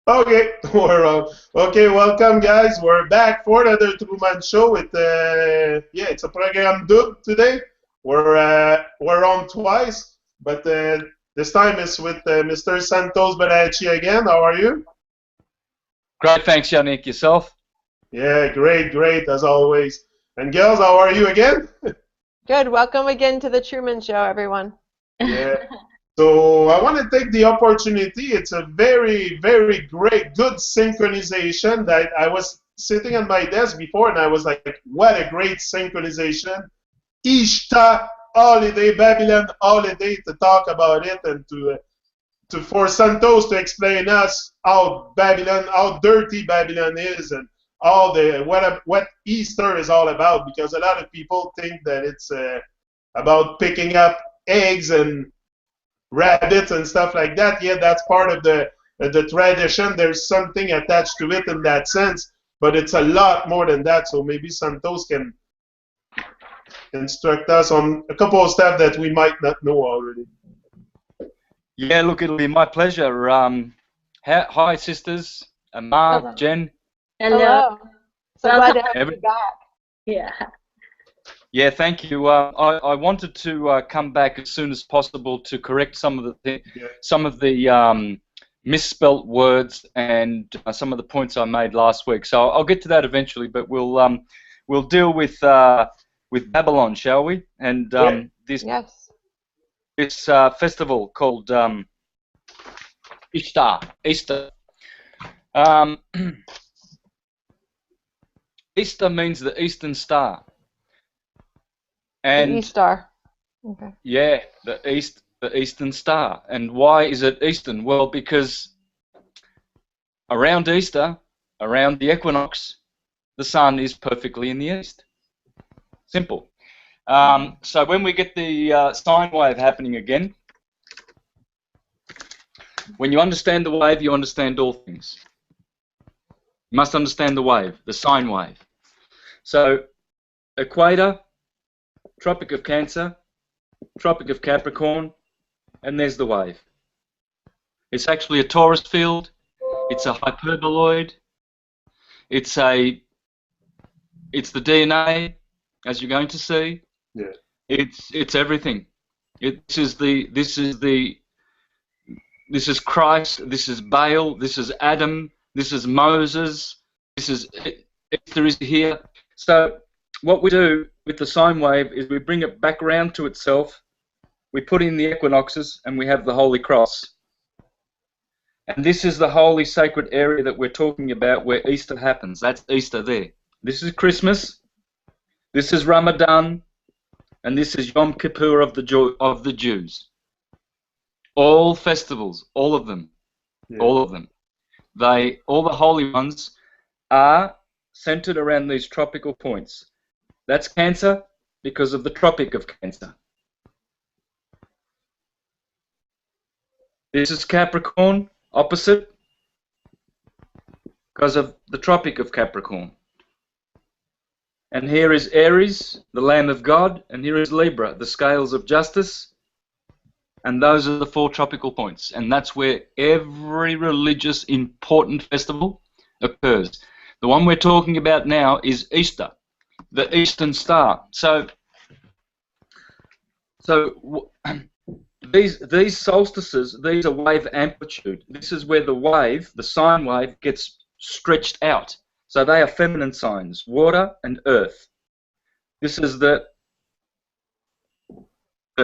Okay, we're okay. Welcome, guys. We're back for another two-man show. With yeah, it's a program dub today. We're on twice, but this time it's with Mr. Santos Bonacci again. How are you? Great, thanks, Yannick. Yourself? Yeah, great, great as always. And girls, how are you again? Good. Welcome again to the Truman Show, everyone. Yeah. So I want to take the opportunity. It's a very, very great, good synchronization that I was sitting on my desk before and I was like, what a great synchronization. Ishta holiday, Babylon holiday, to talk about it and to for Santos to explain us how Babylon, how dirty Babylon is and all the what Easter is all about, because a lot of people think that it's about picking up eggs and rabbits and stuff like that. Yeah, that's part of the tradition. There's something attached to it in that sense, but it's a lot more than that. So maybe Santos can instruct us on a couple of stuff that we might not know already. Yeah, look, it'll be my pleasure. Hi, sisters. Amar, Hello. Jen. Hello. So glad to have you back. Yeah. Yeah, thank you. I wanted to come back as soon as possible to correct some of the misspelt words and some of the points I made last week. So I'll get to that eventually, but we'll deal with Babylon, shall we? And this festival called Easter. Easter means the Eastern Star. And the Easter. Okay. Yeah, the Eastern Star. And why is it Eastern? Well, because around Easter, around the equinox, the sun is perfectly in the east. Simple. So when we get the sine wave happening again, when you understand the wave, you understand all things. You must understand the wave, the sine wave. So equator, Tropic of Cancer, Tropic of Capricorn, and there's the wave. It's actually a torus field. It's a hyperboloid. It's the DNA, as you're going to see. Yeah. It's everything. This is Christ. This is Baal. This is Adam. This is Moses. Easter is here. So what we do with the sine wave is we bring it back around to itself, we put in the equinoxes, and we have the Holy Cross. And this is the holy sacred area that we're talking about where Easter happens. That's Easter there. This is Christmas, this is Ramadan, and this is Yom Kippur of the Jews. All festivals, all of them, all of them. All the holy ones are centered around these tropical points. That's Cancer because of the Tropic of Cancer. This is Capricorn, opposite, because of the Tropic of Capricorn. And here is Aries, the Lamb of God, and here is Libra, the scales of justice. And those are the four tropical points. And that's where every religious important festival occurs. The one we're talking about now is Easter, the Eastern Star. So these solstices, these are wave amplitude. This is where the wave, the sine wave, gets stretched out. So they are feminine signs, water and earth. This is the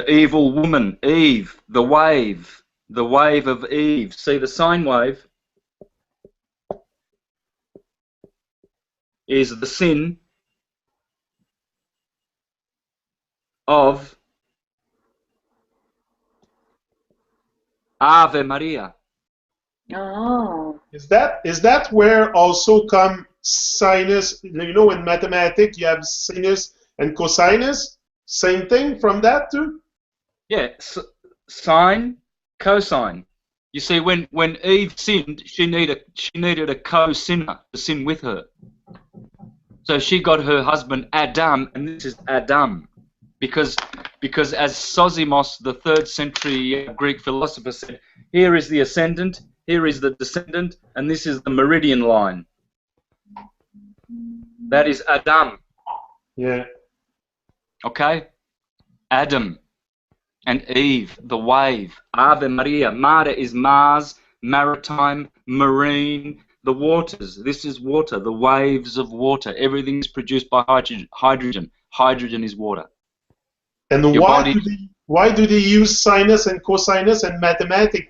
evil woman, Eve, the wave of Eve. See, the sine wave is the sin of Ave Maria. Oh. Is that where also come sinus? You know, in mathematics you have sinus and cosinus. Same thing from that too. Yeah, sine, cosine. You see, when Eve sinned, she needed a co-sinner to sin with her. So she got her husband Adam, and this is Adam, because as Sosimos, the 3rd century Greek philosopher, said, here is the ascendant, here is the descendant, and this is the meridian line. That is Adam. Yeah. Okay? Adam and Eve, the wave. Ave Maria. Mare is Mars, maritime, marine, the waters. This is water, the waves of water. Everything is produced by hydrogen. Hydrogen is water. And why do they use sinus and cosinus and mathematics?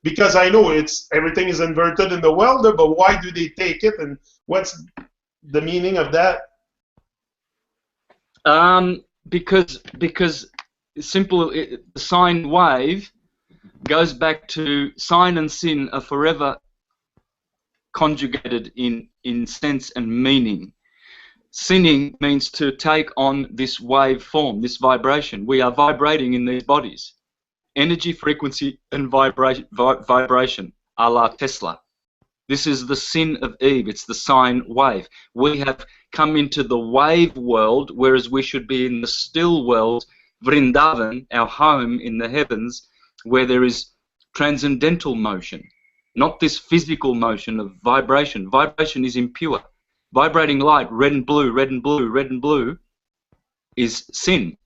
Because I know everything is inverted in the world, but why do they take it, and what's the meaning of that? Because the sine wave goes back to sine and sin are forever conjugated in sense and meaning. Sinning means to take on this wave form, this vibration. We are vibrating in these bodies. Energy, frequency, and vibration, a la Tesla. This is the sin of Eve. It's the sine wave. We have come into the wave world, whereas we should be in the still world, Vrindavan, our home in the heavens, where there is transcendental motion, not this physical motion of vibration. Vibration is impure. Vibrating light, red and blue, red and blue, red and blue, is sin.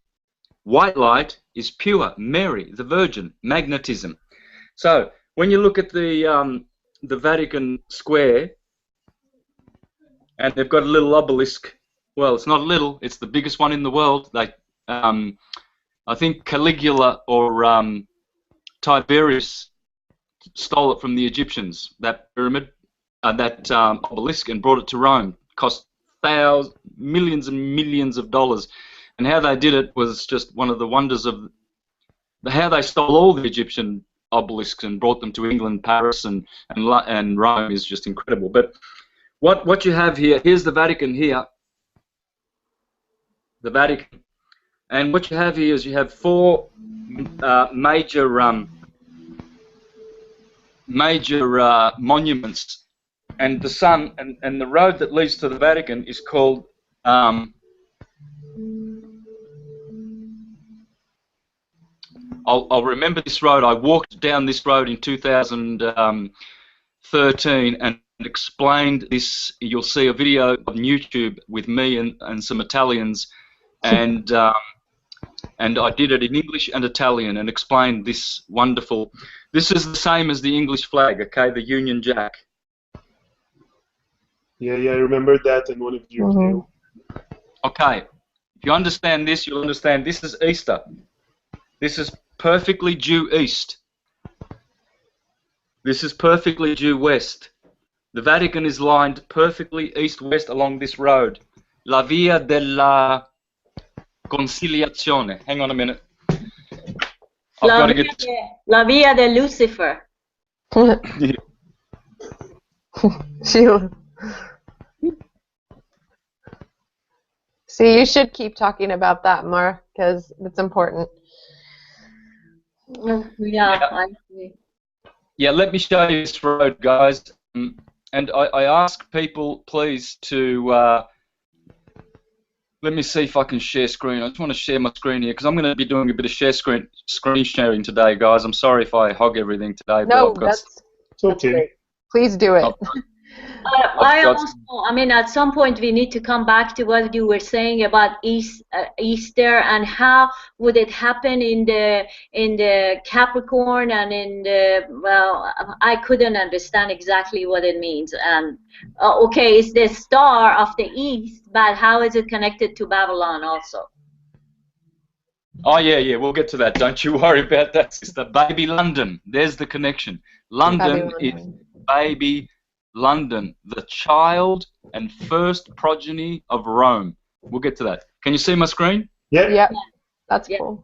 White light is pure, Mary, the Virgin, magnetism. So when you look at the Vatican Square, and they've got a little obelisk. Well, it's not little; it's the biggest one in the world. They, I think Caligula or Tiberius stole it from the Egyptians. That pyramid. That obelisk, and brought it to Rome. Cost millions and millions of dollars, and how they did it was just one of the wonders of how they stole all the Egyptian obelisks and brought them to England, Paris, and Rome is just incredible. But what you have here, here's the Vatican here, the Vatican, and what you have here is you have four major monuments. And the sun and the road that leads to the Vatican is called I'll remember this road. I walked down this road in 2013 and explained this. You'll see a video on YouTube with me and some Italians, and I did it in English and Italian and explained this wonderful. This is the same as the English flag, okay? The Union Jack. Yeah, I remember that in one of your videos. Okay, if you understand this, you'll understand this is Easter. This is perfectly due east. This is perfectly due west. The Vatican is lined perfectly east-west along this road. La Via della Conciliazione. Hang on a minute. La Via de Lucifer. Sheila. See, you should keep talking about that more because it's important. Yeah, I see. Yeah, let me show you this road, guys. And I ask people, please, to let me see if I can share screen. I just want to share my screen here because I'm going to be doing a bit of screen sharing today, guys. I'm sorry if I hog everything today. No, but that's okay. great. Please do it. I mean, at some point we need to come back to what you were saying about Easter and how would it happen in the Capricorn and in the, well, I couldn't understand exactly what it means. And okay, it's the star of the east, but how is it connected to Babylon also? Oh yeah, we'll get to that. Don't you worry about that, sister. Baby London. There's the connection. London is baby London, the child and first progeny of Rome. We'll get to that. Can you see my screen? Yep. That's cool.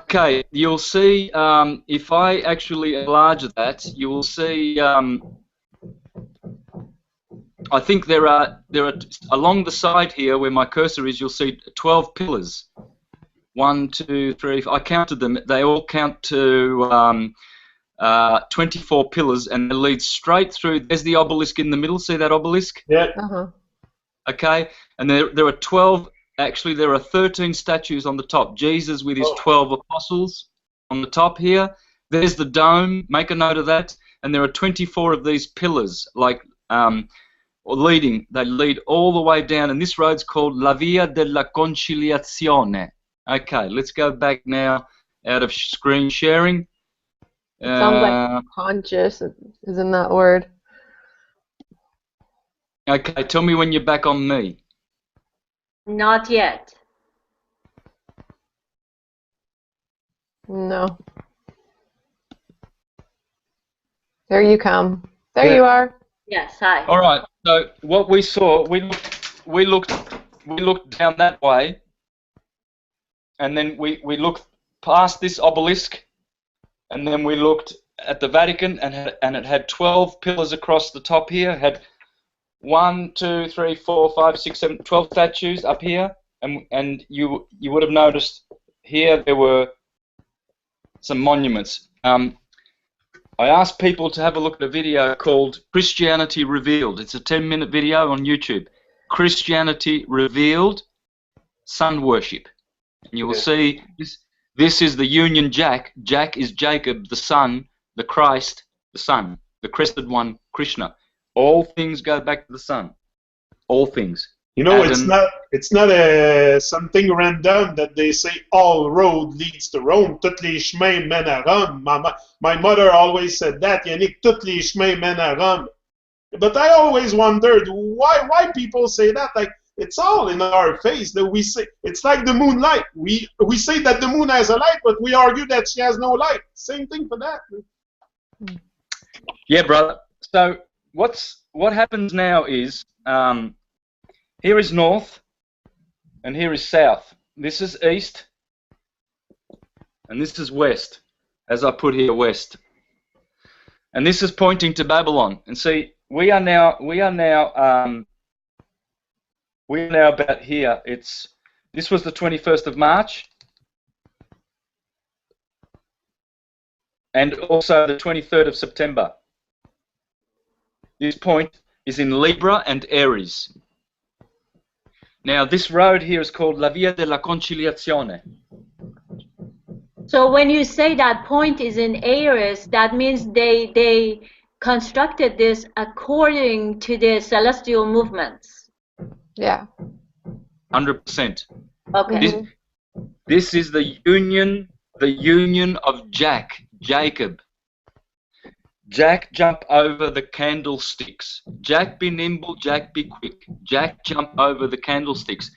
Okay, you'll see if I actually enlarge that, you will see. I think there are along the side here where my cursor is. You'll see 12 pillars. 1, 2, 3. I counted them. They all count to 24 pillars, and it leads straight through. There's the obelisk in the middle. See that obelisk? Yeah. Okay, and there are 12. Actually, there are 13 statues on the top. Jesus with his 12 apostles on the top here. There's the dome. Make a note of that. and there are 24 of these pillars, like they lead all the way down, and this road's called La Via della Conciliazione. Okay, let's go back now out of screen sharing. It sounds like conscious is in that word. Okay, tell me when you're back on me. Not yet. No. There you come. There you are. Yes, hi. All right. So what we saw, we looked down that way, and then we looked past this obelisk, and then we looked at the Vatican, and it had 12 pillars across the top here. It had 1, 2, 3, 4, 5, 6, 7, 12 statues up here, and you would have noticed here there were some monuments. I asked people to have a look at a video called Christianity Revealed. It's a 10-minute video on YouTube. Christianity Revealed, Sun Worship. And you will see this is the Union Jack. Jack is Jacob, the Sun, the Christ, the Sun, the crested one, Krishna. All things go back to the Sun. All things. You know, Adam, it's not something random that they say all road leads to Rome. Toutes les chemins mènent à Rome. My mother always said that. Yannick, toutes les chemins mènent à Rome. But I always wondered why people say that. Like, it's all in our face that we say. It's like the moonlight. We say that the moon has a light, but we argue that she has no light. Same thing for that. Yeah, brother. So what happens now is here is north, and here is south. This is east, and this is west, as I put here, west. And this is pointing to Babylon. And see, we are now about here. This was the 21st of March, and also the 23rd of September. This point is in Libra and Aries. Now, this road here is called La Via della Conciliazione. So when you say that point is in Aries, that means they constructed this according to the celestial movements. Yeah. 100%. Okay. This is the union of Jacob. Jack jump over the candlesticks. Jack be nimble, Jack be quick. Jack jump over the candlesticks.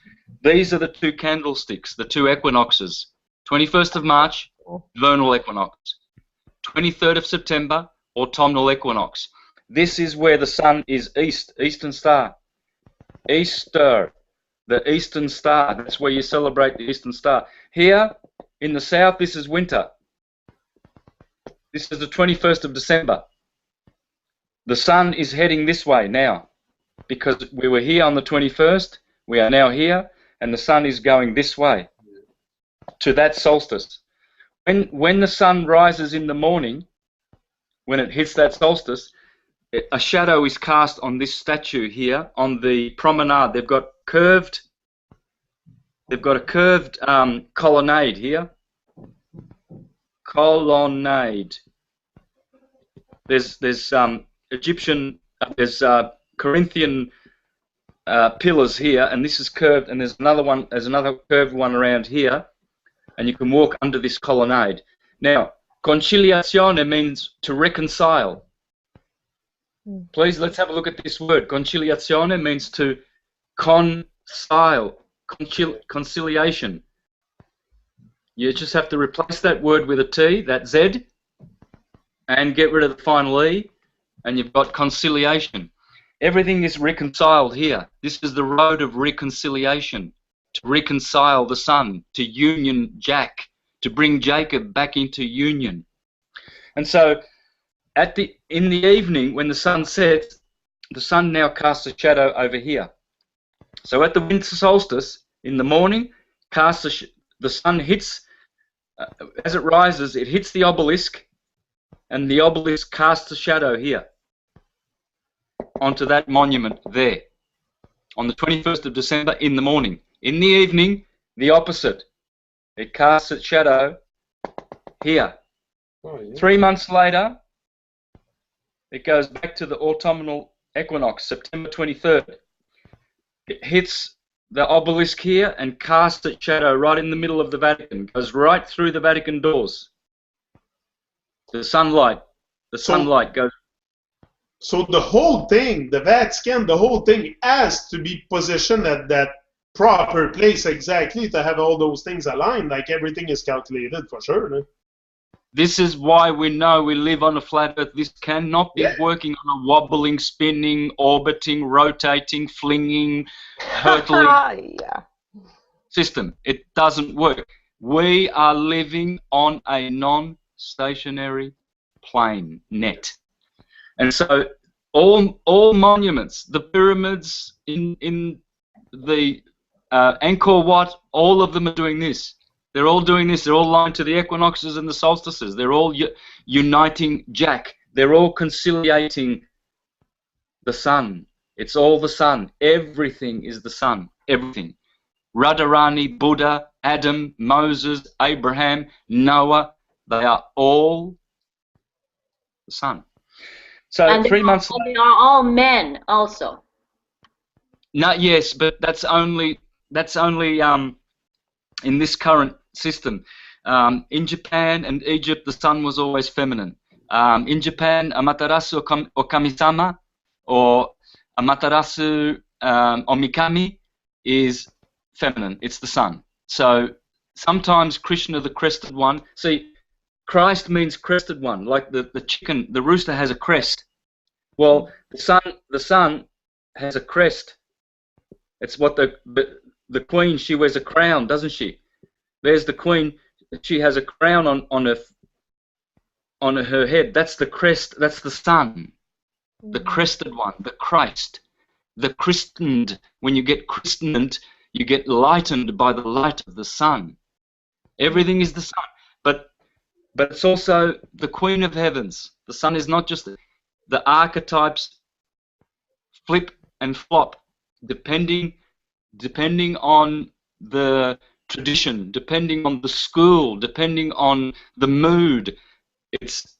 These are the two candlesticks, the two equinoxes. 21st of March, vernal equinox. 23rd of September, autumnal equinox. This is where the sun is eastern star. Easter, the eastern star. That's where you celebrate the eastern star. Here in the south, this is winter. This is the 21st of December. The sun is heading this way now because we were here on the 21st. We are now here, and the sun is going this way to that solstice. When the sun rises in the morning, when it hits that solstice, a shadow is cast on this statue here on the promenade. They've got a curved colonnade here. Colonnade. There's Egyptian, there's Corinthian pillars here, and this is curved, and there's another curved one around here, and you can walk under this colonnade. Now, conciliazione means to reconcile. Please, let's have a look at this word. Conciliazione means to conciliation. You just have to replace that word with a T, that Z, and get rid of the final E, and you've got conciliation. Everything is reconciled here. This is the road of reconciliation, to reconcile the sun, to union Jack, to bring Jacob back into union. And so, in the evening, when the sun sets, the sun now casts a shadow over here. So at the winter solstice, in the morning, the sun hits, as it rises, it hits the obelisk, and the obelisk casts a shadow here onto that monument there on the 21st of December in the morning. In the evening, the opposite. It casts its shadow here. 3 months later, It goes back to the autumnal equinox, September 23rd. It hits the obelisk here and casts its shadow right in the middle of the Vatican. Goes right through the Vatican doors. The sunlight goes. So the whole thing, the Vatican, the whole thing has to be positioned at that proper place exactly to have all those things aligned. Like everything is calculated for sure. No? This is why we know we live on a flat Earth. This cannot be working on a wobbling, spinning, orbiting, rotating, flinging, hurtling system. It doesn't work. We are living on a non-stationary plane net. And so all monuments, the pyramids in the Angkor Wat, all of them are doing this. They're all doing this. They're all aligned to the equinoxes and the solstices. They're all uniting Jack. They're all conciliating the sun. It's all the sun. Everything is the sun. Everything. Radharani, Buddha, Adam, Moses, Abraham, Noah, they are all the sun. So and 3 months later, they are all men also. No, yes, but that's only in this current system. In Japan and Egypt, the sun was always feminine. In Japan, Amaterasu or Kamisama or Amaterasu or Mikami is feminine. It's the sun. So sometimes Krishna, the crested one. See, Christ means crested one, like the chicken. The rooster has a crest. Well, the sun has a crest. It's what the queen, she wears a crown, doesn't she? There's the queen. She has a crown on her head. That's the crest. That's the sun, the crested one, the Christ, the christened. When you get christened, you get lightened by the light of the sun. Everything is the sun, but it's also the Queen of Heavens. The sun is not just the archetypes flip and flop depending on the tradition, depending on the school, depending on the mood. It's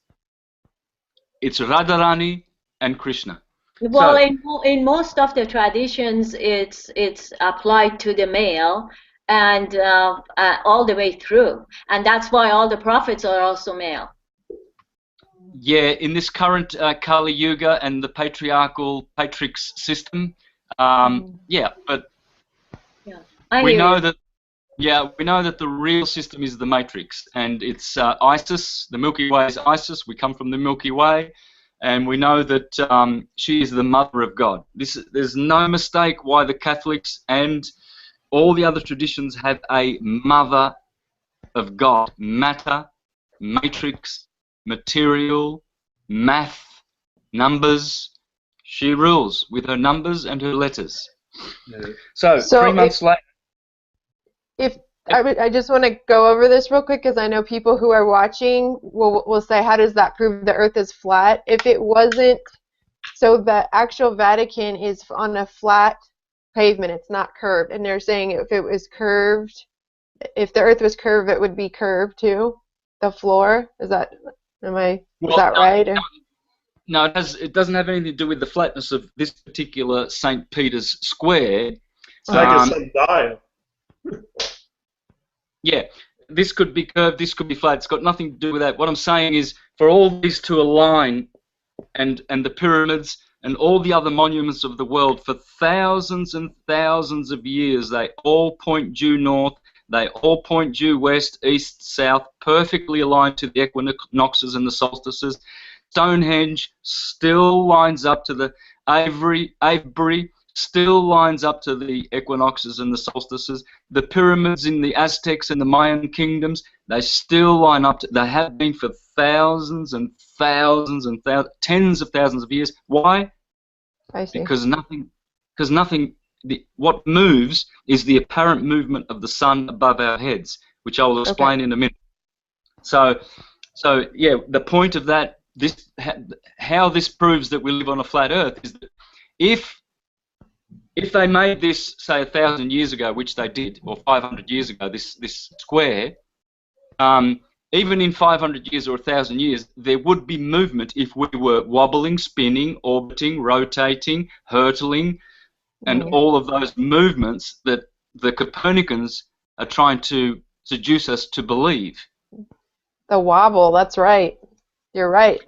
Radharani and Krishna. Well, in most of the traditions, it's applied to the male, and all the way through, and that's why all the prophets are also male. Yeah, in this current Kali Yuga and the patriarchal patrix system, yeah, but we know that the real system is the matrix, and it's Isis. The Milky Way is Isis. We come from the Milky Way, and we know that she is the mother of God. There's no mistake why the Catholics and all the other traditions have a mother of God. Matter, matrix, material, math, numbers. She rules with her numbers and her letters. Yeah. So 3 months later. I just want to go over this real quick because I know people who are watching will say, how does that prove the Earth is flat? If it wasn't, so the actual Vatican is on a flat pavement, it's not curved, and they're saying if it was curved, if the Earth was curved, it would be curved too. The floor, is that right? No, it doesn't have anything to do with the flatness of this particular St. Peter's Square. It's like a sundial. Yeah, this could be curved, this could be flat. It's got nothing to do with that. What I'm saying is, for all these to align, and the pyramids and all the other monuments of the world, for thousands and thousands of years, they all point due north, they all point due west, east, south, perfectly aligned to the equinoxes and the solstices. Stonehenge still lines up to the Avebury, still lines up to the equinoxes and the solstices. The pyramids in the Aztecs and the Mayan kingdoms, they still line up. They have been for thousands and thousands and tens of thousands of years. Why? I see. Because nothing. What moves is the apparent movement of the sun above our heads, which I will explain in a minute. So yeah, the point of that, how this proves that we live on a flat Earth is that if they made this, say, 1,000 years ago, which they did, or 500 years ago, this square, even in 500 years or 1,000 years, there would be movement if we were wobbling, spinning, orbiting, rotating, hurtling, and all of those movements that the Copernicans are trying to seduce us to believe. The wobble, that's right. You're right.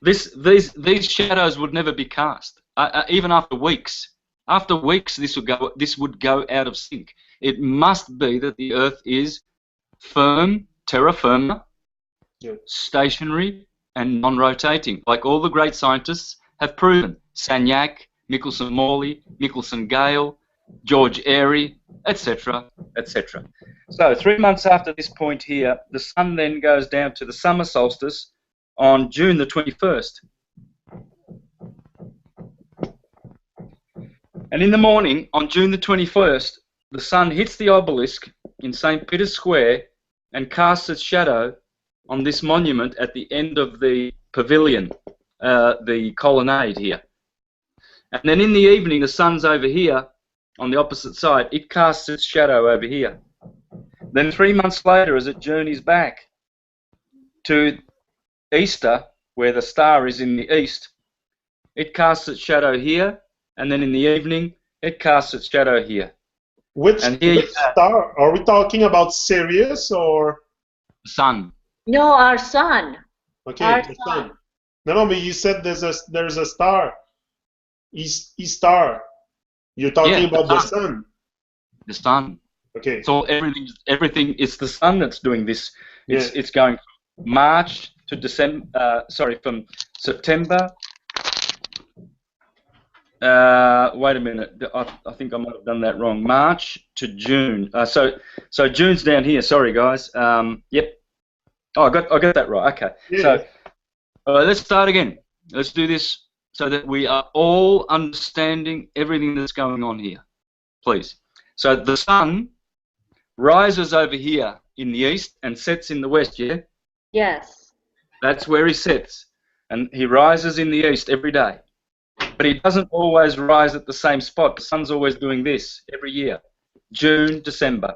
These shadows would never be cast, even after weeks. After weeks, this would go out of sync. It must be that the Earth is firm, terra firma, stationary, and non-rotating, like all the great scientists have proven. Sagnac, Michelson-Morley, Michelson-Gale, George Airy, etc., etc. So 3 months after this point here, the sun then goes down to the summer solstice on June the 21st. And in the morning, on June the 21st, the sun hits the obelisk in St. Peter's Square and casts its shadow on this monument at the end of the pavilion, the colonnade here. And then in the evening, the sun's over here on the opposite side. It casts its shadow over here. Then 3 months later, as it journeys back to Easter, where the star is in the east, it casts its shadow here, and then in the evening, it casts its shadow here. Which star? Are we talking about Sirius or? Sun. No, our sun. Okay, our the sun. sun. No, but you said there's a star. Star. You're talking about the sun. The sun. Okay. So everything. It's the sun that's doing this. It's going from March to December. From September. Wait a minute. I think I might have done that wrong. March to June. So June's down here. Sorry, guys. Yep. Oh, I got that right. Okay. Yeah. So let's start again. Let's do this so that we are all understanding everything that's going on here, please. So the sun rises over here in the east and sets in the west. Yeah. Yes. That's where he sets, and he rises in the east every day. But he doesn't always rise at the same spot. The sun's always doing this every year. June, December,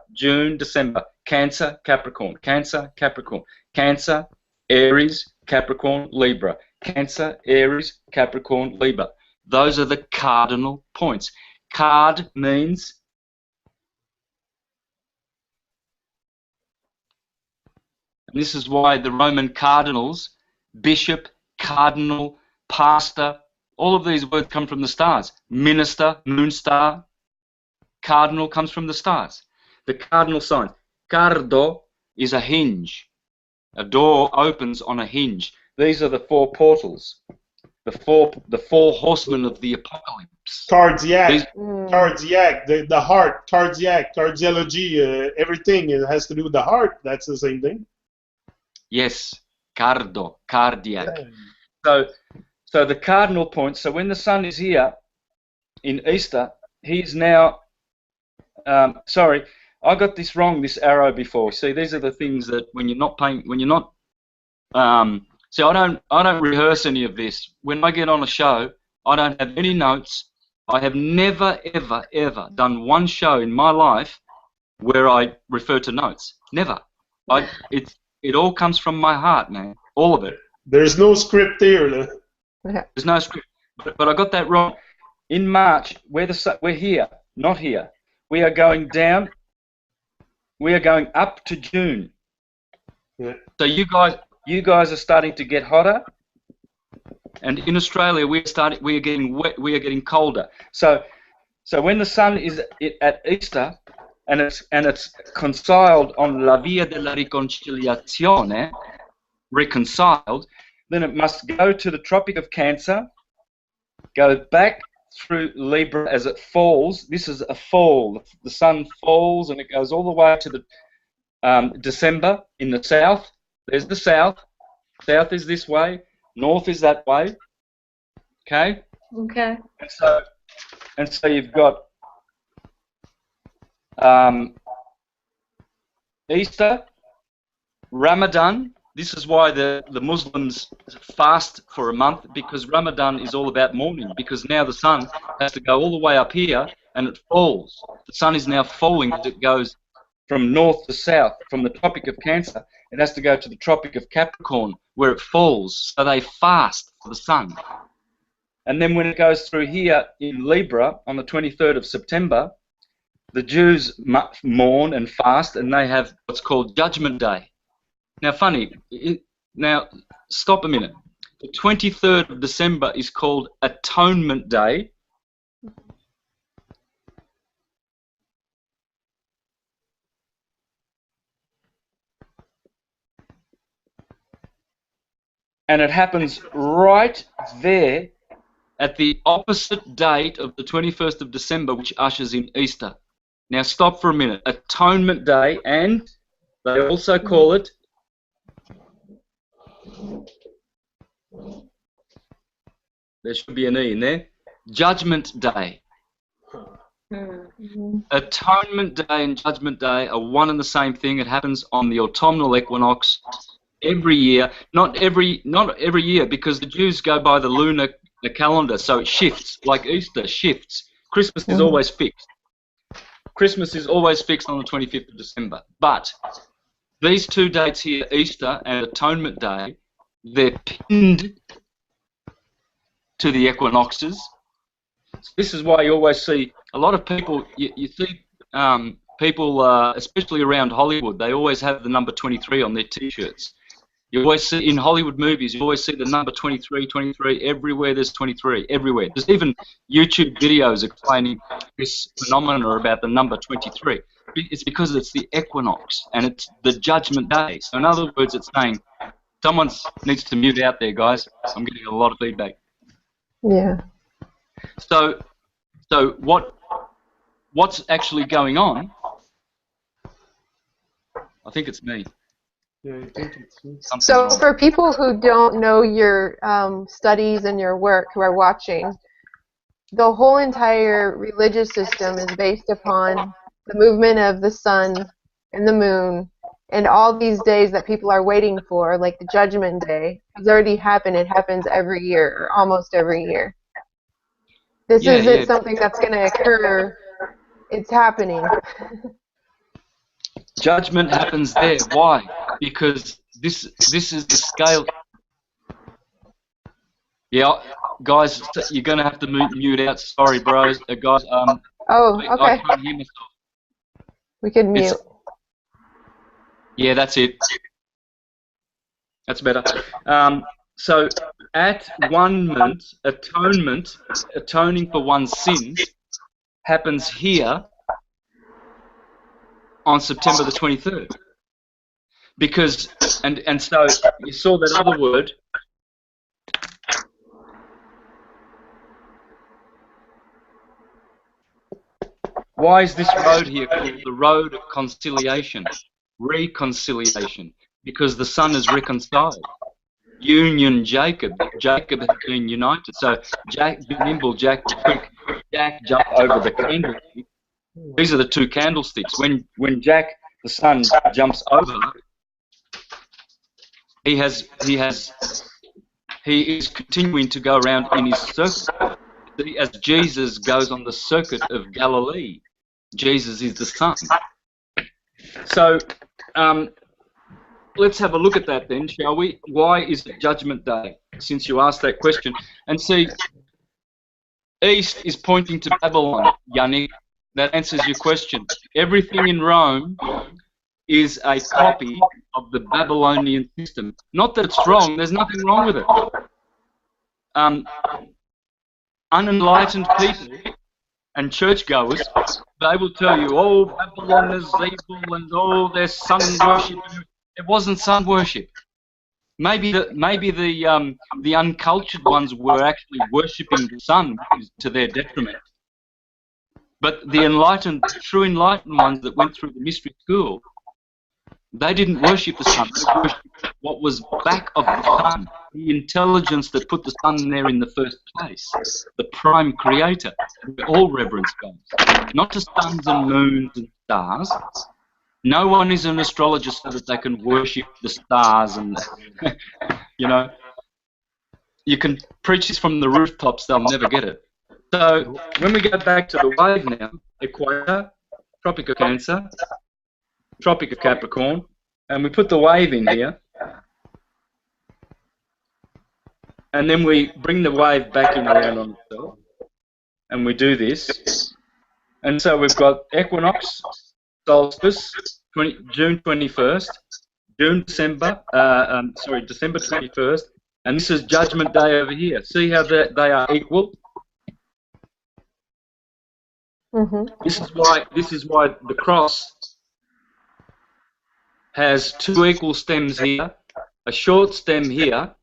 Cancer, Capricorn, Cancer, Capricorn, Cancer, Aries, Capricorn, Libra, Cancer, Aries, Capricorn, Libra. Those are the cardinal points. Card means and this is why the Roman cardinals, bishop, cardinal, pastor, all of these words come from the stars. Minister, moon star, cardinal comes from the stars. The cardinal sign. Cardo is a hinge. A door opens on a hinge. These are the four portals. The four horsemen of the apocalypse. Cardiac, the heart, cardiology, everything it has to do with the heart. That's the same thing. Yes, cardo, cardiac. Yeah. So the cardinal points, so when the sun is here in Easter, he's now, sorry, I got this wrong, this arrow before. See, these are the things that when you're not paying, when you're not, see, I don't rehearse any of this. When I get on a show, I don't have any notes. I have never, ever, ever done one show in my life where I refer to notes. Never. It all comes from my heart, man. All of it. There's no script here. There's no script, but I got that wrong. In March, we're here, not here. We are going down. We are going up to June. Yeah. So you guys are starting to get hotter, and in Australia we are getting wet. We are getting colder. So when the sun is at Easter, and it's conciled on la via della riconciliazione, reconciled. Then it must go to the Tropic of Cancer, go back through Libra as it falls. This is a fall. The sun falls and it goes all the way to the December in the south. There's the south. South is this way. North is that way. Okay? Okay. And so you've got Easter, Ramadan. This is why the Muslims fast for a month, because Ramadan is all about mourning, because now the sun has to go all the way up here and it falls. The sun is now falling as it goes from north to south, from the Tropic of Cancer, it has to go to the Tropic of Capricorn, where it falls. So they fast for the sun. And then when it goes through here in Libra on the 23rd of September, the Jews mourn and fast, and they have what's called Judgment Day. Now, funny. Now, stop a minute. The 23rd of December is called Atonement Day. And it happens right there at the opposite date of the 21st of December, which ushers in Easter. Now stop for a minute. Atonement Day, and they also call it there should be an E in there, Judgment Day. Atonement Day and Judgment Day are one and the same thing. It happens on the autumnal equinox every year. Not every year, because the Jews go by the lunar calendar, so it shifts, like Easter shifts. Christmas is always fixed. Christmas is always fixed on the 25th of December. But these two dates here, Easter and Atonement Day, they're pinned to the equinoxes. This is why you always see a lot of people, you see people, especially around Hollywood, they always have the number 23 on their T-shirts. You always see, in Hollywood movies, you always see the number 23, 23, everywhere there's 23, everywhere. There's even YouTube videos explaining this phenomena about the number 23. It's because it's the equinox, and it's the Judgment Day. So in other words, it's saying, someone needs to mute out there, guys. I'm getting a lot of feedback. Yeah. So what's actually going on? I think it's me. Yeah, I think it's So for people who don't know your studies and your work, who are watching, the whole entire religious system is based upon the movement of the sun and the moon, and all these days that people are waiting for, like the Judgment Day, has already happened. It happens every year, or almost every year. This isn't something that's going to occur. It's happening. Judgment happens there. Why? Because this is the scale. Yeah, guys, you're going to have to mute out. Sorry, bros. Guys, oh, okay. I can't hear myself. We can mute. Yeah, that's it. That's better. So at 1 month, atonement, atoning for one's sins, happens here on September the 23rd. Because, and so you saw that other word. Why is this road here called the road of conciliation? Reconciliation. Because the sun is reconciled. Union Jacob. Jacob has been united. So Jack, be nimble, Jack, quick. Jack jump over the candlestick. These are the two candlesticks. When Jack, the sun, jumps over, he is continuing to go around in his circle. As Jesus goes on the circuit of Galilee. Jesus is the sun. So let's have a look at that then, shall we? Why is it Judgment Day, since you asked that question? And see, East is pointing to Babylon, Yannick. That answers your question. Everything in Rome is a copy of the Babylonian system. Not that it's wrong, there's nothing wrong with it. Unenlightened people and churchgoers, they will tell you, oh, Babylon is evil and oh, there's sun worship. It wasn't sun worship. Maybe the uncultured ones were actually worshipping the sun to their detriment. But the enlightened, true enlightened ones that went through the mystery school, they didn't worship the sun. They worshipped what was back of the sun, the intelligence that put the sun there in the first place, the prime creator, where all reverence goes. Not to suns and moons and stars. No one is an astrologer so that they can worship the stars and, you know. You can preach this from the rooftops, they'll never get it. So when we go back to the wave now, equator, Tropic of Cancer, Tropic of Capricorn, and we put the wave in here, and then we bring the wave back in around on itself, and we do this, and so we've got equinox, solstice, June 21st, December 21st, and this is Judgment Day over here. See how they are equal? Mm-hmm. This is why the cross has two equal stems here, a short stem here,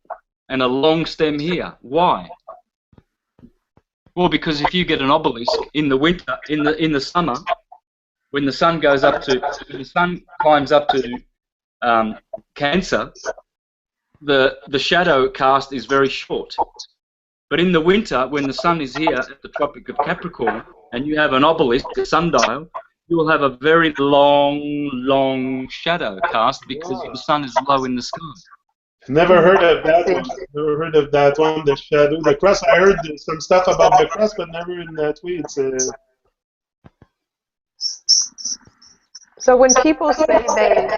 and a long stem here. Why? Well, because if you get an obelisk in the winter, in the summer, when the sun climbs up to Cancer, the shadow cast is very short. But in the winter, when the sun is here at the Tropic of Capricorn, and you have an obelisk, a sundial, you will have a very long shadow cast because the sun is low in the sky. Never heard of that one. Never heard of that one, the shadow. The cross, I heard some stuff about the cross, but never in that way. So when people say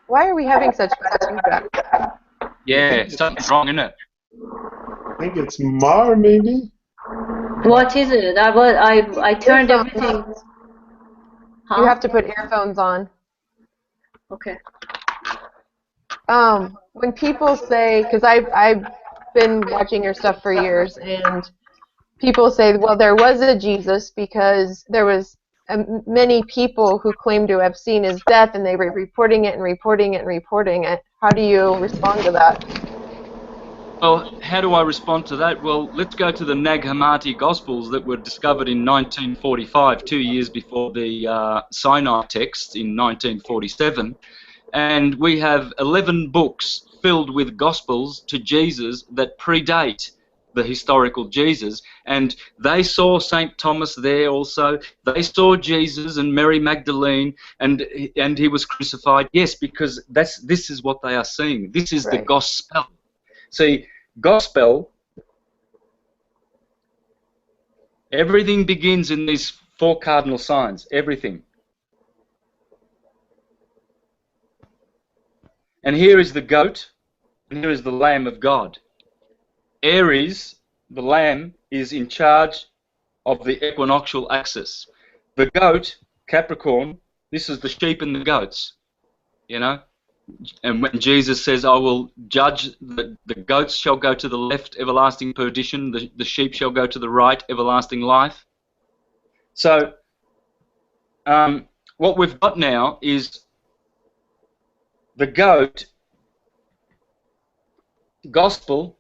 why are we having such bad feedback? Yeah, something's wrong, isn't it? I think it's Mar, maybe? What is it? I turned everything. Huh? You have to put earphones on. Okay. When people say, because I've been watching your stuff for years, and people say, well, there was a Jesus because there was many people who claim to have seen his death, and they were reporting it and reporting it and reporting it. How do you respond to that? Well, how do I respond to that? Well, let's go to the Nag Hammadi Gospels that were discovered in 1945, 2 years before the Sinai text in 1947. And we have 11 books filled with Gospels to Jesus that predate the historical Jesus. And they saw St. Thomas there also. They saw Jesus and Mary Magdalene, and he was crucified. Yes, because this is what they are seeing. This is the gospel. See, gospel, everything begins in these four cardinal signs, everything. And here is the goat, and here is the Lamb of God. Aries, the lamb, is in charge of the equinoctial axis. The goat, Capricorn, this is the sheep and the goats, you know. And when Jesus says, I will judge, the goats shall go to the left, everlasting perdition, the sheep shall go to the right, everlasting life. So what we've got now is the goat, gospel.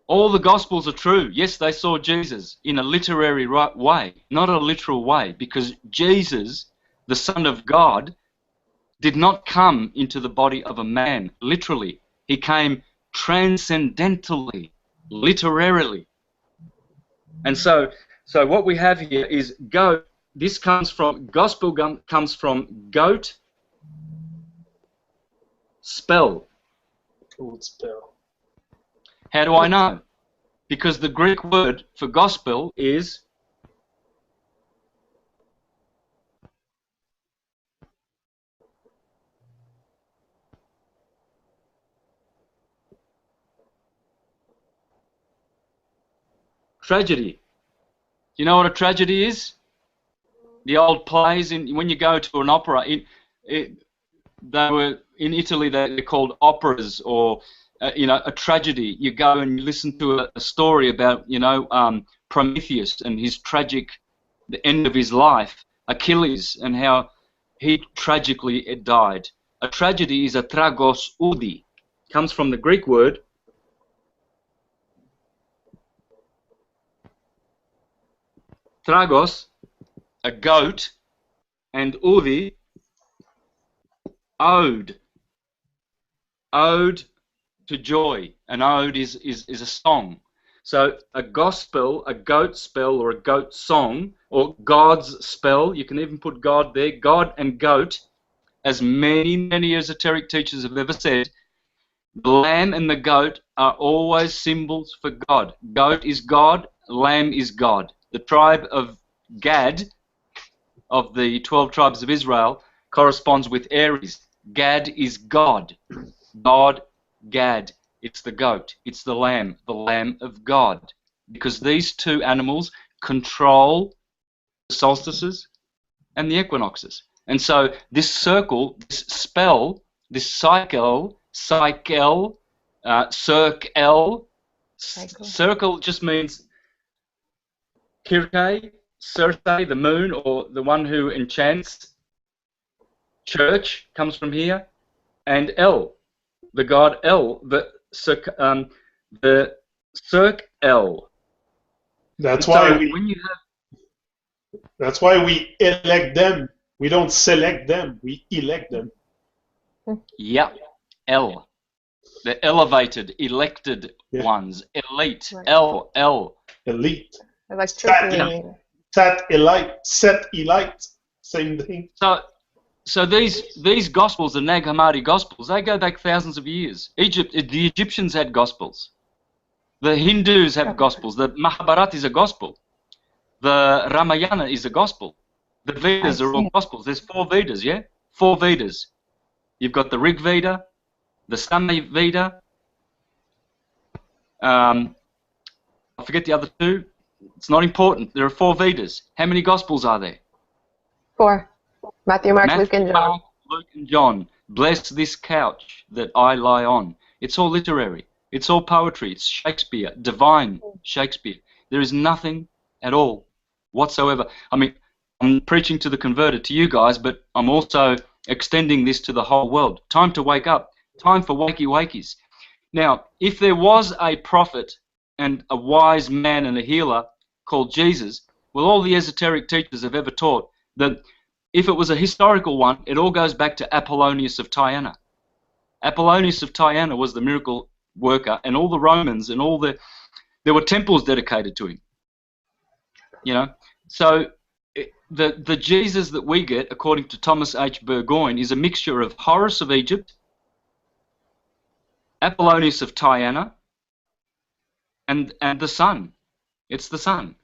All the Gospels are true. Yes, they saw Jesus in a literary way, not a literal way, because Jesus, the Son of God, did not come into the body of a man, literally. He came transcendentally, literarily. And so what we have here is goat. This comes from, gospel comes from goat, spell. Old spell. How do I know? Because the Greek word for gospel is tragedy. Do you know what a tragedy is? The old plays, when you go to an opera, they were in Italy. They're called operas, or a tragedy. You go and you listen to a story about Prometheus and his tragic, the end of his life, Achilles, and how he tragically died. A tragedy is a tragos oudi. Comes from the Greek word tragos, a goat, and oudi, ode. Ode to joy. An ode is a song. So a gospel, a goat spell, or a goat song, or God's spell, you can even put God there, God and goat, as many esoteric teachers have ever said, the lamb and the goat are always symbols for God. Goat is God, lamb is God. The tribe of Gad, of the 12 tribes of Israel corresponds with Aries. Gad is God. God, Gad. It's the goat. It's the lamb of God. Because these two animals control the solstices and the equinoxes. And so this circle, this spell, this circle, circle just means Kirke, Circe, the moon, or the one who enchants. Church comes from here, and El, the god El, the Cirque El. That's so why that's why we elect them. We don't select them. We elect them. Yeah, El. The elevated, elected ones. Elite. Right. El. Elite. Electricity. Set elite. Same thing. So these gospels, the Nag Hammadi gospels, they go back thousands of years. The Egyptians had gospels. The Hindus have gospels. The Mahabharata is a gospel. The Ramayana is a gospel. The Vedas are all gospels. There's 4 Vedas, yeah? 4 Vedas. You've got the Rig Veda, the Sama Veda. I forget the other 2. It's not important. There are 4 Vedas. How many gospels are there? 4. Matthew, Mark, Luke, and John. Mark, Luke, and John. Bless this couch that I lie on. It's all literary. It's all poetry. It's Shakespeare, divine Shakespeare. There is nothing at all whatsoever. I mean, I'm preaching to the converted, to you guys, but I'm also extending this to the whole world. Time to wake up. Time for wakey wakies. Now, if there was a prophet and a wise man and a healer called Jesus, well, all the esoteric teachers have ever taught that if it was a historical one, it all goes back to Apollonius of Tyana. Apollonius of Tyana was the miracle worker, and all the Romans and there were temples dedicated to him. You know, so the Jesus that we get, according to Thomas H. Burgoyne, is a mixture of Horus of Egypt, Apollonius of Tyana, and the sun. It's the sun.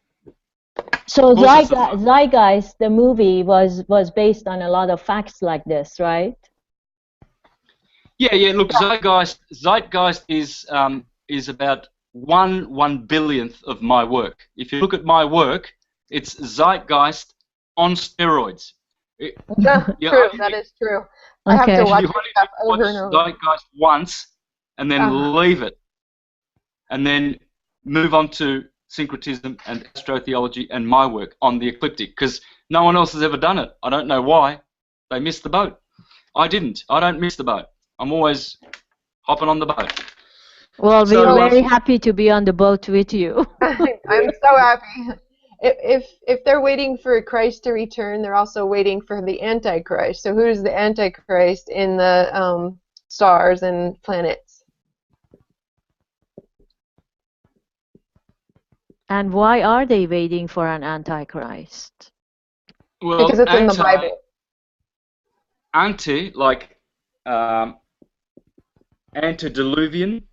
So Zeitgeist, the movie, was based on a lot of facts like this, right? Yeah. Look, Zeitgeist is about 1/1 billionth of my work. If you look at my work, it's Zeitgeist on steroids. True, that is true. I have to watch stuff over and over. Zeitgeist once, and then leave it, and then move on to Syncretism and astrotheology and my work on the ecliptic, because no one else has ever done it. I don't know why. They missed the boat. I didn't. I don't miss the boat. I'm always hopping on the boat. Well, we're very happy to be on the boat with you. I'm so happy. If they're waiting for Christ to return, they're also waiting for the Antichrist. So who's the Antichrist in the stars and planets? And why are they waiting for an Antichrist? Well, because it's in the Bible. Antediluvian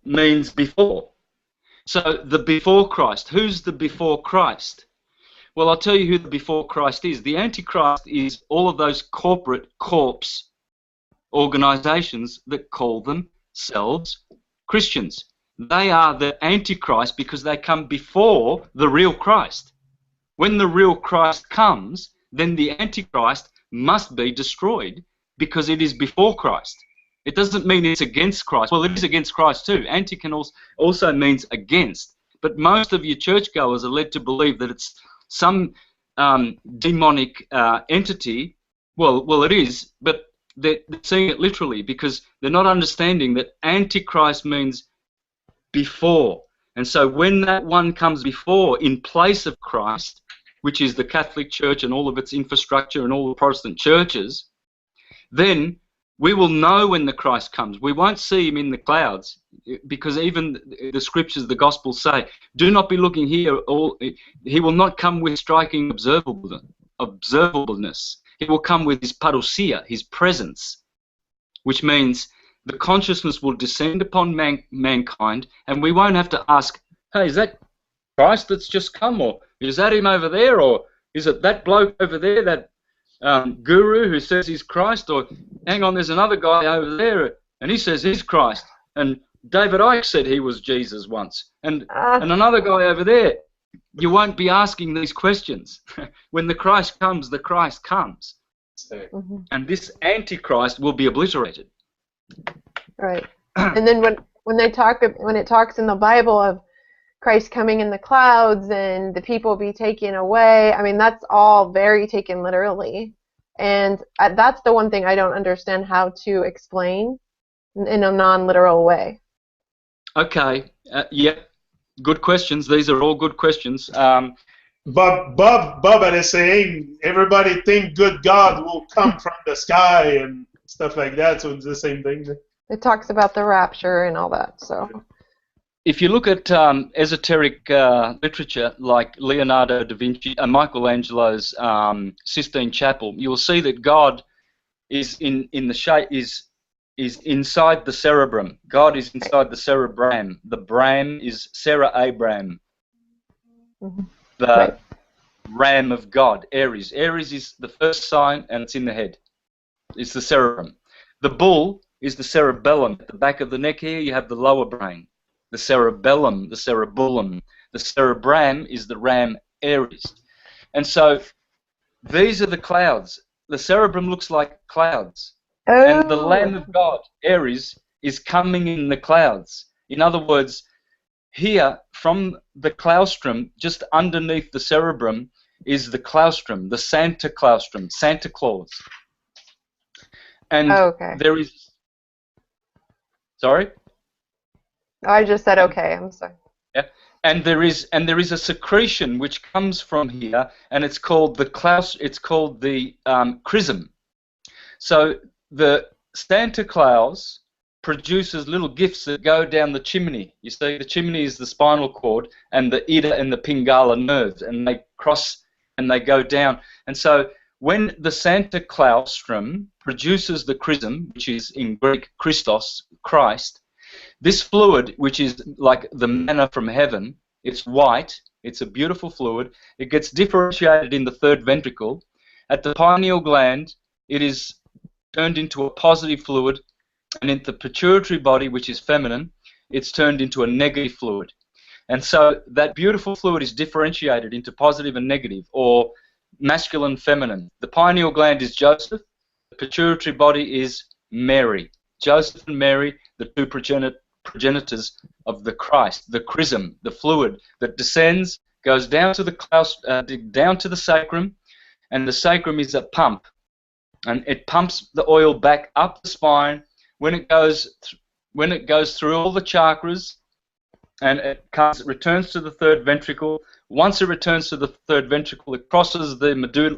means before. So the before Christ. Who's the before Christ? Well, I'll tell you who the before Christ is. The Antichrist is all of those corporate corpse organizations that call themselves Christians. They are the Antichrist because they come before the real Christ. When the real Christ comes, then the Antichrist must be destroyed because it is before Christ. It doesn't mean it's against Christ. Well, it is against Christ too. Anti can also means against. But most of your churchgoers are led to believe that it's some demonic entity. Well, it is, but they're seeing it literally because they're not understanding that Antichrist means before. And so when that one comes before in place of Christ, which is the Catholic Church and all of its infrastructure and all the Protestant churches, then we will know when the Christ comes. We won't see him in the clouds because even the scriptures, the Gospels say, do not be looking here. He will not come with striking observableness. He will come with his parousia, his presence, which means the consciousness will descend upon mankind, and we won't have to ask, hey, is that Christ that's just come, or is that him over there, or is it that bloke over there, that guru who says he's Christ, or hang on, there's another guy over there and he says he's Christ, and David Icke said he was Jesus once, and another guy over there. You won't be asking these questions. When the Christ comes, the Christ comes. Mm-hmm. And this Antichrist will be obliterated. Right. And then when it talks in the Bible of Christ coming in the clouds and the people be taken away, I mean, that's all very taken literally. And that's the one thing I don't understand how to explain in a non-literal way. Okay. Yep. Good questions. These are all good questions. Bob is saying everybody think good God will come from the sky and stuff like that, so it's the same thing. It talks about the rapture and all that. So, if you look at esoteric literature like Leonardo da Vinci, Michelangelo's Sistine Chapel, you will see that God is in the shape is inside the cerebrum. God is inside the cerebrum. The Bram is Sarah Abraham. mm-hmm. The ram of God, Aries. Aries is the first sign, and it's in the head. It's the cerebrum. The bull is the cerebellum. At the back of the neck here, you have the lower brain. The cerebellum, the cerebellum. The cerebrum is the ram, Aries. And so these are the clouds. The cerebrum looks like clouds. Oh. And the Lamb of God, Aries, is coming in the clouds. In other words, here, from the claustrum, just underneath the cerebrum, is the claustrum, the Santa claustrum, Santa Claus. And there is... Sorry? I just said okay, I'm sorry. Yeah. And there is a secretion which comes from here, and it's called the chrism. So the Santa Claus produces little gifts that go down the chimney. You see, the chimney is the spinal cord and the Ida and the Pingala nerves, and they cross and they go down. And so when the Santa Claustrum produces the chrism, which is in Greek Christos, Christ, this fluid, which is like the manna from heaven, it's white, it's a beautiful fluid, it gets differentiated in the third ventricle. At the pineal gland, it is turned into a positive fluid, and in the pituitary body, which is feminine, it's turned into a negative fluid. And so that beautiful fluid is differentiated into positive and negative, or masculine, feminine. The pineal gland is Joseph, the pituitary body is Mary. Joseph and Mary, the two progenitors of the Christ, the chrism, the fluid that descends, goes down to the sacrum, and the sacrum is a pump. And it pumps the oil back up the spine when it goes through all the chakras, and it returns to the third ventricle. Once it returns to the third ventricle, it crosses the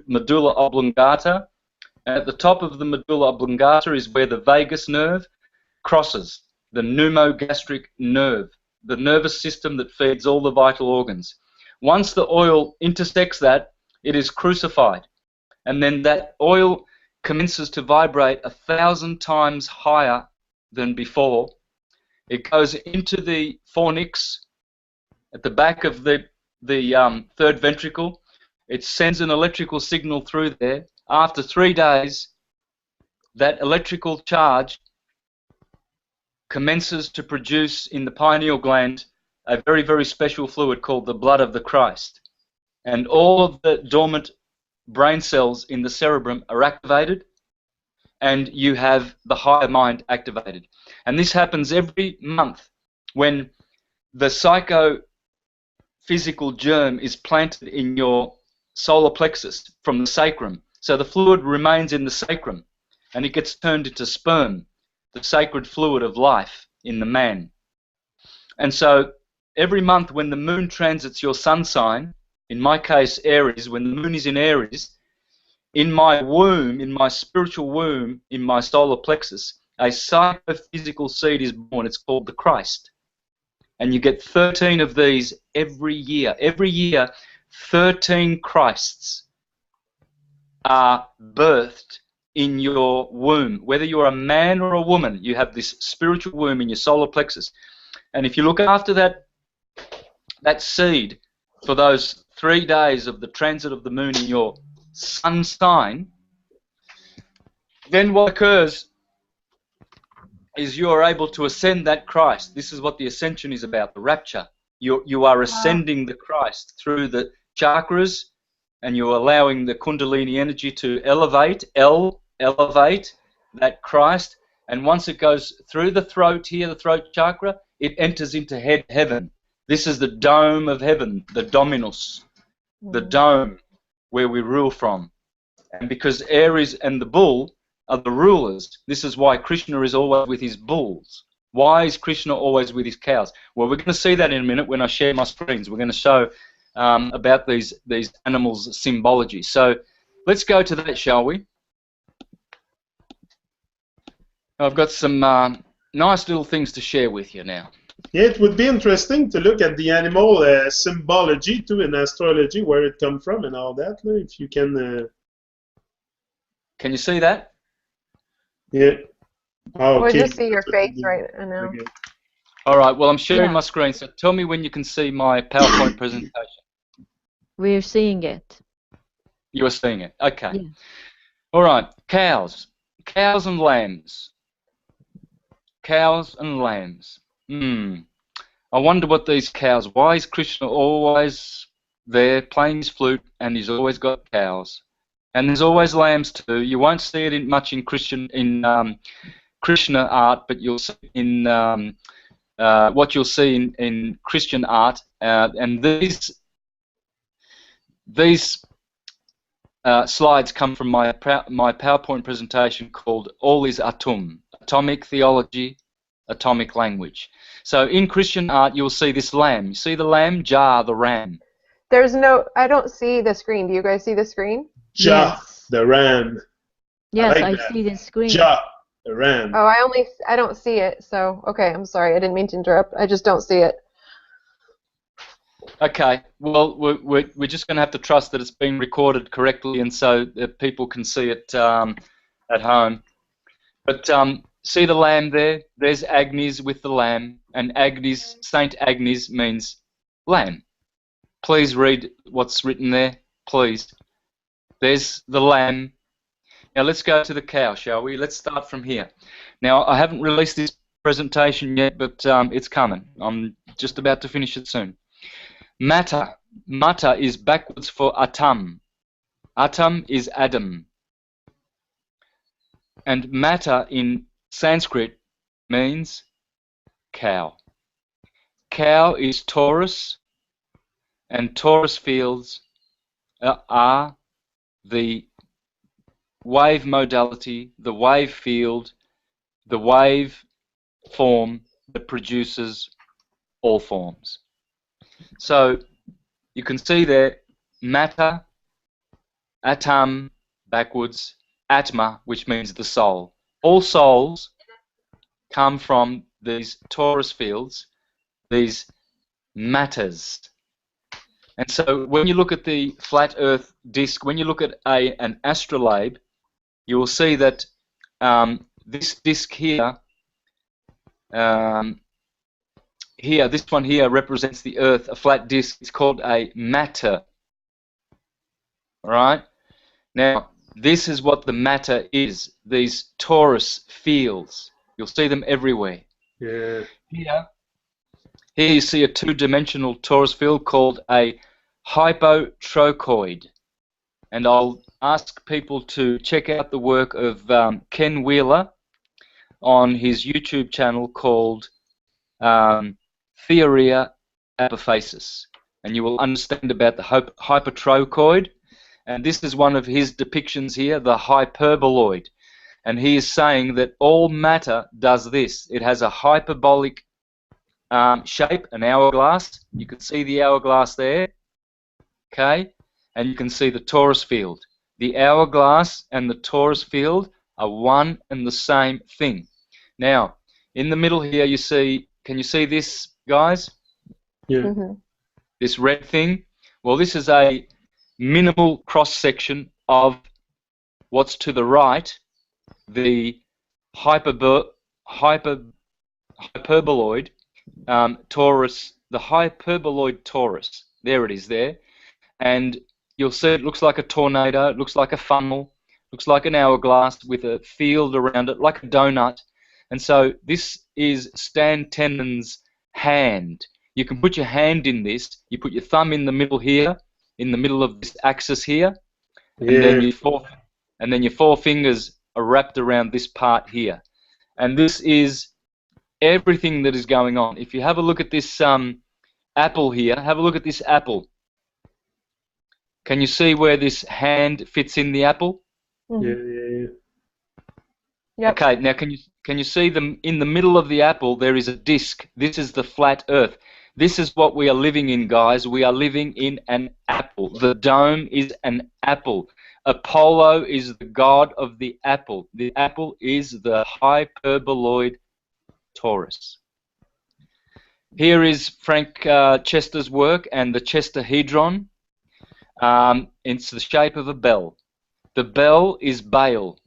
medulla oblongata, and at the top of the medulla oblongata is where the vagus nerve crosses the pneumogastric nerve, the nervous system that feeds all the vital organs. Once the oil intersects that, it is crucified, and then that oil commences to vibrate 1,000 times higher than before. It goes into the fornix at the back of the third ventricle. It sends an electrical signal through there. After 3 days, that electrical charge commences to produce in the pineal gland a very, very special fluid called the blood of the Christ. And all of the dormant brain cells in the cerebrum are activated, and you have the higher mind activated. And this happens every month when the psychophysical germ is planted in your solar plexus from the sacrum. So the fluid remains in the sacrum, and it gets turned into sperm, the sacred fluid of life in the man. And so every month when the moon transits your sun sign, in my case Aries, when the moon is in Aries, in my womb, in my spiritual womb, in my solar plexus, a psychophysical seed is born. It's called the Christ. And you get 13 of these every year. Every year, 13 Christs are birthed in your womb. Whether you're a man or a woman, you have this spiritual womb in your solar plexus. And if you look after that seed, for those 3 days of the transit of the moon in your sun sign, then what occurs is you are able to ascend that Christ. This is what the ascension is about, the rapture. You are ascending the Christ through the chakras, and you're allowing the Kundalini energy to elevate that Christ. And once it goes through the throat here, the throat chakra, it enters into heaven. This is the dome of heaven, the dominus, the dome where we rule from. And because Aries and the bull are the rulers, this is why Krishna is always with his bulls. Why is Krishna always with his cows? Well, we're going to see that in a minute when I share my screens. We're going to show about these animals' symbology. So let's go to that, shall we? I've got some nice little things to share with you now. Yeah, it would be interesting to look at the animal symbology too in astrology, where it come from and all that. If you can. Can you see that? Yeah. Oh, We'll okay. just see your face right now. Okay. All right. Well, I'm sharing my screen. So tell me when you can see my PowerPoint presentation. We're seeing it. You are seeing it. Okay. Yeah. All right. Cows and lambs. Cows and lambs. I wonder what these cows. Why is Krishna always there playing his flute, and he's always got cows? And there's always lambs too. You won't see it much in Krishna art, but you'll see in what you'll see in Christian art. And these slides come from my PowerPoint presentation called "All is Atum: Atomic Theology, Atomic Language." So in Christian art, you'll see this lamb. You see the lamb, Jah, the ram. There's no. I don't see the screen. Do you guys see the screen? Jah, Yes. the ram. Yes, like I that. see the screen. Jah, the ram. Oh, I don't see it. So okay, I'm sorry. I didn't mean to interrupt. I just don't see it. Okay, well, we're just going to have to trust that it's being recorded correctly, and so that people can see it at home. But see the lamb there? There's Agnes with the lamb, and Agnes, Saint Agnes means lamb. Please read what's written there, please. There's the lamb. Now let's go to the cow, shall we? Let's start from here. Now, I haven't released this presentation yet, but it's coming. I'm just about to finish it soon. Matter. Matter is backwards for Atam. Atam is Adam. And matter in Sanskrit means cow. Cow is Taurus, and Taurus fields are the wave modality, the wave field, the wave form that produces all forms. So you can see there matter, atam, backwards, atma, which means the soul. All souls come from these torus fields, these matters. And so when you look at the flat Earth disk, when you look at an astrolabe, you will see that this disk here, this one here represents the Earth, a flat disk. It's called a matter. All right? Now, this is what the matter is, these torus fields. You'll see them everywhere. Yeah. Here you see a two-dimensional torus field called a hypotrochoid. And I'll ask people to check out the work of Ken Wheeler on his YouTube channel called Theoria Apophasis. And you will understand about the hypotrochoid. And this is one of his depictions here, the hyperboloid. And he is saying that all matter does this. It has a hyperbolic shape, an hourglass. You can see the hourglass there, okay? And you can see the torus field. The hourglass and the torus field are one and the same thing. Now, in the middle here you see, can you see this, guys? Yeah. Mm-hmm. This red thing? Well, this is a minimal cross-section of what's to the right, the hyperboloid torus, the hyperboloid torus. There it is there. And you'll see it looks like a tornado, it looks like a funnel, looks like an hourglass with a field around it, like a donut. And so this is Stan Tenon's hand. You can put your hand in this, you put your thumb in the middle here, in the middle of this axis here, Yeah. and then your four fingers are wrapped around this part here. And this is everything that is going on. If you have a look at this apple here, have a look at this apple. Can you see where this hand fits in the apple? Yeah. Yep. Okay, now can you see them in the middle of the apple? There is a disc. This is the flat Earth. This is what we are living in, guys. We are living in an apple. The dome is an apple. Apollo is the god of the apple. The apple is the hyperboloid Taurus. Here is Frank Chester's work and the Chesterhedron. It's the shape of a bell. The bell is Baal,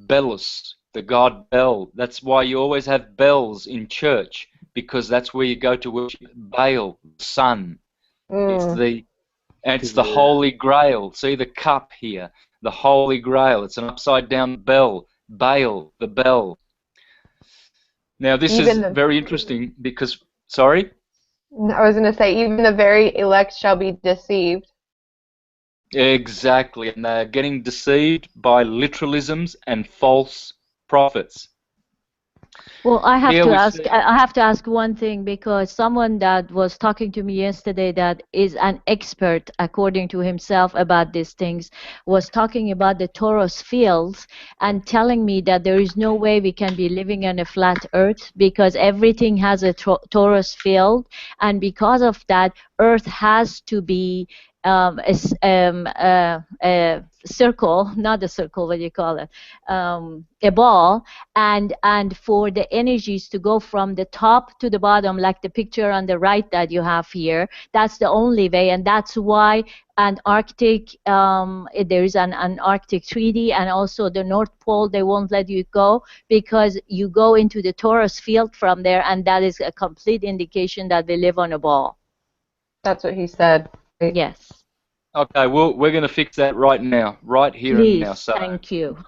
Belus, the god Bel. That's why you always have bells in church, because that's where you go to worship Baal, the sun. It's the Holy Grail. See the cup here, the Holy Grail. It's an upside down bell, Baal, the bell. Now this is very interesting because, sorry? I was going to say, even the very elect shall be deceived. Exactly, and they're getting deceived by literalisms and false prophets. Well, I have to ask one thing, because someone that was talking to me yesterday that is an expert, according to himself, about these things, was talking about the torus fields and telling me that there is no way we can be living on a flat earth because everything has a torus field, and because of that, earth has to be a circle, not a circle, what do you call it, a ball, and for the energies to go from the top to the bottom, like the picture on the right that you have here. That's the only way, and that's why Antarctic, there is an Arctic treaty, and also the North Pole, they won't let you go because you go into the torus field from there, and that is a complete indication that we live on a ball. That's what he said. Yes. Okay, well, we're going to fix that right now, right here Please, and now. So, thank you.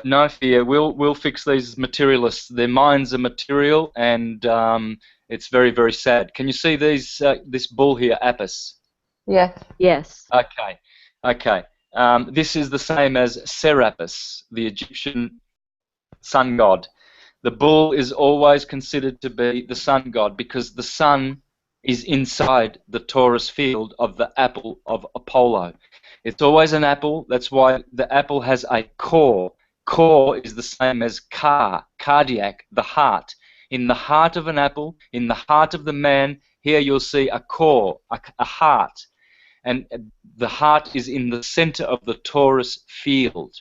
no fear. We'll fix these materialists. Their minds are material, and it's very, very sad. Can you see these? This bull here, Apis? Yes. Yes. Okay. This is the same as Serapis, the Egyptian sun god. The bull is always considered to be the sun god because the sun is inside the torus field of the apple of Apollo. It's always an apple. That's why the apple has a core. Core is the same as cardiac, the heart. In the heart of an apple, in the heart of the man, here you'll see a core, a heart. And the heart is in the center of the torus field.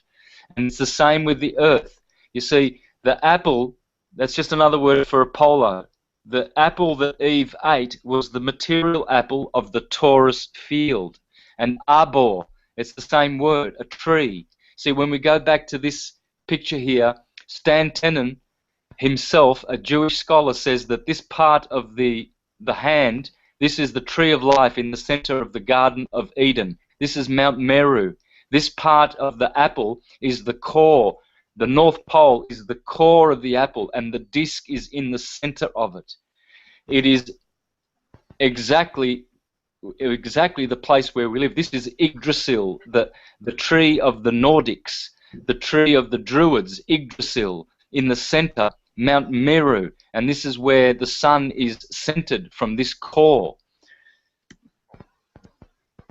And it's the same with the earth. You see, the apple, that's just another word for Apollo. The apple that Eve ate was the material apple of the torus field. And arbor, it's the same word, a tree. See, when we go back to this picture here, Stan Tenon himself, a Jewish scholar, says that this part of the hand, this is the tree of life in the center of the Garden of Eden. This is Mount Meru. This part of the apple is the core. The North Pole is the core of the apple, and the disc is in the center of it. It is exactly the place where we live. This is Yggdrasil, the tree of the Nordics, the tree of the Druids, Yggdrasil. In the center, Mount Meru, and this is where the sun is centered from this core.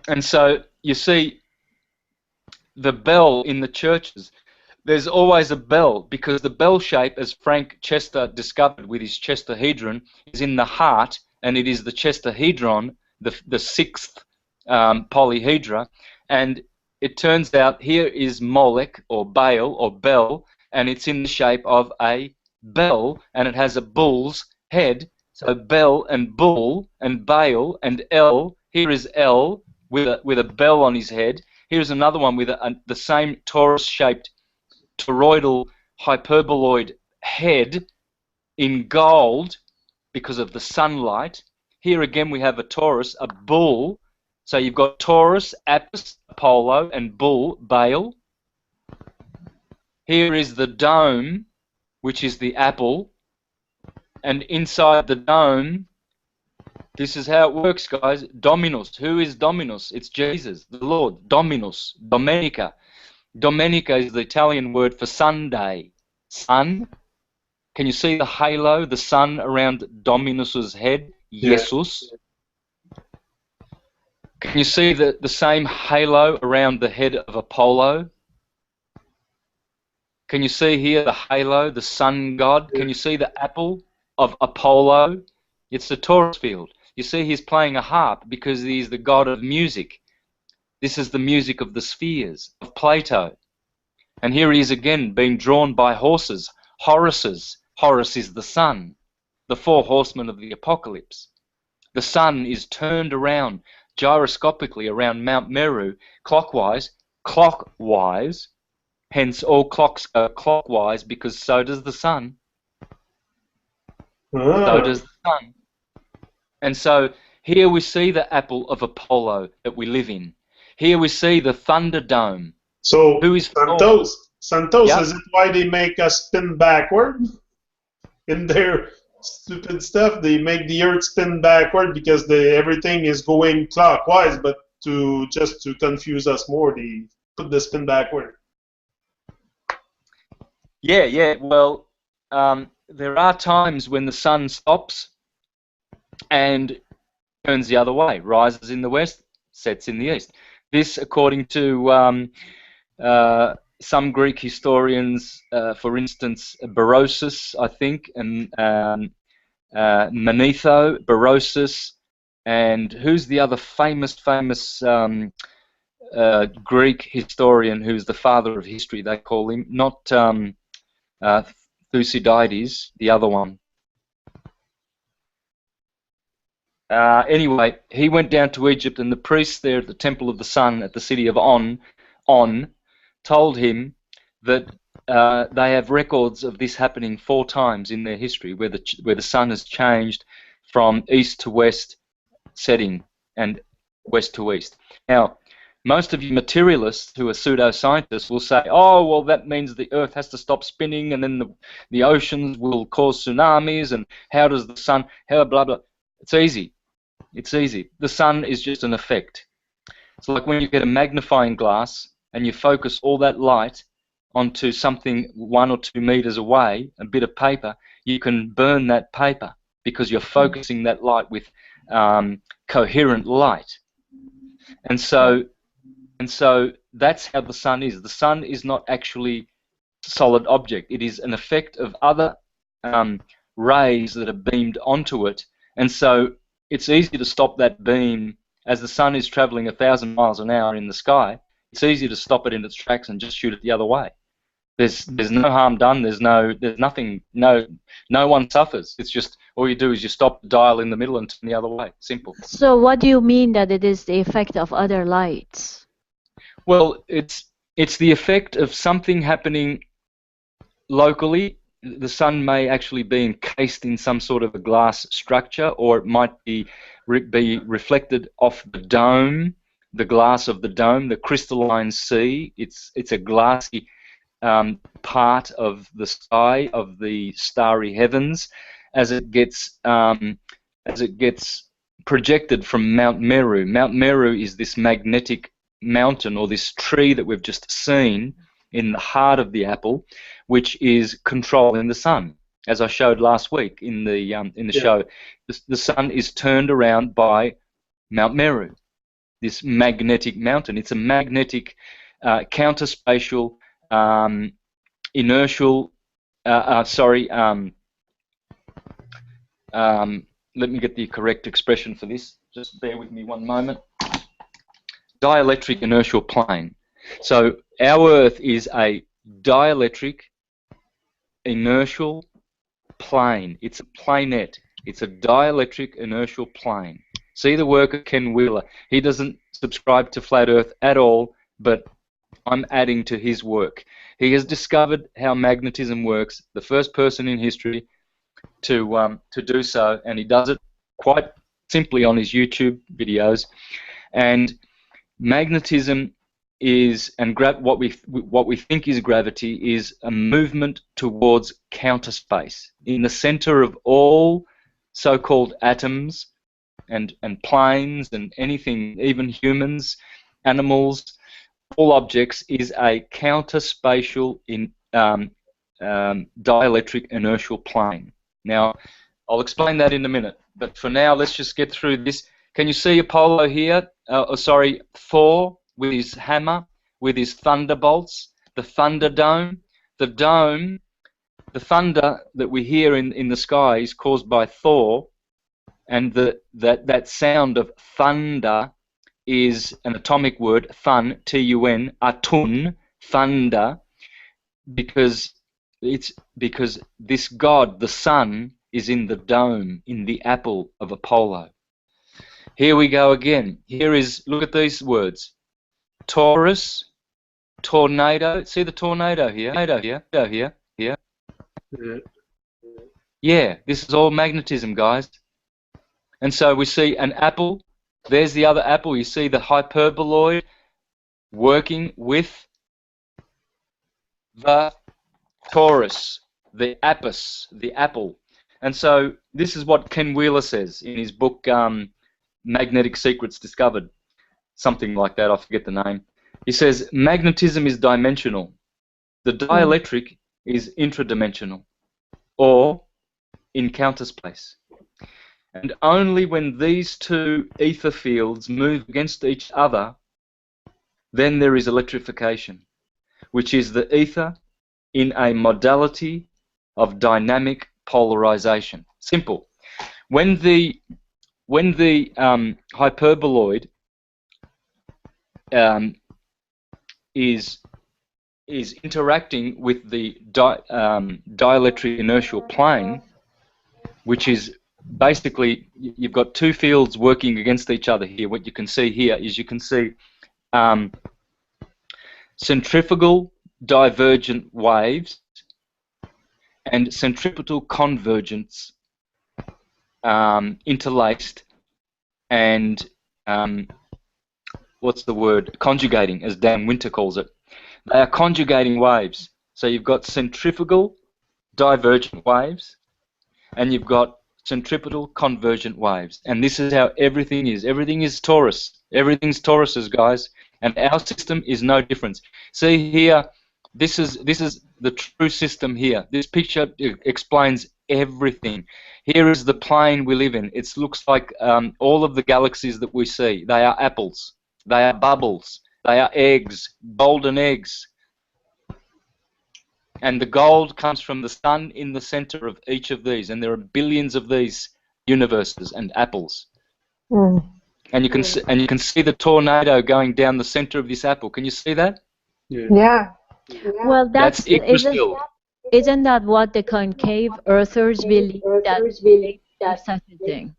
And so you see the bell in the churches. There's always a bell because the bell shape, as Frank Chester discovered with his Chesterhedron, is in the heart, and it is the Chesterhedron, the sixth polyhedra, and it turns out here is Molech or Baal or Bel, and it's in the shape of a bell, and it has a bull's head. So Bel and bull and Baal and El. Here is El with a bell on his head. Here's another one with the same torus-shaped toroidal hyperboloid head in gold because of the sunlight. Here again we have a Taurus, a bull. So you've got Taurus, Apis, Apollo, and bull, Baal. Here is the dome, which is the apple. And inside the dome, this is how it works, guys. Dominus. Who is Dominus? It's Jesus, the Lord. Dominus. Domenica. Domenica is the Italian word for Sunday. Sun. Can you see the halo, the sun around Dominus's head? Jesus. Can you see the same halo around the head of Apollo? Can you see here the halo, the sun god? Can you see the apple of Apollo? It's the Taurus field. You see he's playing a harp because he's the god of music. This is the music of the spheres, of Plato. And here he is again being drawn by horses, Horuses. Horus is the sun, the four horsemen of the apocalypse. The sun is turned around gyroscopically around Mount Meru, clockwise, hence all clocks go clockwise because so does the sun. So does the sun. And so here we see the apple of Apollo that we live in. Here we see the Thunderdome. So, who is Santos, yep. Is it why they make us spin backward? In their stupid stuff, they make the Earth spin backward because everything is going clockwise, but just to confuse us more, they put the spin backward. Yeah. Well, there are times when the sun stops and turns the other way, rises in the west, sets in the east. This, according to some Greek historians, for instance, Berosus, I think, and Manetho, Berosus, and who's the other famous Greek historian who's the father of history, they call him, not Thucydides, the other one. Anyway, he went down to Egypt, and the priests there at the Temple of the Sun at the city of On, told him that they have records of this happening 4 times in their history, where the sun has changed from east to west setting and west to east. Now, most of you materialists who are pseudoscientists will say, oh, well, that means the Earth has to stop spinning, and then the oceans will cause tsunamis, and how does the sun, how blah, blah. It's easy. It's easy. The sun is just an effect. It's like when you get a magnifying glass and you focus all that light onto something 1 or 2 meters away, a bit of paper, you can burn that paper because you're focusing that light with coherent light. And so that's how the sun is. The sun is not actually a solid object. It is an effect of other rays that are beamed onto it. And so it's easy to stop that beam as the sun is traveling 1,000 miles an hour in the sky. It's easy to stop it in its tracks and just shoot it the other way. There's no harm done. There's nothing. No one suffers. It's just all you do is you stop the dial in the middle and turn the other way. Simple. So what do you mean that it is the effect of other lights? Well, it's the effect of something happening locally. The sun may actually be encased in some sort of a glass structure, or it might be reflected off the dome, the glass of the dome, the crystalline sea. It's a glassy part of the sky, of the starry heavens, as it gets projected from Mount Meru. Mount Meru is this magnetic mountain, or this tree that we've just seen in the heart of the apple, which is controlling the sun. As I showed last week in the show, the sun is turned around by Mount Meru, this magnetic mountain. It's a magnetic, counterspatial, inertial. Let me get the correct expression for this. Just bear with me one moment. Dielectric inertial plane. So our Earth is a dielectric inertial plane. It's a planet. It's a dielectric inertial plane. See the work of Ken Wheeler. He doesn't subscribe to flat Earth at all, but I'm adding to his work. He has discovered how magnetism works, the first person in history to do so, and he does it quite simply on his YouTube videos. And magnetism is, and what we think is gravity, is a movement towards counter space. In the center of all so-called atoms and planes and anything, even humans, animals, all objects, is a counter-spatial dielectric inertial plane. Now, I'll explain that in a minute, but for now, let's just get through this. Can you see Apollo here? Sorry, Thor with his hammer, with his thunderbolts, the thunder dome. The dome, the thunder that we hear in the sky is caused by Thor, and that sound of thunder is an atomic word, thun, T-U-N, atun, thunder, because this god, the sun, is in the dome, in the apple of Apollo. Here we go again. Here is, look at these words. Taurus, tornado. See the tornado here? Here. Yeah, this is all magnetism, guys. And so we see an apple. There's the other apple. You see the hyperboloid working with the Taurus, the apis, the apple. And so this is what Ken Wheeler says in his book Magnetic Secrets Discovered. Something like that, I forget the name. He says magnetism is dimensional. The dielectric is intradimensional, or in counter space. And only when these two ether fields move against each other, then there is electrification, which is the ether in a modality of dynamic polarization. Simple. When the hyperboloid is interacting with the dielectric inertial plane, which is basically, you've got two fields working against each other here. What you can see here is you can see centrifugal divergent waves and centripetal convergence interlaced and what's the word? Conjugating, as Dan Winter calls it. They are conjugating waves. So you've got centrifugal divergent waves and you've got centripetal convergent waves. And this is how everything is. Everything is torus. Everything's toruses, guys. And our system is no different. See here, this is the true system here. This picture explains everything. Here is the plane we live in. It looks like all of the galaxies that we see. They are apples. They are bubbles. They are eggs, golden eggs. And the gold comes from the sun in the center of each of these. And there are billions of these universes and apples. And you can see the tornado going down the center of this apple. Can you see that? Yeah. Well, that's isn't that what the concave earthers believe, that there's such a thing?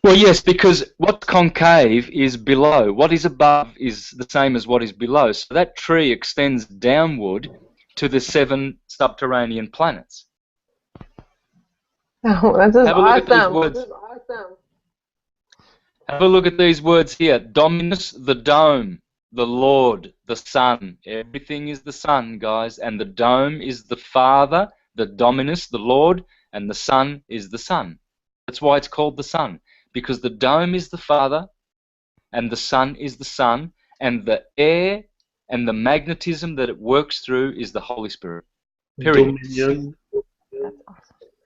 Well, yes, because what's concave is below. What is above is the same as what is below. So that tree extends downward to the 7 subterranean planets. Oh, that's Have a look awesome. at these words. Have a look at these words here. Dominus, the dome, the Lord, the Sun. Everything is the Sun, guys. And the dome is the Father, the Dominus, the Lord, and the Sun is the Sun. That's why it's called the Sun. Because the dome is the Father, and the Sun is the Son, and the air and the magnetism that it works through is the Holy Spirit. Period. Dominion.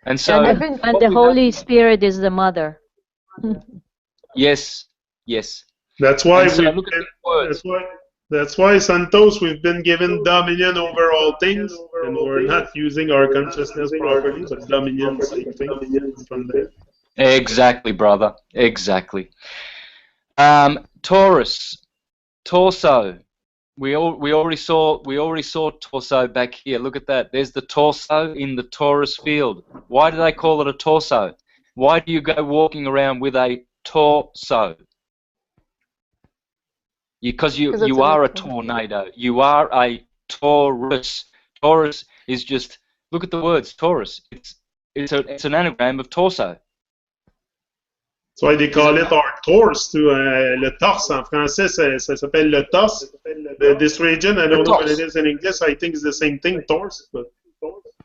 And so, and the Holy Spirit is the mother. yes, yes. That's why And so we've look at been, these words. that's why Santos, we've been given dominion over all things, and we're not using our consciousness properly, but dominion, same thing from there. Exactly, brother. Exactly. Taurus, torso. We already saw torso back here. Look at that. There's the torso in the Taurus field. Why do they call it a torso? Why do you go walking around with a torso? Because you are a tornado. You are a Taurus. Taurus is just, look at the words Taurus. It's an anagram of torso. That's why they call it our torse, too. Le torse, en français, ça s'appelle le torse. This region, I don't know what it is in English. I think it's the same thing, torse. But...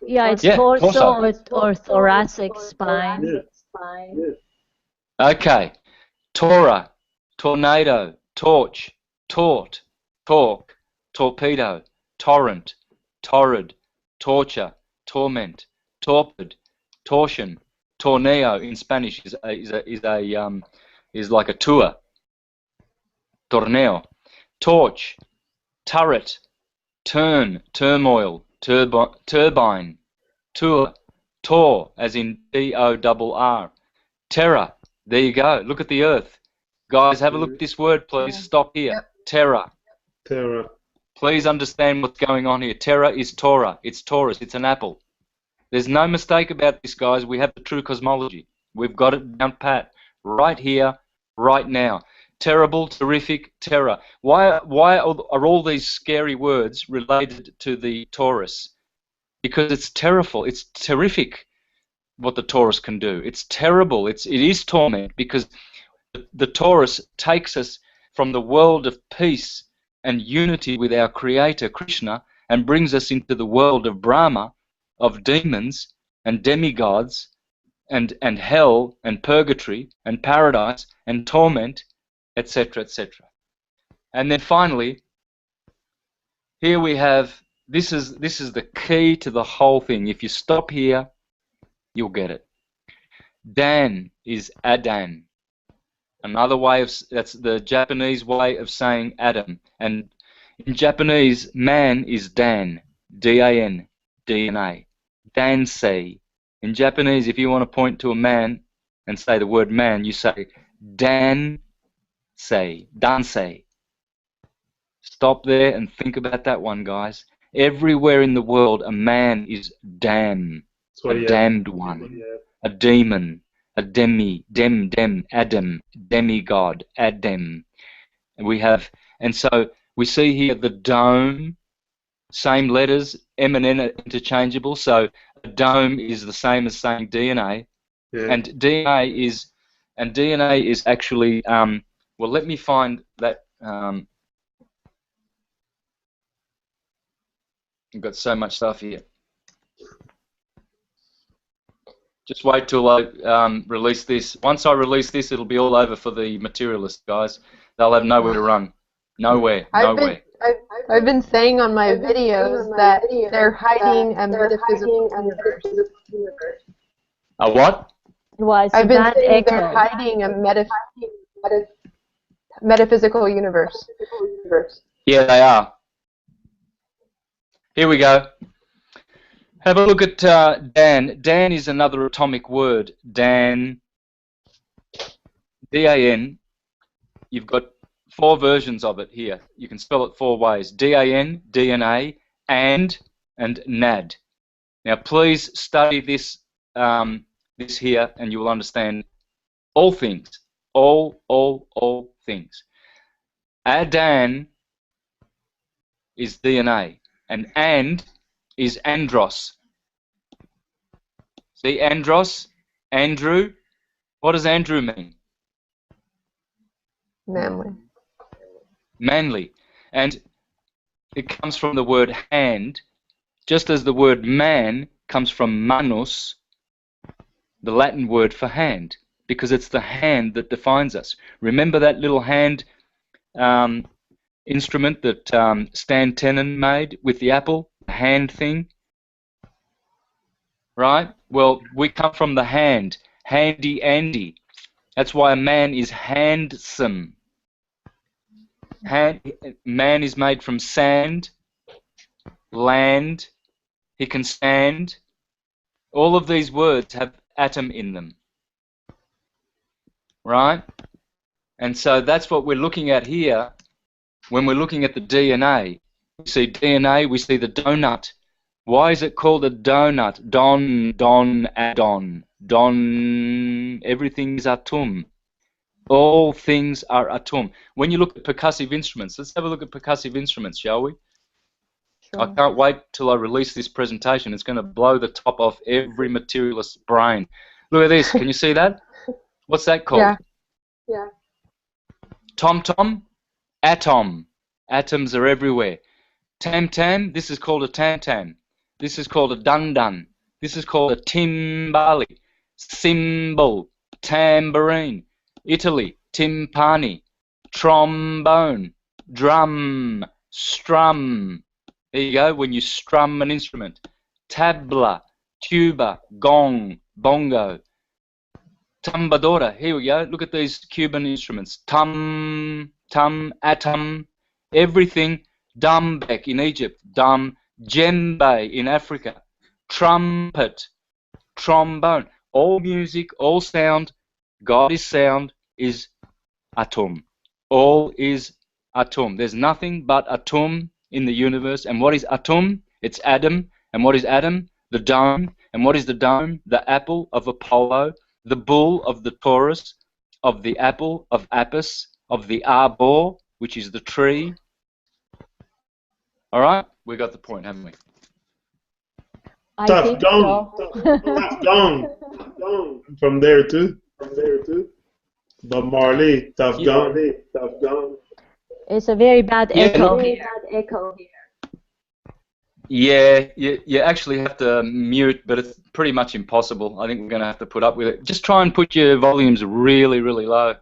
Yeah, it's Yeah, torso torso. or thoracic spine. Yeah. Okay. Torah, tornado, torch, tort, torque, torpedo, torrent, torrid, torture, torment, torpid, torsion, torneo in Spanish is like a tour. Torneo, torch, turret, turn, turmoil, turbine, tour, tor as in T-O-R-R, terror. There you go. Look at the earth. Guys, have a look at this word, please. Stop here. Yep. Terror. Terra. Please understand what's going on here. Terror is Torah. It's Taurus. It's an apple. There's no mistake about this, guys. We have the true cosmology. We've got it down pat. Right here, right now. Terrible, terrific, terror. Why are all these scary words related to the Taurus? Because it's terrible. It's terrific what the Taurus can do. It's terrible. It is torment because the Taurus takes us from the world of peace and unity with our Creator, Krishna, and brings us into the world of Brahma, of demons and demigods and hell and purgatory and paradise and torment, etc., etc. And then finally, here we have, this is the key to the whole thing. If you stop here, you'll get it. Dan is Adan. Another way of, that's the Japanese way of saying Adam. And in Japanese, man is Dan, D-A-N, DNA. Dansei. In Japanese, if you want to point to a man and say the word man, you say Dansei, Dansei. Stop there and think about that one, guys. Everywhere in the world, a man is Dan, a damned one, a demon, a Adam, demigod, Adam. And we have, and so we see here the dome, same letters, M and N are interchangeable, so a dome is the same as saying DNA, and DNA is actually, well, let me find that, I've got so much stuff here. Just wait till I release this. Once I release this, it'll be all over for the materialists, guys. They'll have nowhere to run. Nowhere. I've been saying on my videos that they're hiding a metaphysical universe. A what? I've been saying they're hiding a metaphysical universe. Yeah, they are. Here we go. Have a look at Dan. Dan is another atomic word. Dan, D-A-N. You've got 4 versions of it here. You can spell it 4 ways. D-A-N, DNA, and NAD. Now, please study this this here, and you will understand all things. All things. Adan is DNA, and is andros. See, andros, Andrew. What does Andrew mean? Manly. Manly. And it comes from the word hand, just as the word man comes from manus, the Latin word for hand, because it's the hand that defines us. Remember that little hand instrument that Stan Tenen made with the apple, the hand thing? Right? Well, we come from the hand, handy Andy. That's why a man is handsome. Man is made from sand, land, he can stand. All of these words have atom in them. Right? And so that's what we're looking at here when we're looking at the DNA. We see DNA, we see the donut. Why is it called a donut? Don, add-on. Don, everything is atum. All things are atum. When you look at percussive instruments, let's have a look at percussive instruments, shall we? Sure. I can't wait till I release this presentation. It's going to blow the top off every materialist's brain. Look at this. Can you see that? What's that called? Yeah. Yeah. Tom-tom, atom. Atoms are everywhere. Tam-tam, this is called a tam-tam. This is called a dun-dun. This is called a timbali. Cymbal, tambourine. Italy, timpani. Trombone, drum, strum. There you go, when you strum an instrument. Tabla, tuba, gong, bongo. Tumbadora, here we go. Look at these Cuban instruments. Tum, tum, atom, everything. Dumbek in Egypt, dum, djembe in Africa, trumpet, trombone. All music, all sound, God is sound, is atum. All is atum. There's nothing but atum in the universe. And what is atum? It's Adam. And what is Adam? The dome. And what is the dome? The apple of Apollo, the bull of the Taurus, of the apple of Apis, of the arbor, which is the tree. All right, we got the point, haven't we? I Tough think gong. so. Tough gong. From there too. Bob Marley, tough Yeah. gong. It's a very bad Yeah, echo. look- Yeah, you actually have to mute, but it's pretty much impossible. I think we're going to have to put up with it. Just try and put your volumes really, really low.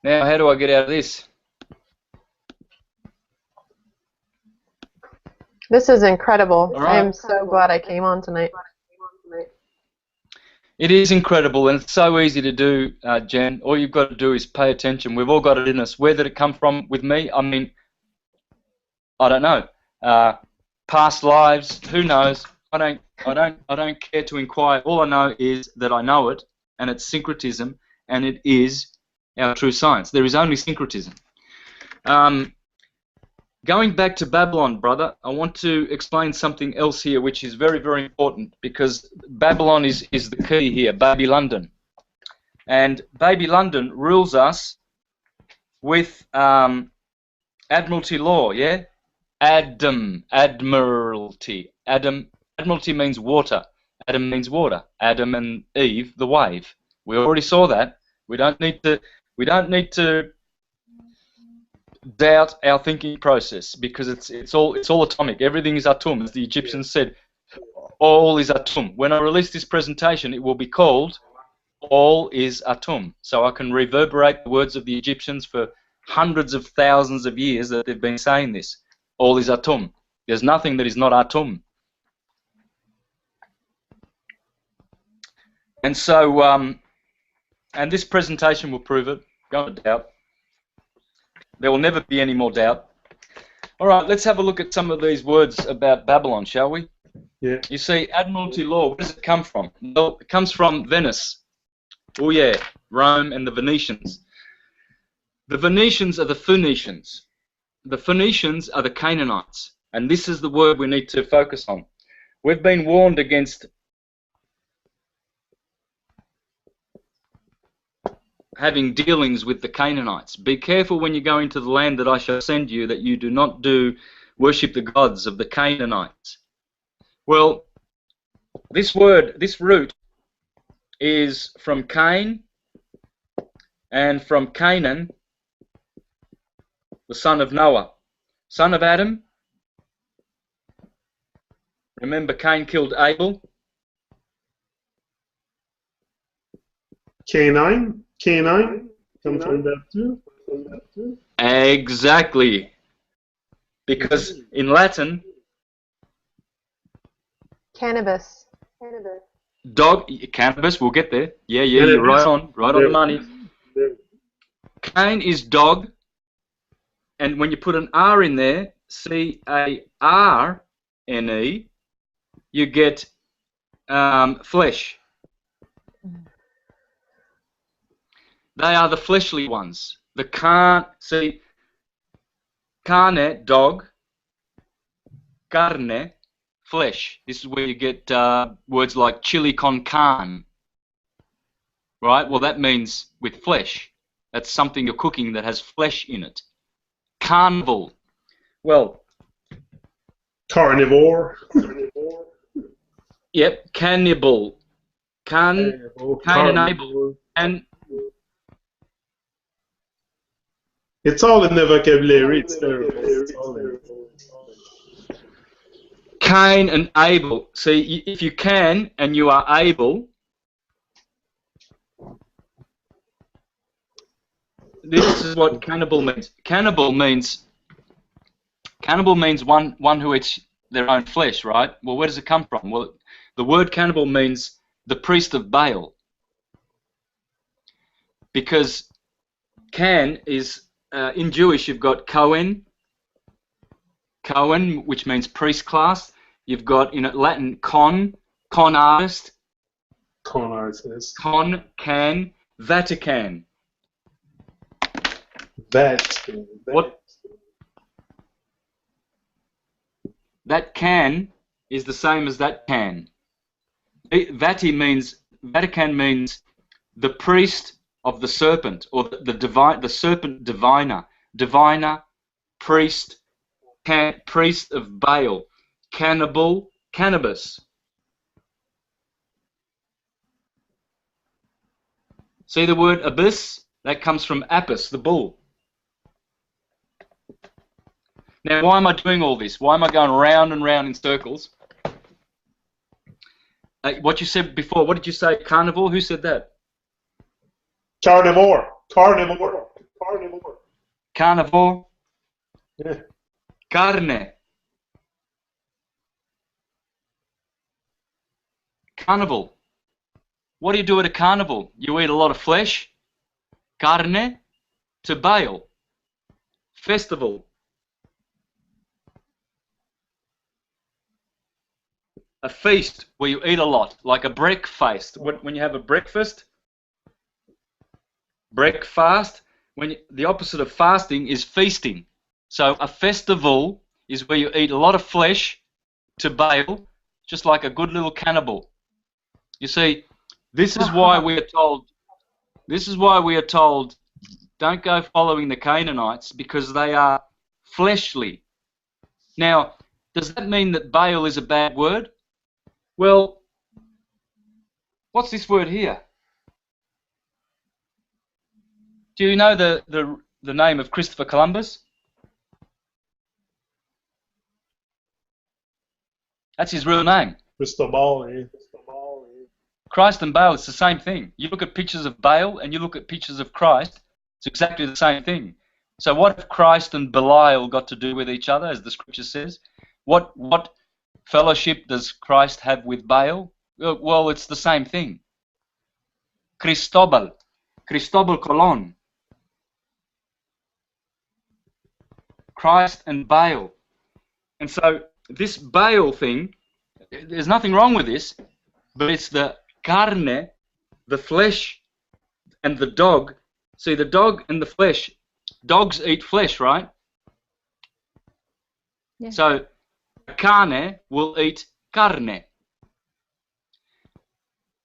Now, how do I get out of this? This is incredible. All right. I am so glad I came on tonight. It is incredible, and it's so easy to do, Jen. All you've got to do is pay attention. We've all got it in us. Where did it come from with me? I mean, I don't know. Past lives, who knows? I don't care to inquire. All I know is that I know it, and it's syncretism, and it is our true science. There is only syncretism. Going back to Babylon, brother, I want to explain something else here, which is very, very important, because Babylon is the key here, Baby London. And Baby London rules us with admiralty law, yeah? Admiralty. Admiralty means water. Adam means water. Adam and Eve, the wave. We already saw that. We don't need to doubt our thinking process, because it's all atomic. Everything is atum, as the Egyptians said. All is atum. When I release this presentation, it will be called All is Atum. So I can reverberate the words of the Egyptians for hundreds of thousands of years that they've been saying this. All is atum. There's nothing that is not atum. And so, and this presentation will prove it. Don't doubt. There will never be any more doubt. All right, let's have a look at some of these words about Babylon, shall we? Yeah. You see, admiralty law, where does it come from? Well, it comes from Venice. Oh yeah, Rome and the Venetians. The Venetians are the Phoenicians. The Phoenicians are the Canaanites. And this is the word we need to focus on. We've been warned against having dealings with the Canaanites. Be careful when you go into the land that I shall send you, that you do not worship the gods of the Canaanites. Well, this root is from Cain, and from Canaan, the son of Noah, son of Adam. Remember, Cain killed Abel. Canine comes from that too. Exactly. Because in Latin, Cannabis. cannabis, we'll get there. Yeah, you're right on the money. Cain is dog, and when you put an R in there, C-A-R-N-E, you get flesh. They are the fleshly ones. The carne, dog, carne, flesh. This is where you get words like chili con carne. Right? Well, that means with flesh. That's something you're cooking that has flesh in it. Carnival. Well, Carnivore. yep, cannibal. Cain and Abel. And it's all in the vocabulary. It's terrible. It's all in. Cain and Abel. See, if you can and you are able, this is what cannibal means. Cannibal means one who eats their own flesh, right? Well, where does it come from? Well, the word cannibal means the priest of Baal, because Can is in Jewish. You've got Cohen, which means priest class. You've got in Latin con artist, con, can, Vatican. What? That can is the same as that can. Vatican means the priest of the serpent, or the serpent diviner, priest, priest of Baal, cannibal, cannabis. See the word abyss? That comes from Apis, the bull. Now, why am I doing all this? Why am I going round and round in circles? What you said before, what did you say? Carnivore? Who said that? Carnivore. Yeah. Carne. Carnival. What do you do at a carnival? You eat a lot of flesh. Carne. To Baal. Festival. A feast where you eat a lot, like a breakfast. When you have a breakfast, the opposite of fasting is feasting. So a festival is where you eat a lot of flesh to Baal, just like a good little cannibal. You see, this is why we are told. This is why we are told, don't go following the Canaanites, because they are fleshly. Now, does that mean that Baal is a bad word? Well, what's this word here? Do you know the name of Christopher Columbus? That's his real name. Cristobal. Christ and Baal, it's the same thing. You look at pictures of Baal and you look at pictures of Christ, it's exactly the same thing. So what have Christ and Belial got to do with each other, as the scripture says? What fellowship does Christ have with Baal? Well, it's the same thing. Cristobal Colon. Christ and Baal. And so this Baal thing, there's nothing wrong with this, but it's the carne, the flesh, and the dog. See, the dog and the flesh, dogs eat flesh, right? Yeah. So a carne will eat carne.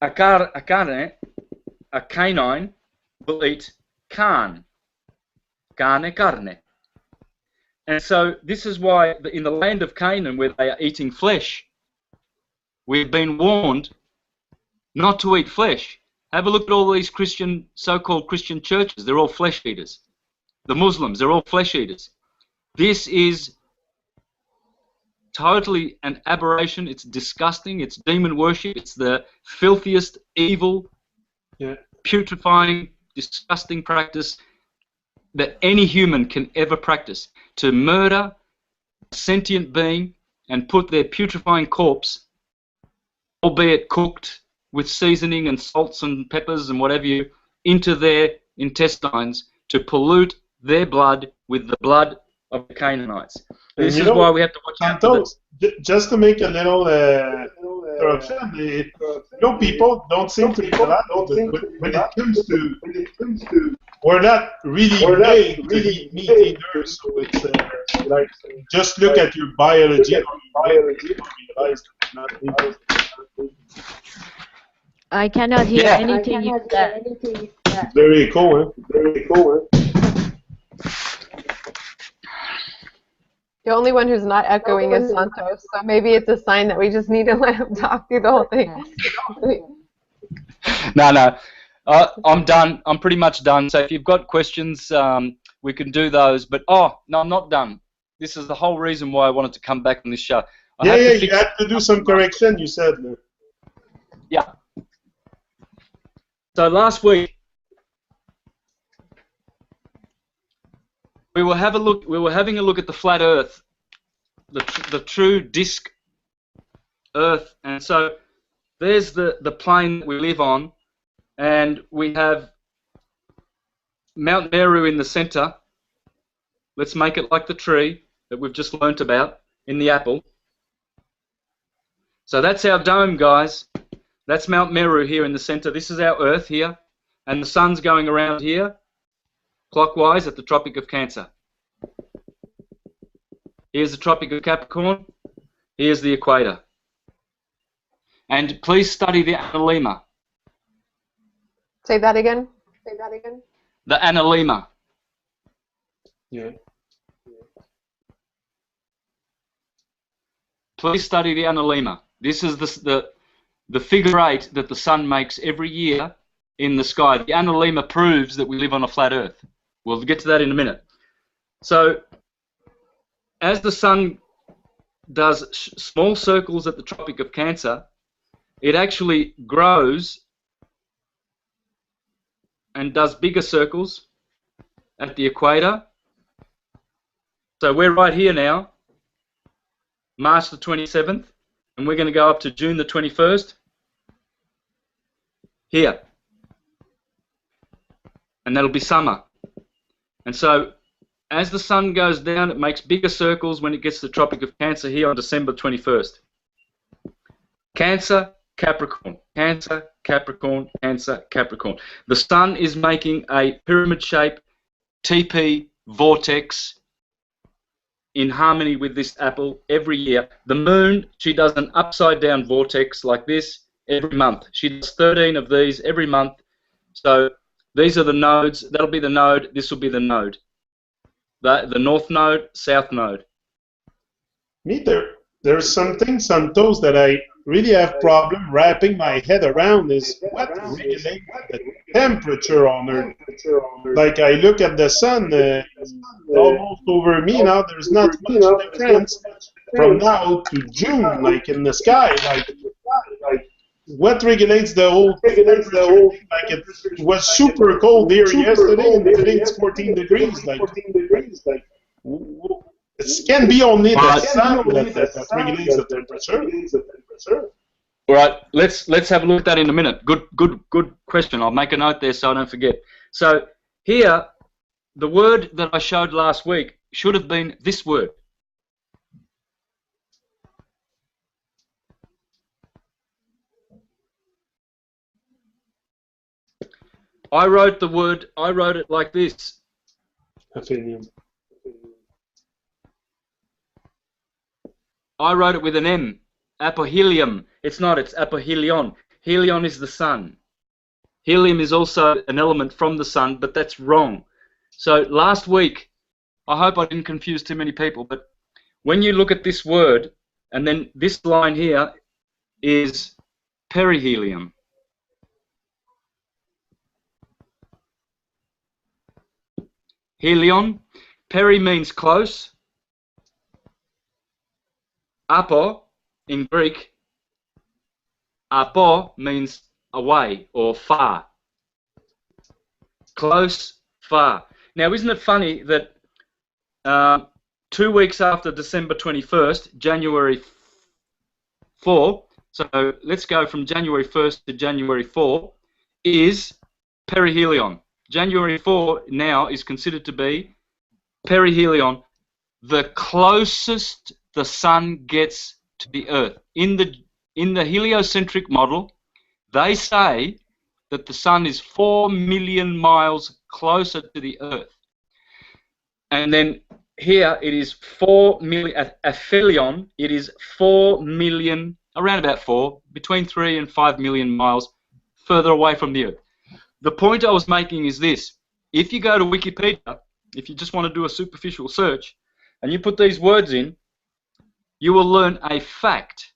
A canine will eat carne. Carne. And so this is why in the land of Canaan, where they are eating flesh, we've been warned not to eat flesh. Have a look at all these so-called Christian churches. They're all flesh eaters. The Muslims, they're all flesh eaters. This is totally an aberration. It's disgusting. It's demon worship. It's the filthiest, evil, putrefying, disgusting practice that any human can ever practice. To murder a sentient being and put their putrefying corpse, albeit cooked with seasoning and salts and peppers and whatever into their intestines, to pollute their blood with the blood of the Canaanites. This is why we have to watch out for this. Just to make a little interruption, people don't seem to be allowed, when it comes to we're not really made to eat meat either, so it's like, just look at your biology and realize that not I cannot hear anything you said. Very cool, huh? The only one who's not echoing is Santos, so maybe it's a sign that we just need to let him talk through the whole thing. No. I'm done. I'm pretty much done. So if you've got questions, we can do those. But, oh, no, I'm not done. This is the whole reason why I wanted to come back on this show. You had to do some correction, you said. Yeah. So last week, we were having a look at the flat Earth, the true disk Earth, and so there's the plane that we live on, and we have Mount Meru in the center. Let's make it like the tree that we've just learnt about in the apple. So that's our dome, guys. That's Mount Meru here in the center. This is our Earth here, and the sun's going around here clockwise at the Tropic of Cancer. Here's the Tropic of Capricorn. Here's the equator. And please study the analemma. Say that again. Say that again. The analemma. Yeah. Please study the analemma. This is the figure 8 that the sun makes every year in the sky. The analemma proves that we live on a flat Earth. We'll get to that in a minute. So, as the sun does small circles at the Tropic of Cancer, it actually grows and does bigger circles at the equator. So we're right here now, March the 27th, and we're going to go up to June the 21st, here. And that'll be summer. And so, as the sun goes down, it makes bigger circles when it gets to the Tropic of Cancer here on December 21st. Cancer, Capricorn, Cancer, Capricorn, Cancer, Capricorn. The sun is making a pyramid-shaped TP vortex in harmony with this apple every year. The moon, she does an upside-down vortex like this every month. She does 13 of these every month. So these are the nodes. That'll be the node. This will be the node. The north node, south node. There's something, Santos, that I really have problem wrapping my head around is what regulates the temperature on Earth. Like I look at the sun, almost over me now. There's not much difference from now to June, like in the sky. Like what regulates the whole temperature? Like it was super cold here yesterday, and today it's 14 degrees. Like it can be only the sun that regulates the temperature. All right, let's have a look at that in a minute. Good question. I'll make a note there so I don't forget. So here, the word that I showed last week should have been this word. I wrote it like this. Aphelion. I wrote it with an M. Apohelium. It's not, it's apohelion. Helion is the sun. Helium is also an element from the sun, but that's wrong. So last week, I hope I didn't confuse too many people, but when you look at this word, and then this line here is perihelion. Helion. Peri means close. Apo, in Greek, apo means away or far. Close, far. Now, isn't it funny that 2 weeks after December 21st, January 4, so let's go from January 1st to January 4, is perihelion. January 4 now is considered to be perihelion, the closest the sun gets to the Earth. In the heliocentric model, they say that the sun is 4 million miles closer to the Earth. And then here it is 4 million, aphelion, it is 4 million, around about 4, between 3 and 5 million miles further away from the Earth. The point I was making is this: if you go to Wikipedia, if you just want to do a superficial search, and you put these words in, you will learn a fact.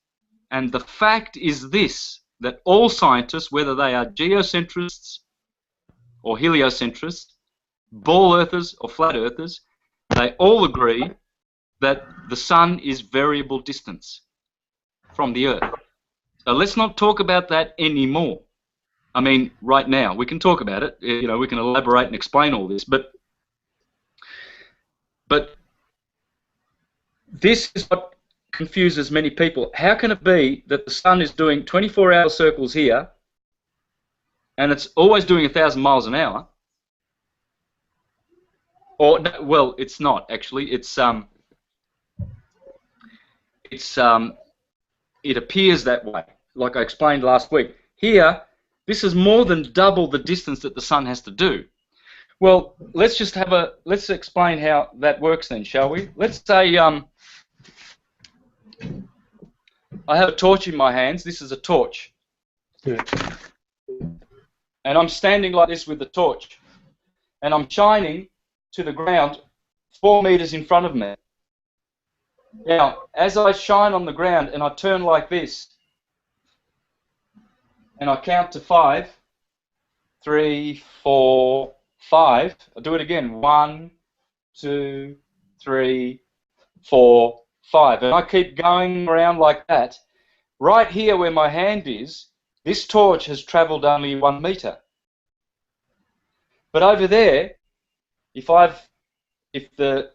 And the fact is this: that all scientists, whether they are geocentrists or heliocentrists, ball earthers or flat earthers, they all agree that the sun is variable distance from the Earth. So let's not talk about that anymore. I mean, right now we can talk about it. You know, we can elaborate and explain all this, but this is what confuses many people. How can it be that the sun is doing 24-hour circles here, and it's always doing 1,000 miles an hour? Or well, it's not actually. It appears that way, like I explained last week. Here, this is more than double the distance that the sun has to do. Well, let's explain how that works then, shall we? Let's say I have a torch in my hands. This is a torch. Yeah. And I'm standing like this with the torch. And I'm shining to the ground 4 meters in front of me. Now, as I shine on the ground and I turn like this, and I count to 5, 3, 4, 5. I'll do it again. 1, 2, 3, 4, 5. And I keep going around like that. Right here where my hand is, this torch has travelled only 1 meter. But over there, if the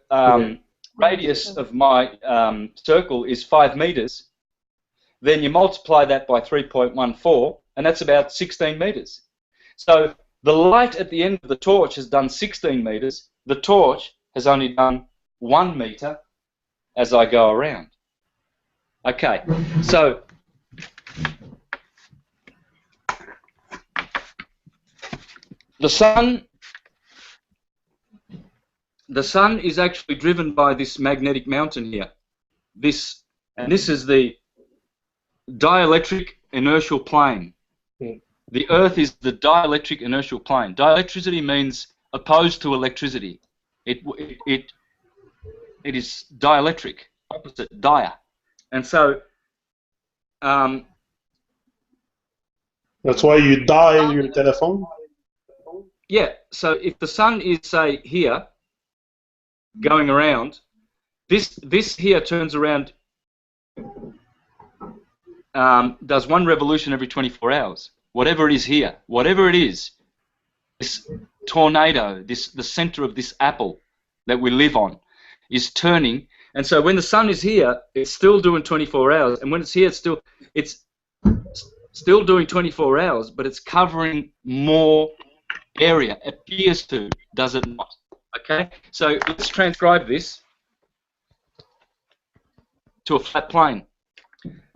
radius of my circle is 5 meters, then you multiply that by 3.14, and that's about 16 meters. So the light at the end of the torch has done 16 meters. The torch has only done 1 meter as I go around. Okay, so the sun is actually driven by this magnetic mountain here. This is the dielectric inertial plane. The Earth is the dielectric inertial plane. Dielectricity means opposed to electricity. It is dielectric, opposite, dia. And so that's why you dial your telephone? Yeah, so if the sun is, say, here, going around, this here turns around, does 1 revolution every 24 hours. Whatever it is here, whatever it is, this tornado, the center of this apple that we live on, is turning. And so when the sun is here, it's still doing 24 hours, and when it's here, it's still doing 24 hours, but it's covering more area. It appears to, does it not? Okay, so let's transcribe this to a flat plane.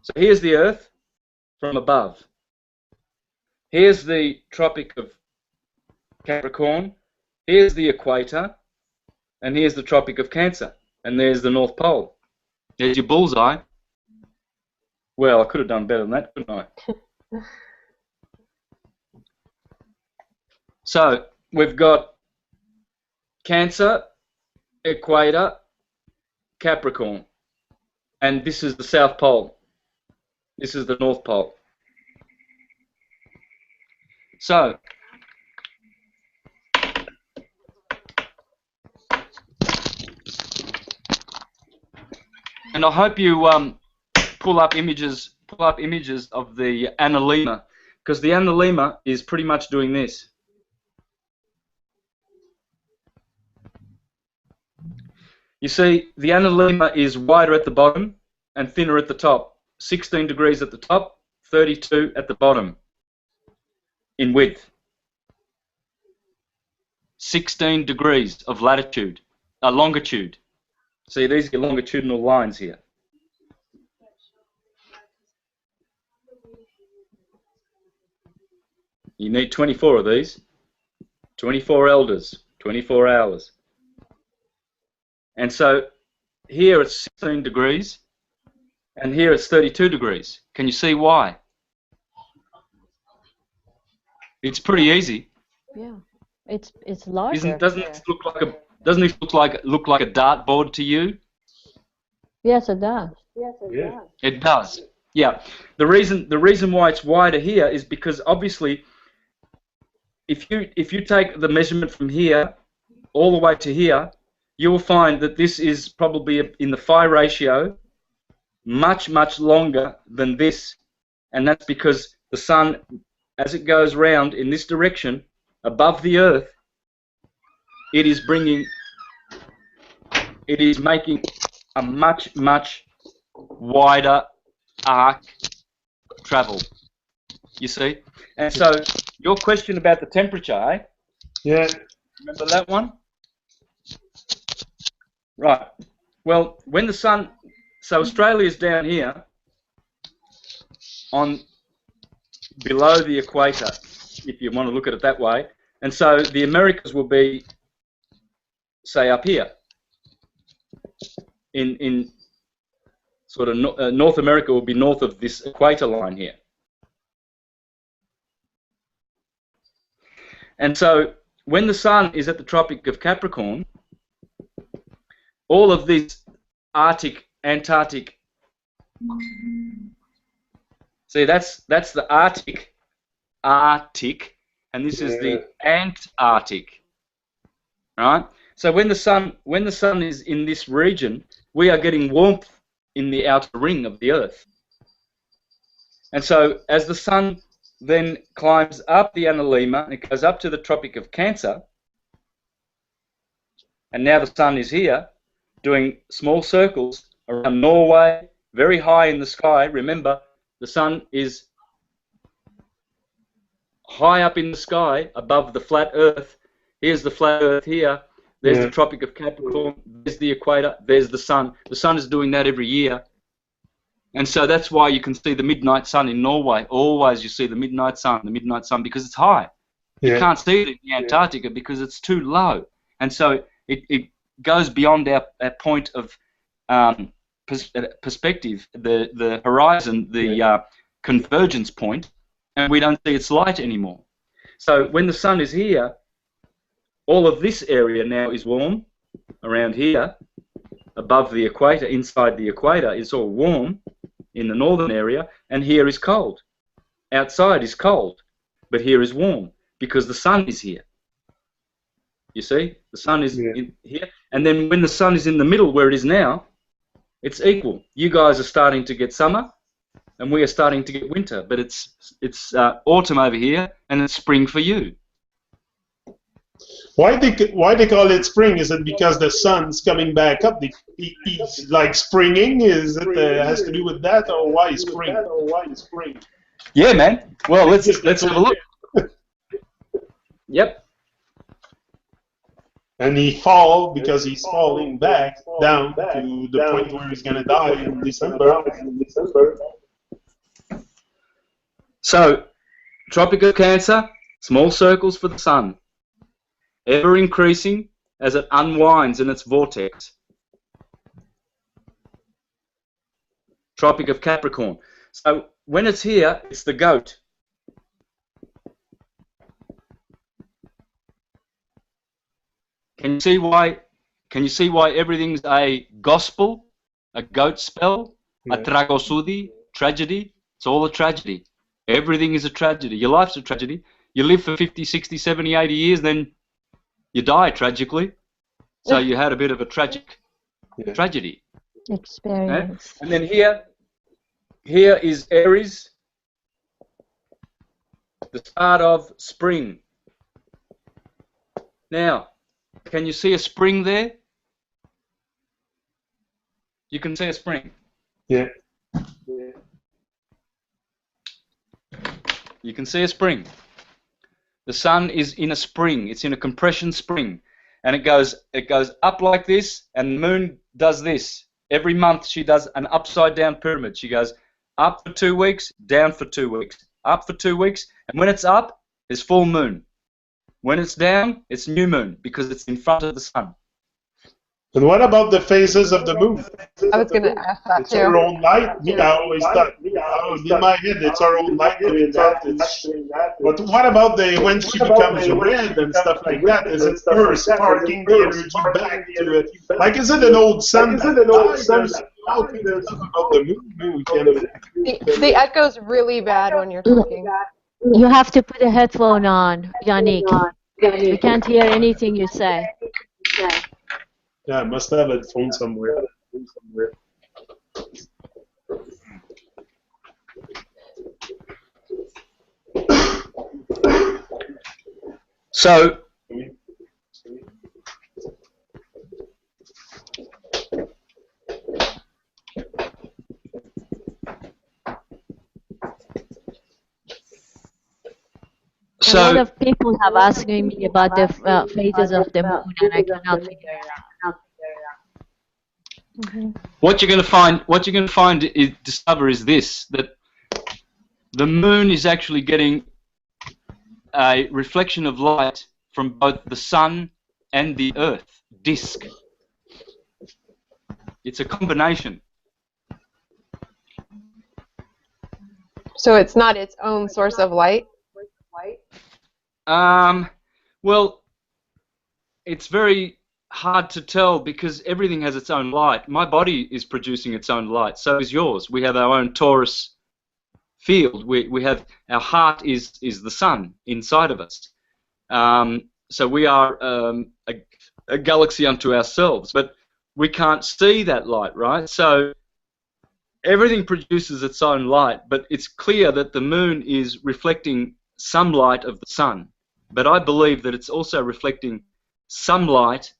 So here's the Earth from above. Here's the Tropic of Capricorn. Here's the equator. And here's the Tropic of Cancer. And there's the North Pole. There's your bullseye. Well, I could have done better than that, couldn't I? So we've got Cancer, equator, Capricorn. And this is the South Pole. This is the North Pole. So, and I hope you pull up images of the analemma, because the analemma is pretty much doing this. You see, the analemma is wider at the bottom and thinner at the top. 16 degrees at the top, 32 at the bottom in width. 16 degrees of latitude, longitude. See, these are longitudinal lines here. You need 24 of these. 24 elders, 24 hours. And so here it's 16 degrees, and here it's 32 degrees. Can you see why? It's pretty easy. Yeah, it's larger. Doesn't it look like a dartboard to you? Yes, it does. It does. Yeah, the reason why it's wider here is because obviously, if you take the measurement from here all the way to here, you will find that this is probably in the phi ratio much longer than this, and that's because the sun, as it goes round in this direction above the Earth, it is making a much wider arc travel, you see. And so your question about the temperature, eh? Yeah. Remember that one? Right. Well, when the sun, so Australia is down here on below the equator, if you want to look at it that way, and so the Americas will be, say, up here in sort of North America will be north of this equator line here. And so when the sun is at the Tropic of Capricorn, all of this Arctic, Antarctic, see, that's the Arctic, and this is the Antarctic, right? So when the sun is in this region, we are getting warmth in the outer ring of the Earth. And so as the sun then climbs up the Analemma, it goes up to the Tropic of Cancer, and now the sun is here doing small circles around Norway, very high in the sky. Remember, the sun is high up in the sky above the flat Earth. Here's the flat Earth here. There's the Tropic of Capricorn. There's the equator. There's the sun. The sun is doing that every year. And so that's why you can see the midnight sun in Norway. Always you see the midnight sun, because it's high. You can't see it in Antarctica because it's too low. And so it goes beyond our point of perspective, the horizon, the convergence point, and we don't see its light anymore. So when the sun is here, all of this area now is warm. Around here, above the equator, inside the equator, it's all warm in the northern area, and here is cold. Outside is cold, but here is warm because the sun is here. You see? The sun is in here, and then when the sun is in the middle where it is now, it's equal. You guys are starting to get summer, and we are starting to get winter, but it's autumn over here, and it's spring for you. Why they call it spring? Is it because the sun's coming back up? He's like springing? Is it has to do with that, or why spring? Yeah, man. Well, let's have a look. Yep. And he fall because he's falling back down to the point where he's gonna die in December. So, Tropic of Cancer, small circles for the sun, ever increasing as it unwinds in its vortex. Tropic of Capricorn. So when it's here, it's the goat. Can you see why? Can you see why everything's a gospel, a goat spell, a tragosudi, tragedy? It's all a tragedy. Everything is a tragedy. Your life's a tragedy. You live for 50, 60, 70, 80 years, then you die tragically. So you had a bit of a tragic tragedy. Experience. Okay? And then here is Aries, the start of spring. Now, can you see a spring there? You can see a spring. Yeah. You can see a spring. The sun is in a spring. It's in a compression spring, and it goes up like this, and the moon does this. Every month she does an upside down pyramid. She goes up for 2 weeks, down for 2 weeks, up for 2 weeks, and when it's up, it's full moon. When it's down, it's new moon because it's in front of the sun. And what about the phases of the moon? I was going to ask that It's too. our own light. I always thought, in my head, it's our own light doing that. But what about when she becomes red and stuff like that? Is it her sparking the energy back to it? Like, is it an old sun? how can you talk about the moon? We can. The echo's really bad when you're talking. You have to put a headphone on, Yannick. We can't hear anything you say. Yeah, I must have a phone somewhere. So, A lot of people have asked me about the phases of the moon, and I cannot figure it out. what you're going to find, discover is this: that the moon is actually getting a reflection of light from both the sun and the Earth disk. It's a combination. So it's not its own source of light? Well, it's very hard to tell because everything has its own light. My body is producing its own light. So is yours. We have our own torus field. We have, our heart is the sun inside of us. So we are a galaxy unto ourselves, but we can't see that light, right? So everything produces its own light, but it's clear that the moon is reflecting some light of the sun. But I believe that it's also reflecting some light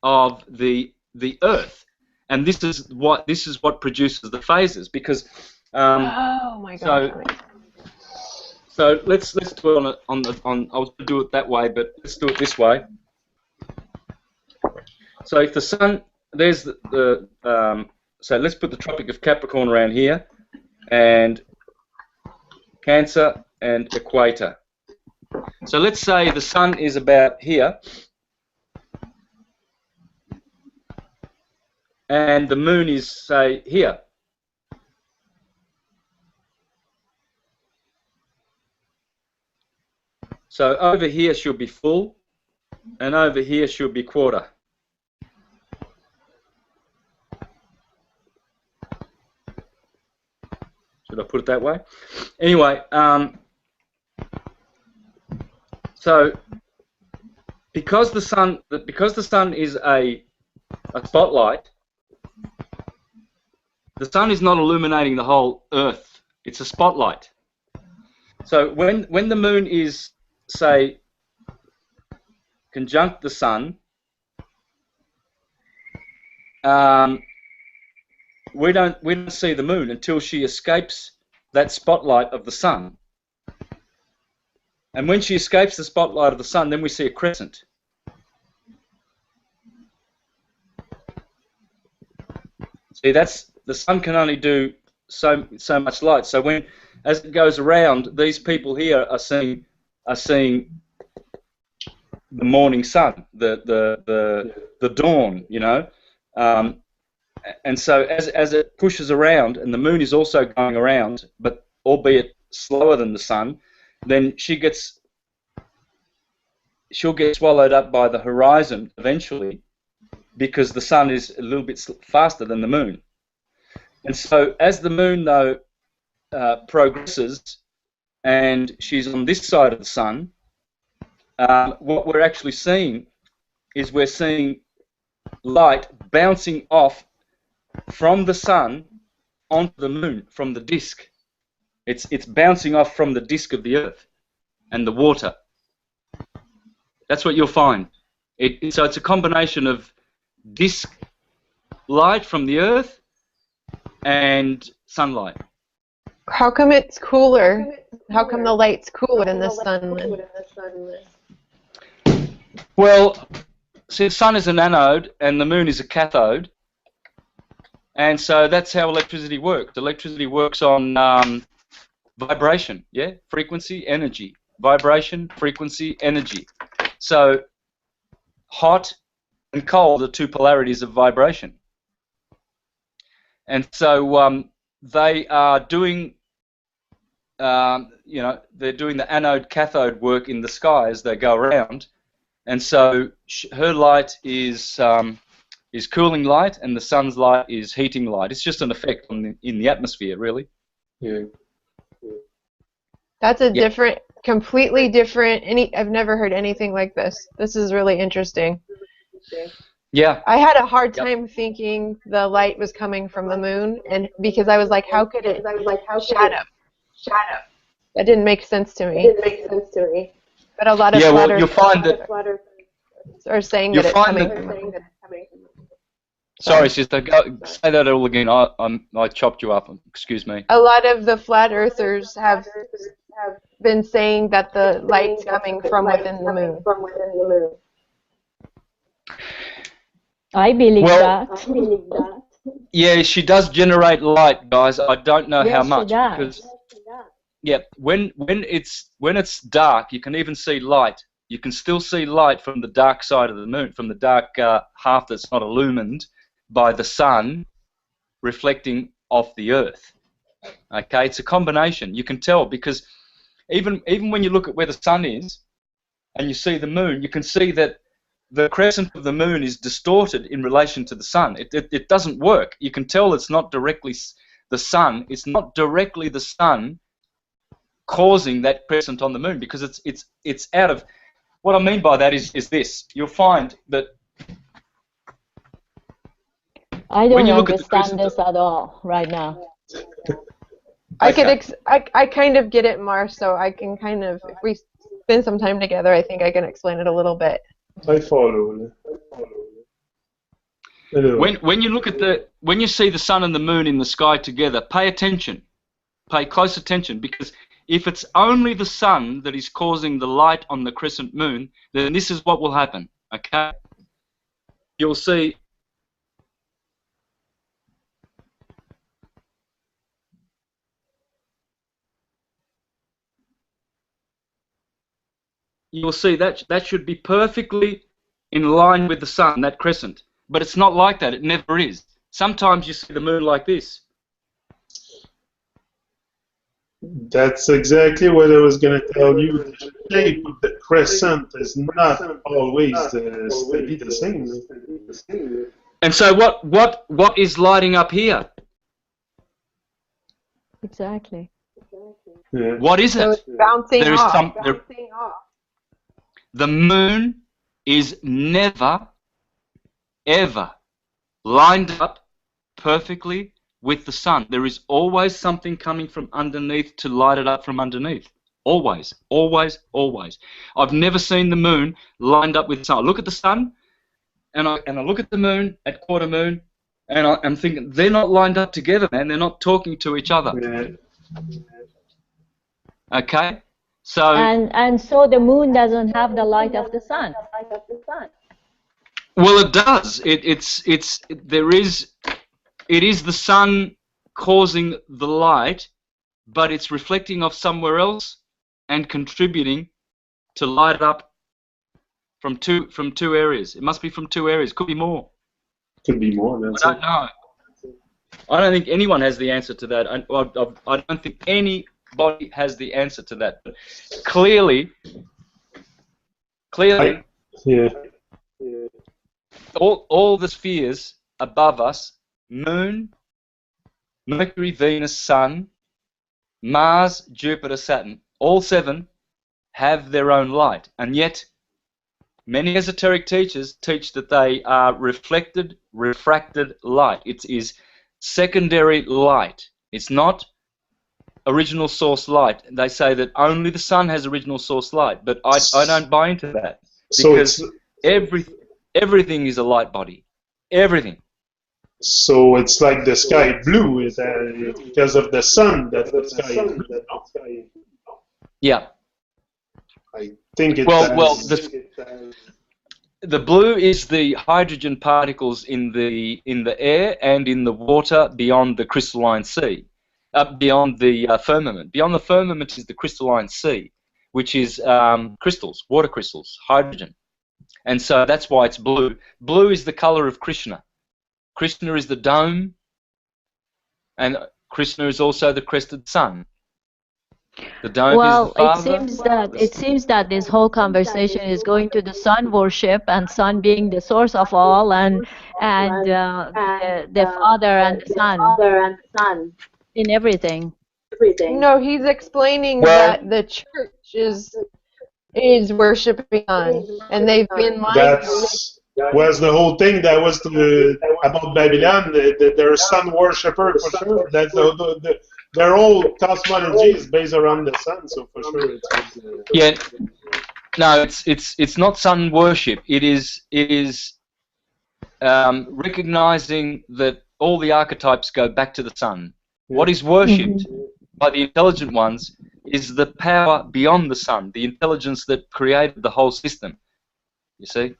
of the Earth, and this is what produces the phases. Because oh my God! So let's do it on I was going to do it that way, but let's do it this way. So if the sun, there's the so let's put the Tropic of Capricorn around here, and Cancer and Equator. So let's say the sun is about here, and the moon is, say, here. So over here should be full, and over here should be quarter. Should I put it that way? Anyway, so because the sun is a spotlight, the sun is not illuminating the whole Earth. It's a spotlight. So when the moon is, say, conjunct the sun, we don't see the moon until she escapes that spotlight of the sun. And when she escapes the spotlight of the sun, then we see a crescent. See, the sun can only do so much light. So as it goes around, these people here are seeing the morning sun, the dawn, you know. And so as it pushes around, and the moon is also going around, but albeit slower than the sun, then she'll get swallowed up by the horizon eventually, because the sun is a little bit faster than the moon. And so as the moon, though, progresses, and she's on this side of the sun, what we're actually seeing is we're seeing light bouncing off from the sun onto the moon from the disk. It's bouncing off from the disk of the Earth and the water. That's what you'll find. So it's a combination of disk light from the Earth and sunlight. How come it's cooler? How come the light's cooler than the sun? Well, see, the sun is an anode and the moon is a cathode, and so that's how electricity works. Electricity works on vibration, yeah, frequency, energy, vibration, frequency, energy. So hot and cold are two polarities of vibration, and so they are doing, they're doing the anode-cathode work in the sky as they go around, and so her light is is cooling light, and the sun's light is heating light. It's just an effect in the atmosphere, really. Yeah. That's a different, completely different. I've never heard anything like this. This is really interesting. Yeah. I had a hard time thinking the light was coming from the moon, and because I was like, how could it shadow? That didn't make sense to me. But a lot of you'll find that are saying that it's coming from the moon. Sorry, sister. Say that all again. I chopped you up. Excuse me. A lot of the flat earthers have been saying that the light's coming from within the moon. I believe that. Yeah, she does generate light, guys. I don't know how much she does. because when it's dark, you can even see light. You can still see light from the dark side of the moon, from the dark half that's not illumined by the sun reflecting off the earth. Okay, it's a combination. You can tell because even when you look at where the sun is and you see the moon, you can see that the crescent of the moon is distorted in relation to the sun. It doesn't work. You can tell it's not directly the sun. It's not directly the sun causing that crescent on the moon because it's out of. What I mean by that is this. You'll find that I don't understand this at all right now. I kind of get it, Mar, so I can kind of, if we spend some time together, I think I can explain it a little bit. I follow. When you look at when you see the sun and the moon in the sky together, pay attention, pay close attention, because if it's only the sun that is causing the light on the crescent moon, then this is what will happen. Okay, you'll see. You'll see that should be perfectly in line with the sun, that crescent. But it's not like that. It never is. Sometimes you see the moon like this. That's exactly what I was going to tell you. The shape of the crescent is not always the same. And so what is lighting up here? Exactly. Yeah. What is So it? it's bouncing off. The moon is never, ever lined up perfectly with the sun. There is always something coming from underneath to light it up from underneath. Always, always, always. I've never seen the moon lined up with the sun. I look at the sun, and I look at the moon at quarter moon, and I'm thinking they're not lined up together, man. They're not talking to each other. Yeah. Okay. So and so the moon doesn't have the light of the sun. well, it does. It is the sun causing the light, but it's reflecting off somewhere else and contributing to light it up from two areas. It must be from two areas. Could be more. Could be more. I don't know. I don't think anyone has the answer to that. I don't think anybody has the answer to that. But clearly, yeah. all the spheres above us, Moon, Mercury, Venus, Sun, Mars, Jupiter, Saturn, all seven have their own light, and yet many esoteric teachers teach that they are refracted light. It is secondary light. It's not original source light. They say that only the sun has original source light, but I don't buy into that, because everything is a light body. Everything. So it's like the sky blue because of the sun that the sky is blue. Yeah. I think it the blue is the hydrogen particles in the air and in the water beyond the crystalline sea, beyond the firmament. Beyond the firmament is the crystalline sea, which is crystals, water crystals, hydrogen, and so that's why it's blue. Blue is the color of Krishna. Krishna is the dome, and Krishna is also the crested sun. The don't Well, is the Father. it seems that this whole conversation is going to the sun worship and sun being the source of all, and the Father and the Son in everything. No, he's explaining Well, that the church is worshiping God, and they've been lying to him. That's was the whole thing. That was about Babylon. They're sun worshipper for sure. That's their whole cosmology is based around the sun. So for sure, yeah. No, it's not sun worship. It is recognizing that all the archetypes go back to the sun. What is worshipped by the intelligent ones is the power beyond the sun, the intelligence that created the whole system. You see?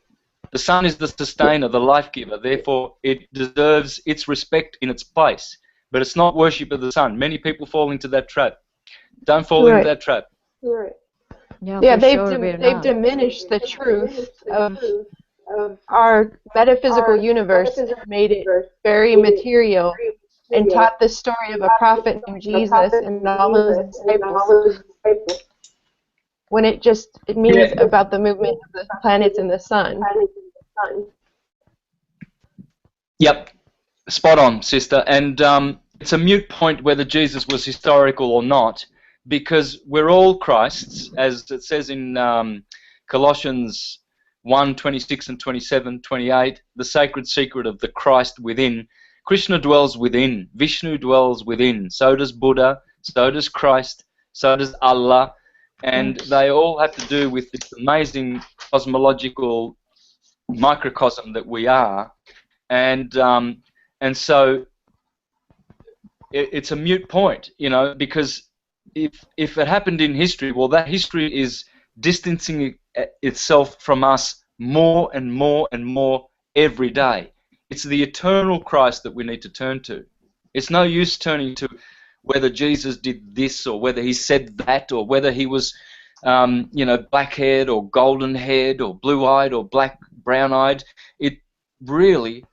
The sun is the sustainer, the life giver, therefore it deserves its respect in its place. But it's not worship of the sun. Many people fall into that trap. Don't fall into that trap. Yeah, they've diminished the truth of our metaphysical universe, made it very material, and taught the story of a prophet named Jesus and all of his disciples, when it means about the movement of the planets and the sun. Yep, spot on, sister. And it's a moot point whether Jesus was historical or not, because we're all Christs, as it says in Colossians 1, 26 and 27, 28, the sacred secret of the Christ within. Krishna dwells within, Vishnu dwells within, so does Buddha, so does Christ, so does Allah, and they all have to do with this amazing cosmological microcosm that we are, and so it's a moot point, you know, because if it happened in history, well, that history is distancing itself from us more and more and more every day. It's the eternal Christ that we need to turn to. It's no use turning to whether Jesus did this or whether he said that or whether he was, you know, black-haired or golden-haired or blue-eyed or brown-eyed. It really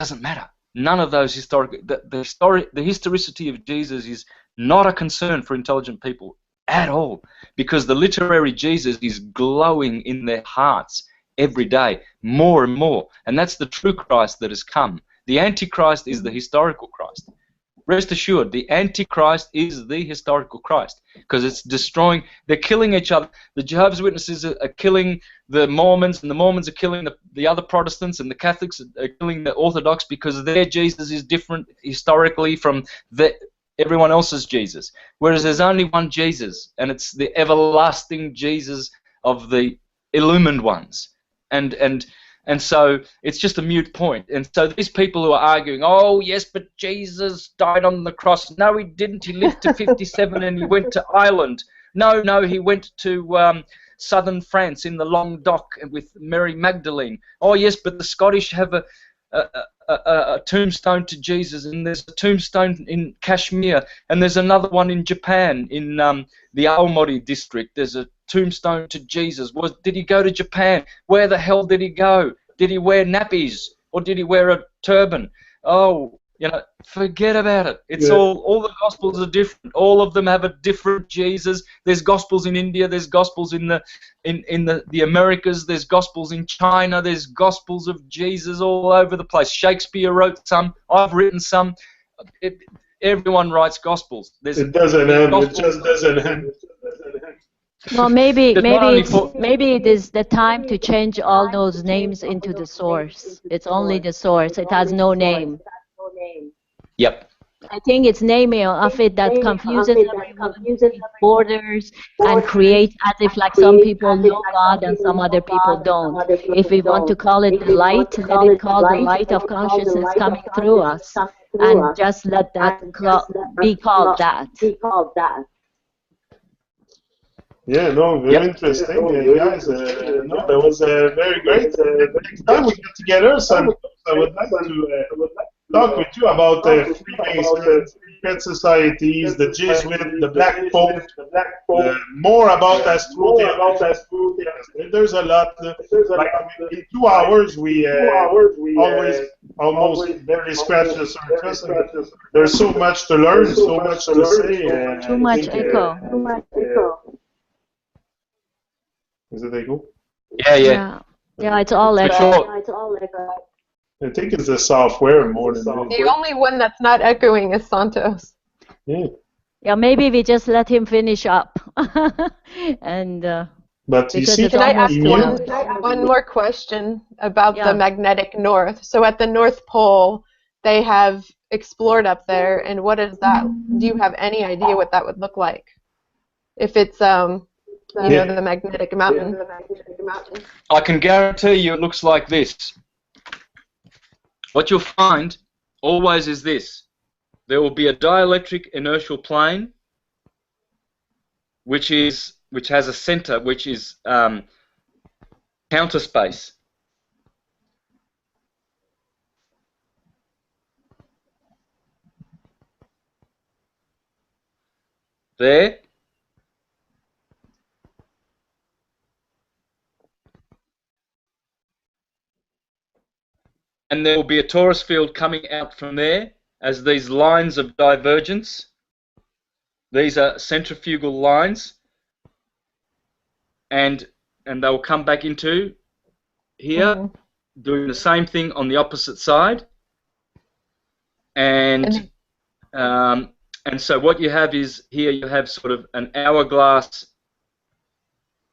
doesn't matter. None of those the historicity of Jesus is not a concern for intelligent people at all, because the literary Jesus is glowing in their hearts every day, more and more. And that's the true Christ that has come. The Antichrist is the historical Christ. Rest assured, the Antichrist is the historical Christ, because it's destroying, they're killing each other. The Jehovah's Witnesses are killing the Mormons, and the Mormons are killing the other Protestants, and the Catholics are killing the Orthodox, because their Jesus is different historically from everyone else's Jesus. Whereas there's only one Jesus, and it's the everlasting Jesus of the illumined ones. And so it's just a moot point. And so these people who are arguing, oh yes, but Jesus died on the cross. No, he didn't. He lived to 57 and he went to Ireland. No, he went to southern France in the Languedoc with Mary Magdalene. Oh yes, but the Scottish have a tombstone to Jesus, and there's a tombstone in Kashmir, and there's another one in Japan, in the Aomori district. There's a tombstone to Jesus. Did he go to Japan? Where the hell did he go? Did he wear nappies, or did he wear a turban? Oh, you know, forget about it. It's all the Gospels are different. All of them have a different Jesus. There's Gospels in India. There's Gospels in the Americas. There's Gospels in China. There's Gospels of Jesus all over the place. Shakespeare wrote some. I've written some. Everyone writes Gospels. It doesn't end. It just doesn't end. Well, maybe it is the time to change all those names into the source. It's only the source. It has no name. Yep. I think it's naming of it that confuses everyone, borders, and creates as if like some people know God and some other people don't. If we want to call it the light, let it call the light of consciousness coming through us, and just let that be called that. Yeah, no, very interesting, guys. No, that was very great. Next time we get together, Santos, I would like to talk with you about Freemasons, secret societies, the Jesuit, the Black Pope, more about astrotheology. There's a lot. Like in 2 hours, we always almost barely scratch the surface. And there's so much to learn, so much to say. Too much echo. Is it echo? Yeah. Yeah, it's all echo. Sure. I think it's the software more than anything. The only one that's not echoing is Santos. Yeah. Yeah, maybe we just let him finish up. And but you because see, it's Can I ask almost 2 hours. one more question about Yeah. the magnetic north? So at the North Pole, they have explored up there, and what is that? Do you have any idea what that would look like? If it's you know, the magnetic mountain. I can guarantee you it looks like this. What you'll find always is this. There will be a dielectric inertial plane which has a center which is counter space. There. And there will be a torus field coming out from there as these lines of divergence. These are centrifugal lines, and they will come back into here, doing the same thing on the opposite side. And so what you have is here you have sort of an hourglass,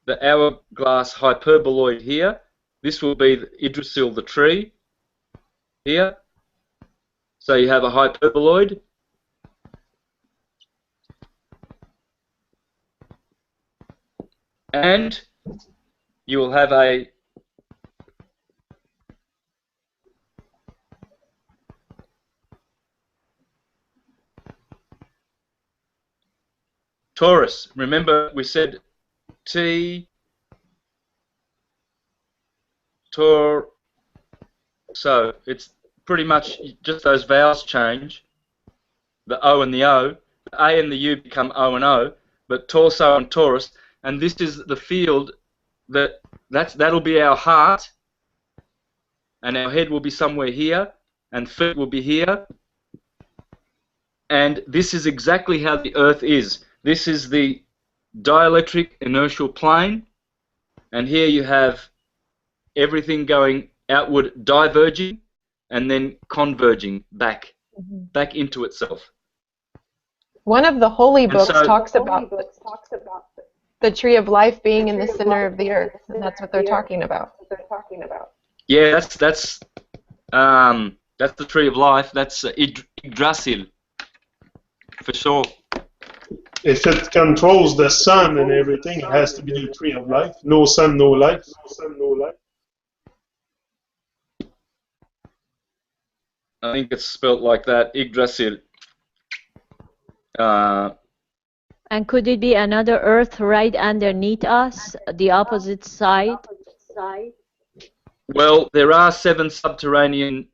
the hourglass hyperboloid here. This will be the Yggdrasil, the tree. Here, so you have a hyperboloid, and you will have a torus. Remember we said T, tor. So it's pretty much just those vowels change, the O and the O. The A and the U become O and O, but torso and torus, and this is the field that'll be our heart, and our head will be somewhere here, and feet will be here, and this is exactly how the Earth is. This is the dielectric inertial plane, and here you have everything going outward, diverging, and then converging back into itself. One of the holy books talks about the tree of life being in the center of the earth, and that's what they're talking about. Yeah, that's the tree of life. That's Yggdrasil, for sure. If it controls the sun and everything, it has to be the tree of life. No sun, no life. I think it's spelt like that, Yggdrasil. And could it be another Earth right underneath us, the opposite side? Well, there are 7 subterranean.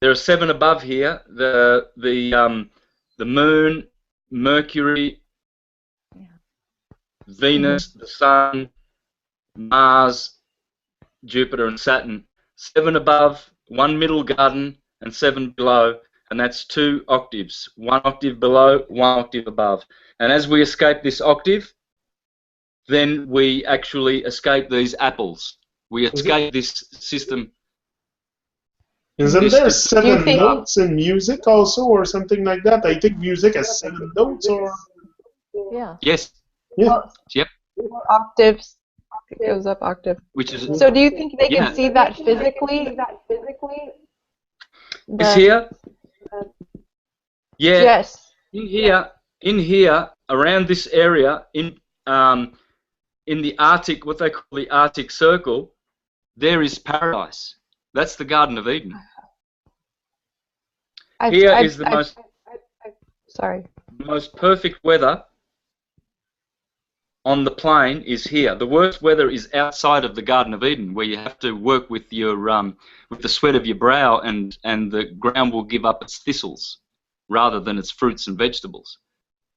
There are 7 above here. The Moon, Mercury, Venus, the Sun, Mars, Jupiter, and Saturn. 7 above, 1 middle garden, and 7 below, and that's 2 octaves. 1 octave below, 1 octave above. And as we escape this octave, then we actually escape these apples. We escape this system. Isn't there 7 notes in music also, or something like that? I think music has 7 notes, or... Yeah. Yes. Yeah. Yep. Octaves. It goes up octave. Which is. So do you think they can see that physically? It's here. Yeah. Yes. In here, around this area, in the Arctic, what they call the Arctic Circle, there is paradise. That's the Garden of Eden. Here is the most perfect weather on the plain is here. The worst weather is outside of the Garden of Eden, where you have to work with your with the sweat of your brow, and the ground will give up its thistles rather than its fruits and vegetables.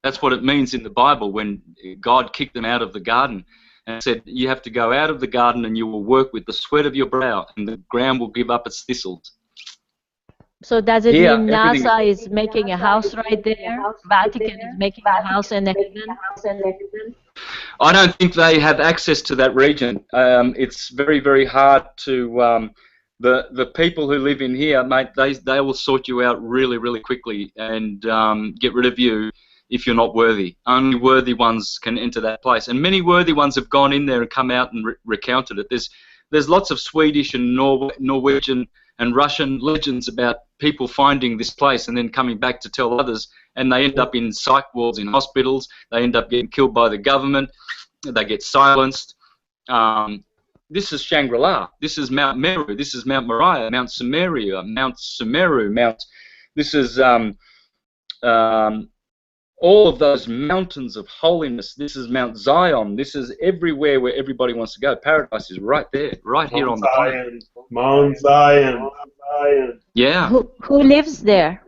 That's what it means in the Bible when God kicked them out of the garden and said, you have to go out of the garden and you will work with the sweat of your brow, and the ground will give up its thistles. So does it Here, mean NASA is making a house right there? Vatican is making a house in heaven? I don't think they have access to that region. It's very, very hard to. The people who live in here, mate, they will sort you out really, really quickly and get rid of you if you're not worthy. Only worthy ones can enter that place, and many worthy ones have gone in there and come out and recounted it. There's lots of Swedish and Norwegian and Russian legends about people finding this place and then coming back to tell others, and they end up in psych wards in hospitals. They end up getting killed by the government. They get silenced. This is Shangri-La. This is Mount Meru. This is Mount Moriah, Mount Sumeru, Mount Sumeru, This is all of those mountains of holiness. This is Mount Zion. This is everywhere where everybody wants to go. Paradise is right there, right here on the planet. Mount Zion. Yeah. Who lives there?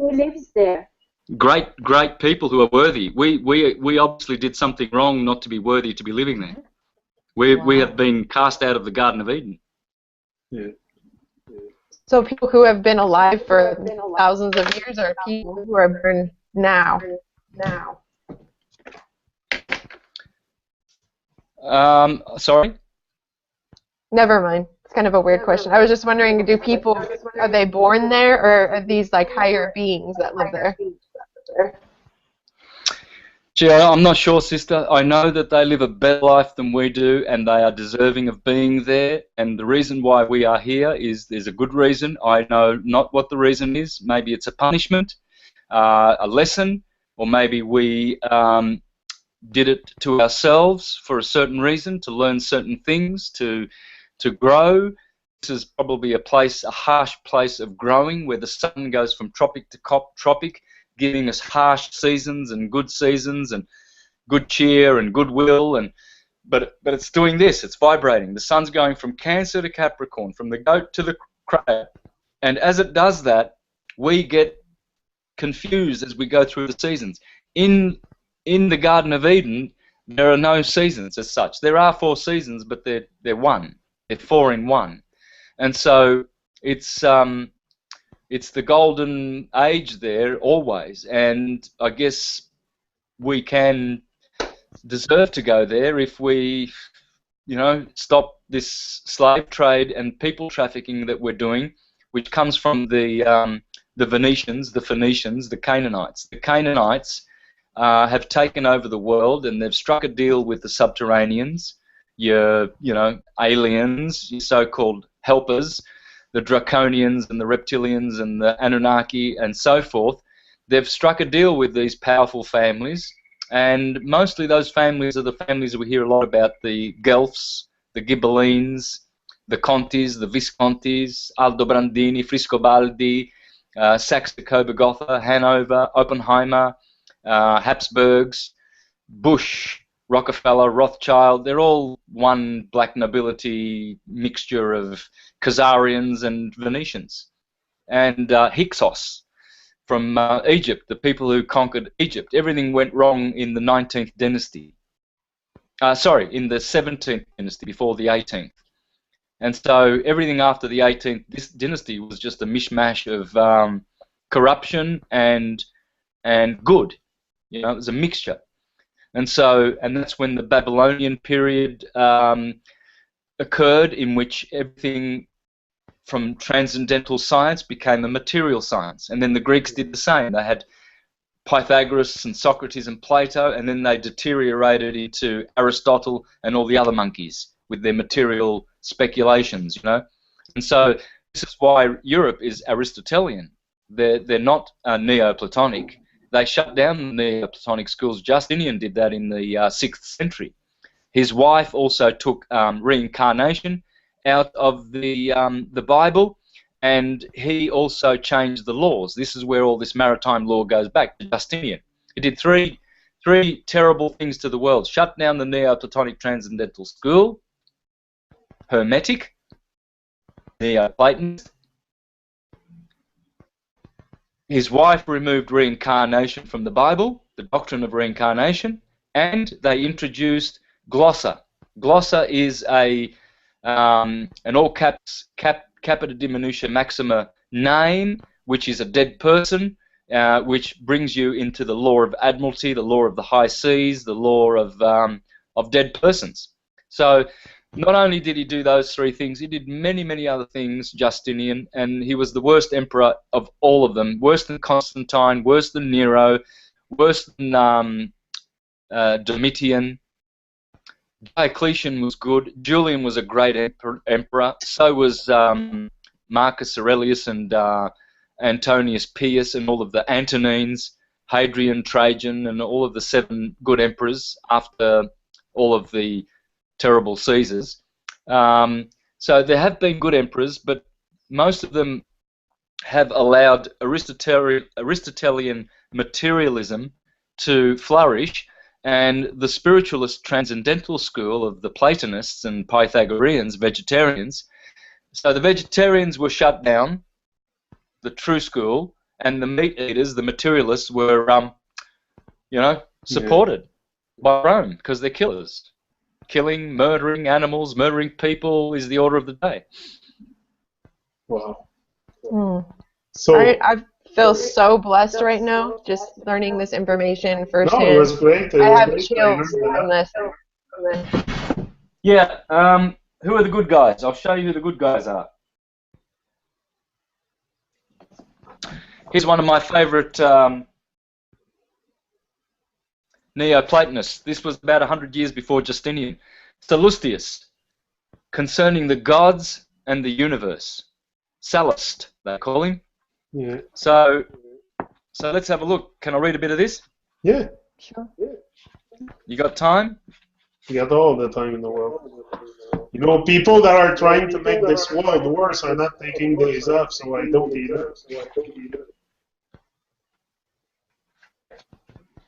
Great people who are worthy. We obviously did something wrong not to be worthy to be living there. We have been cast out of the Garden of Eden. Yeah. So people who have been alive for thousands of years are people who are born now. Sorry? Never mind. It's kind of a weird question. I was just wondering, are they born there, or are these like higher beings that live there? Gee, I'm not sure, sister. I know that they live a better life than we do, and they are deserving of being there. And the reason why we are here is there's a good reason. I know not what the reason is. Maybe it's a punishment, a lesson, or maybe we did it to ourselves for a certain reason, to learn certain things, to grow. This is probably a harsh place of growing, where the sun goes from tropic to tropic, giving us harsh seasons and good cheer and goodwill, but it's doing this. It's vibrating. The sun's going from Cancer to Capricorn, from the goat to the crab, and as it does that, we get confused as we go through the seasons. In the Garden of Eden, there are no seasons as such. There are 4 seasons, but they're one. They're 4 in 1, and so it's the golden age there always. And I guess we can deserve to go there if we, stop this slave trade and people trafficking that we're doing, which comes from the Venetians, the Phoenicians, the Canaanites. The Canaanites have taken over the world, and they've struck a deal with the Subterraneans, your aliens, your so-called helpers, the Draconians and the Reptilians and the Anunnaki and so forth. They've struck a deal with these powerful families, and mostly those families are the families that we hear a lot about: the Guelphs, the Ghibellines, the Contis, the Viscontis, Aldobrandini, Friscobaldi, Saxe-Coburg-Gotha, Hanover, Oppenheimer, Habsburgs, Bush, Rockefeller, Rothschild. They're all one black nobility mixture of Khazarians and Venetians. And Hyksos from Egypt, the people who conquered Egypt. Everything went wrong in the 19th dynasty. In the 17th dynasty, before the 18th. And so everything after the 18th dynasty was just a mishmash of corruption and good. It was a mixture. And that's when the Babylonian period occurred, in which everything from transcendental science became a material science. And then the Greeks did the same. They had Pythagoras and Socrates and Plato, and then they deteriorated into Aristotle and all the other monkeys with their material speculations, And so this is why Europe is Aristotelian. They're not Neoplatonic. They shut down the Neoplatonic schools. Justinian did that in the 6th century. His wife also took reincarnation out of the Bible, and he also changed the laws. This is where all this maritime law goes back to Justinian. He did three 3 terrible things to the world. Shut down the Neoplatonic Transcendental School, Hermetic, Neoplatonist. His wife removed reincarnation from the Bible, the doctrine of reincarnation, and they introduced glossa. Glossa is an all caps capita diminutia maxima name, which is a dead person, which brings you into the law of admiralty, the law of the high seas, the law of dead persons. So not only did he do those 3 things, he did many, many other things, Justinian, and he was the worst emperor of all of them, worse than Constantine, worse than Nero, worse than Domitian. Diocletian was good. Julian was a great emperor. So was Marcus Aurelius and Antonius Pius and all of the Antonines, Hadrian, Trajan, and all of the 7 good emperors after all of the terrible Caesars. So there have been good emperors, but most of them have allowed Aristotelian materialism to flourish, and the spiritualist transcendental school of the Platonists and Pythagoreans, vegetarians. So the vegetarians were shut down, the true school, and the meat eaters, the materialists, were, supported by Rome because they're killers. Killing, murdering animals, murdering people is the order of the day. Wow. So I feel so blessed right now, just learning this information firsthand. No, it was great. I have chills on this. Yeah. Who are the good guys? I'll show you who the good guys are. Here's one of my favourite Neoplatonists. This was about 100 years before Justinian. Sallustius, concerning the gods and the universe. Sallust, they call him. Yeah. So let's have a look. Can I read a bit of this? Yeah. Sure. You got time? You got all the time in the world. You know, people that are trying to make this world worse are not taking days off, so I don't either.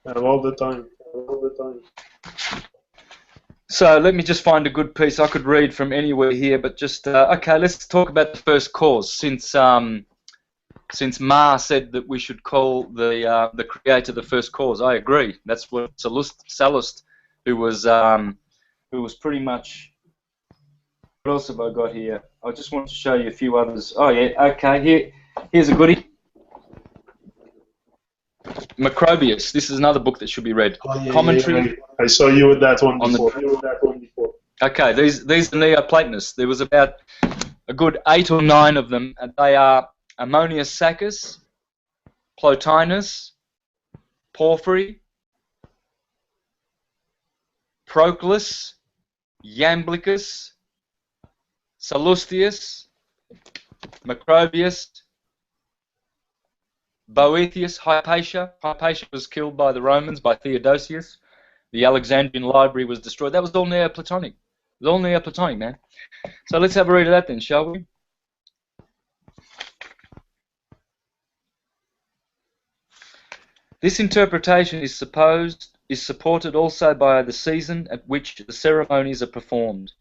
I have all the time. So let me just find a good piece. I could read from anywhere here, but just okay. Let's talk about the first cause. Since Ma said that we should call the creator the first cause, I agree. That's what Sallust, who was pretty much. What else have I got here? I just want to show you a few others. Oh yeah, okay. Here's a goodie. Macrobius. This is another book that should be read. Oh, yeah, Commentary. Yeah. I saw you with that one before. Okay, these are Neoplatonists. There was about a good 8 or 9 of them, and they are Ammonius Saccas, Plotinus, Porphyry, Proclus, Iamblichus, Sallustius, Macrobius, Boethius, Hypatia. Hypatia was killed by the Romans, by Theodosius. The Alexandrian library was destroyed. That was all Neoplatonic. It was all Neoplatonic, man. So let's have a read of that then, shall we? This interpretation is supported also by the season at which the ceremonies are performed.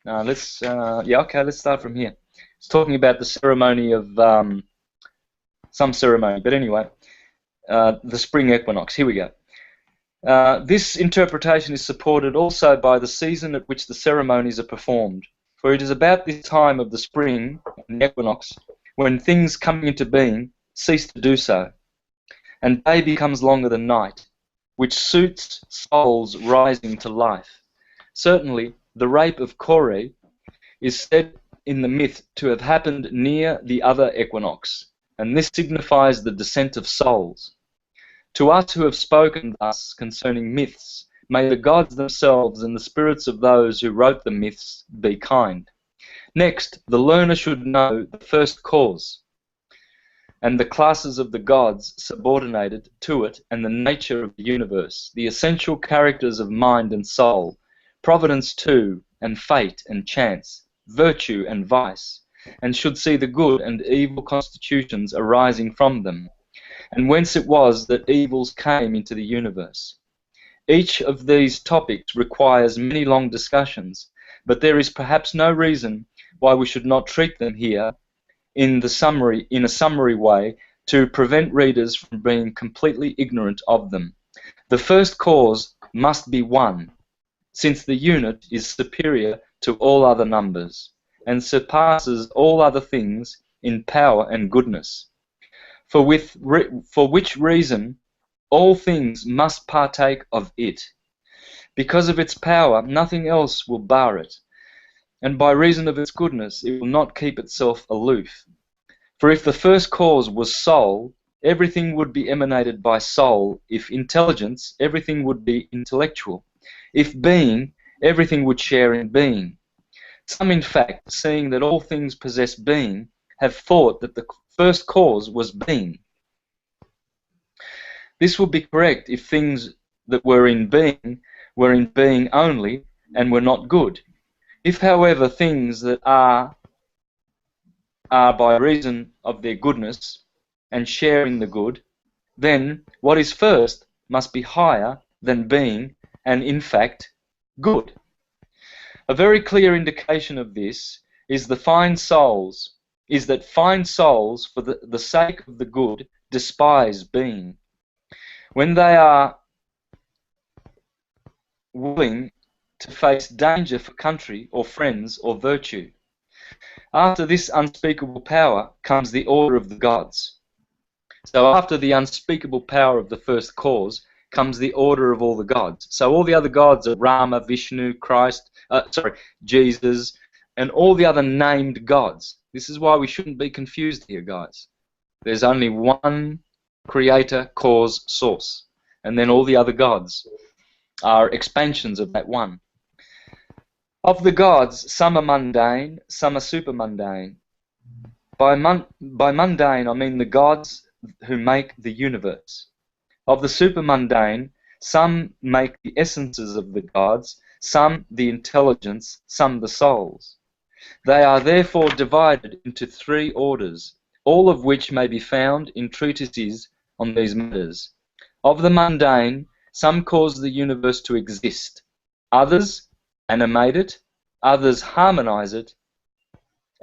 Now let's start from here. It's talking about the ceremony of some ceremony, but anyway, the spring equinox. Here we go. This interpretation is supported also by the season at which the ceremonies are performed, for it is about this time of the spring and the equinox when things coming into being cease to do so, and day becomes longer than night, which suits souls rising to life. Certainly, the rape of Kore is said in the myth to have happened near the other equinox, and this signifies the descent of souls. To us who have spoken thus concerning myths, may the gods themselves and the spirits of those who wrote the myths be kind. Next, the learner should know the first cause, and the classes of the gods subordinated to it, and the nature of the universe, the essential characters of mind and soul, providence too, and fate and chance, virtue and vice, and should see the good and evil constitutions arising from them, and whence it was that evils came into the universe. Each of these topics requires many long discussions, but there is perhaps no reason why we should not treat them here in a summary way to prevent readers from being completely ignorant of them. The first cause must be 1, since the unit is superior to all other numbers, and surpasses all other things in power and goodness. For which reason all things must partake of it. Because of its power, nothing else will bar it, and by reason of its goodness, it will not keep itself aloof. For if the first cause was soul, everything would be emanated by soul. If intelligence, everything would be intellectual. If being, everything would share in being. Some, in fact, seeing that all things possess being, have thought that the first cause was being. This would be correct if things that were in being only and were not good. If, however, things that are by reason of their goodness and share in the good, then what is first must be higher than being and, in fact, good. A very clear indication of this is that fine souls, for the sake of the good, despise being. When they are willing to face danger for country or friends or virtue. After this unspeakable power comes the order of the gods. So after the unspeakable power of the first cause comes the order of all the gods. So all the other gods are Rama, Vishnu, Jesus, and all the other named gods. This is why we shouldn't be confused here, guys. There's only one creator, cause, source, and then all the other gods are expansions of that one. Of the gods, some are mundane, some are supermundane. By mundane, I mean the gods who make the universe. Of the supermundane, some make the essences of the gods, some the intelligence, some the souls. They are therefore divided into 3 orders, all of which may be found in treatises on these matters. Of the mundane, some cause the universe to exist, others animate it, others harmonize it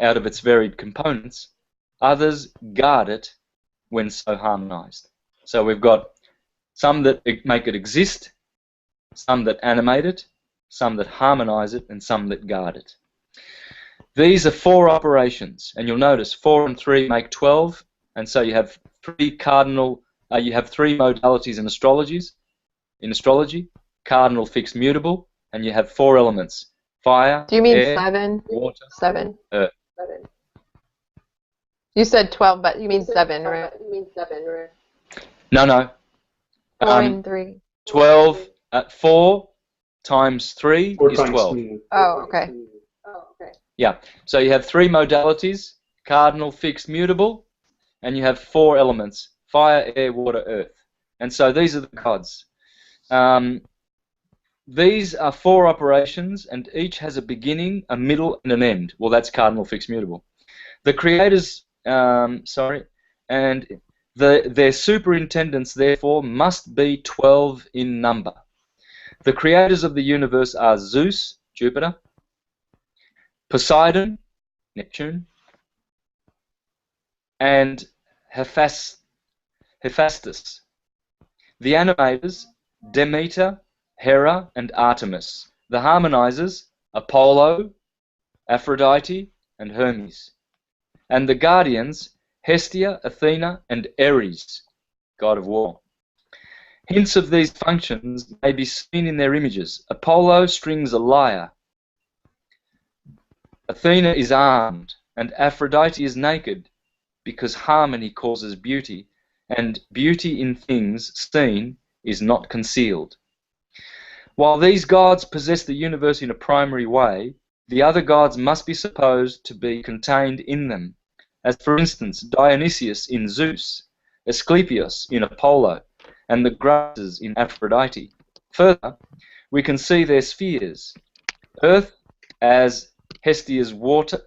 out of its varied components, others guard it when so harmonized. So we've got some that make it exist, some that animate it, some that harmonize it, and some that guard it. These are 4 operations, and you'll notice 4 and 3 make 12, and so you have 3 modalities in astrology, cardinal, fixed, mutable, and you have 4 elements: fire, Do you mean air, 7? water, 7. earth. You said 12, but you mean 7, right? No. 4 and 3. 12 at 4 times 3 4 is times 12. 3. Oh, okay. Yeah, so you have 3 modalities: cardinal, fixed, mutable, and you have 4 elements: fire, air, water, earth. And so these are the gods. These are 4 operations, and each has a beginning, a middle, and an end. Well, that's cardinal, fixed, mutable. The creators, and their superintendents, therefore, must be 12 in number. The creators of the universe are Zeus, Jupiter, Poseidon, Neptune, and Hephaestus. The animators, Demeter, Hera, and Artemis. The harmonizers, Apollo, Aphrodite, and Hermes. And the guardians, Hestia, Athena, and Ares, god of war. Hints of these functions may be seen in their images. Apollo strings a lyre. Athena is armed, and Aphrodite is naked, because harmony causes beauty, and beauty in things seen is not concealed. While these gods possess the universe in a primary way, the other gods must be supposed to be contained in them, as for instance Dionysius in Zeus, Asclepius in Apollo, and the Graces in Aphrodite. Further, we can see their spheres: earth as Hestia's, water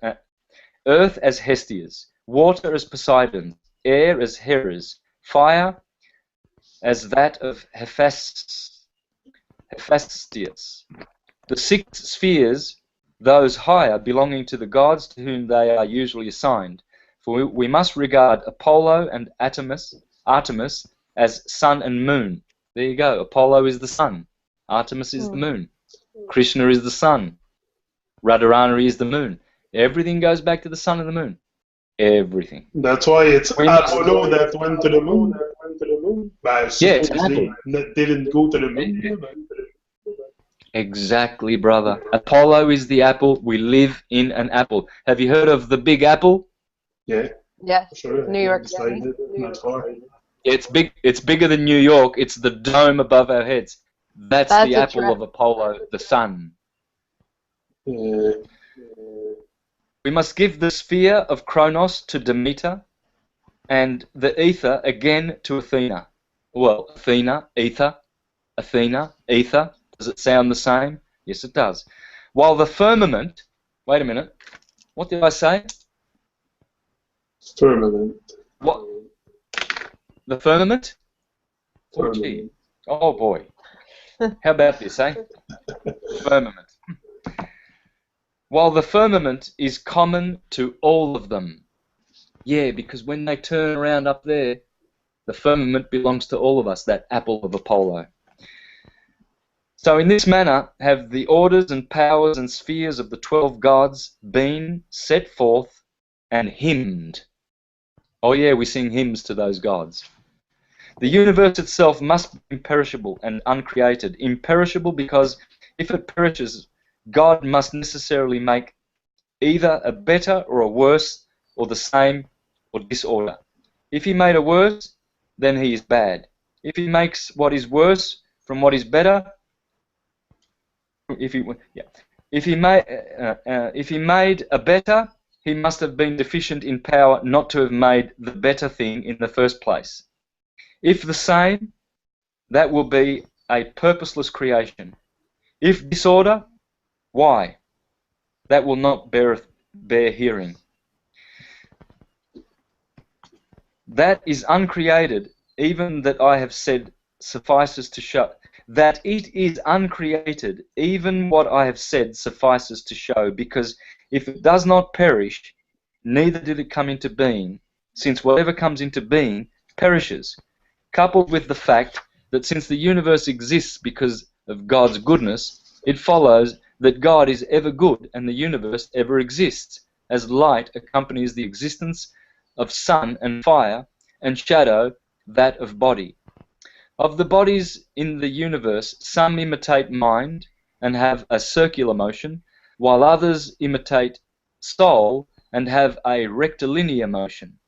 as Poseidon's, air as Hera's, fire as that of Hephaestus, Hephaestus. The 6 spheres, those higher, belonging to the gods to whom they are usually assigned. For we must regard Apollo and Artemis as sun and moon. There you go. Apollo is the sun. Artemis is the moon. Krishna is the sun. Radharani is the moon. Everything goes back to the sun and the moon. Everything. That's why it's Apollo that went to the moon. Yeah, it's an apple. That didn't go to the moon. Exactly, brother. Apollo is the apple. We live in an apple. Have you heard of the Big Apple? Yeah. Yes. Sure. New York City. Not far. It's big. It's bigger than New York. It's the dome above our heads. That's the apple of Apollo, the sun. We must give the sphere of Kronos to Demeter, and the ether again to Athena. Well, Athena, ether, Athena, ether. Does it sound the same? Yes, it does. While the firmament, wait a minute, what did I say? Firmament. What? The firmament? Firmament. Oh boy. How about this, eh? Firmament. While the firmament is common to all of them. Yeah, because when they turn around up there, the firmament belongs to all of us, that apple of Apollo. So in this manner have the orders and powers and spheres of the 12 gods been set forth and hymned. Oh yeah, we sing hymns to those gods. The universe itself must be imperishable and uncreated. Imperishable because if it perishes, God must necessarily make either a better or a worse or the same or disorder. If he made a worse, then he is bad. If he makes what is worse from what is better, if he made a better, he must have been deficient in power not to have made the better thing in the first place. If the same, that will be a purposeless creation. If disorder, why? That will not bear hearing. That is uncreated, even that I have said suffices to show. That it is uncreated, even what I have said suffices to show, because if it does not perish, neither did it come into being, since whatever comes into being perishes, coupled with the fact that since the universe exists because of God's goodness, it follows that God is ever good and the universe ever exists, as light accompanies the existence of sun and fire, and shadow that of body. Of the bodies in the universe, some imitate mind and have a circular motion, while others imitate soul and have a rectilinear motion.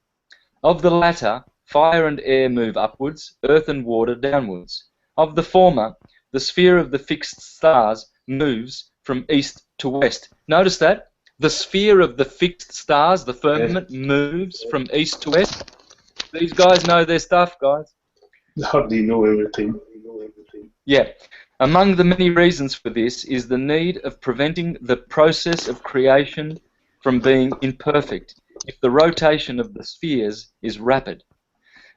Of the latter, fire and air move upwards, earth and water downwards. Of the former, the sphere of the fixed stars moves from east to west. Notice that? The sphere of the fixed stars, the firmament, moves from east to west. These guys know their stuff, guys. How do you know everything? Yeah. Among the many reasons for this is the need of preventing the process of creation from being imperfect if the rotation of the spheres is rapid.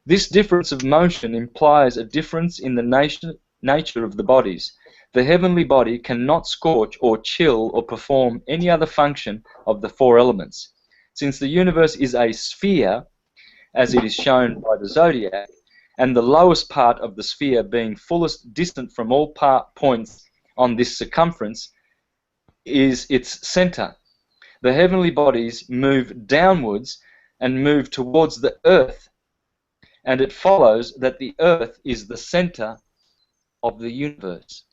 This difference of motion implies a difference in the nature of the bodies. The heavenly body cannot scorch or chill or perform any other function of the 4 elements. Since the universe is a sphere, as it is shown by the zodiac, and the lowest part of the sphere being fullest distant from all points on this circumference is its center. The heavenly bodies move downwards and move towards the earth, and it follows that the earth is the center of the universe.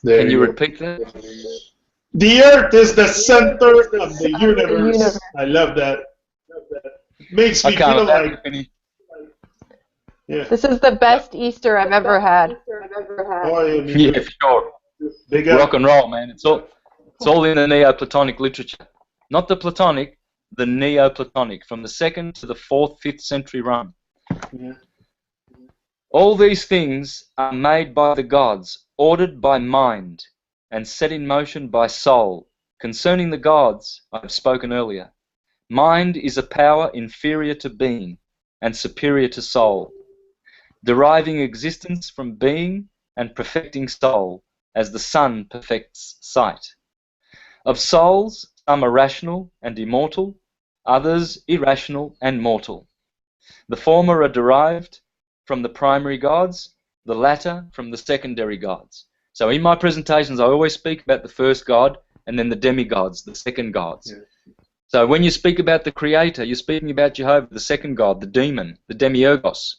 Can you repeat that? The earth is the center of the universe. I love that. Makes me feel like... Yeah. This is the best Easter I've ever had. Oh, yeah, sure. Big rock and roll, man. It's all in the Neoplatonic literature. Not the Platonic, the Neoplatonic, from the 2nd to the 4th, 5th century Rome. Yeah. All these things are made by the gods, ordered by mind, and set in motion by soul. Concerning the gods, I have spoken earlier. Mind is a power inferior to being and superior to soul. deriving existence from being and perfecting soul, as the sun perfects sight. Of souls, some are rational and immortal, others irrational and mortal. The former are derived from the primary gods, the latter from the secondary gods. So in my presentations, I always speak about the first god and then the demigods, the second gods. Yeah. So when you speak about the creator, you're speaking about Jehovah, the second god, the demon, the demiurgos.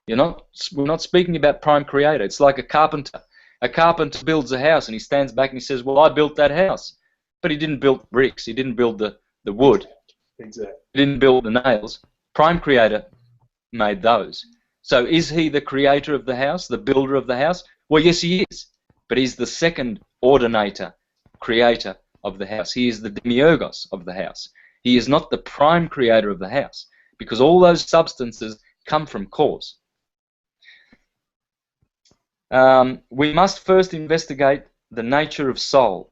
We're not speaking about prime creator. It's like a carpenter. A carpenter builds a house and he stands back and he says, well, I built that house. But he didn't build bricks. He didn't build the wood. Exactly. He didn't build the nails. Prime creator made those. So is he the creator of the house, the builder of the house? Well, yes, he is. But he's the second ordinator, creator of the house. He is the demiurgos of the house. He is not the prime creator of the house, because all those substances come from cause. We must first investigate the nature of soul.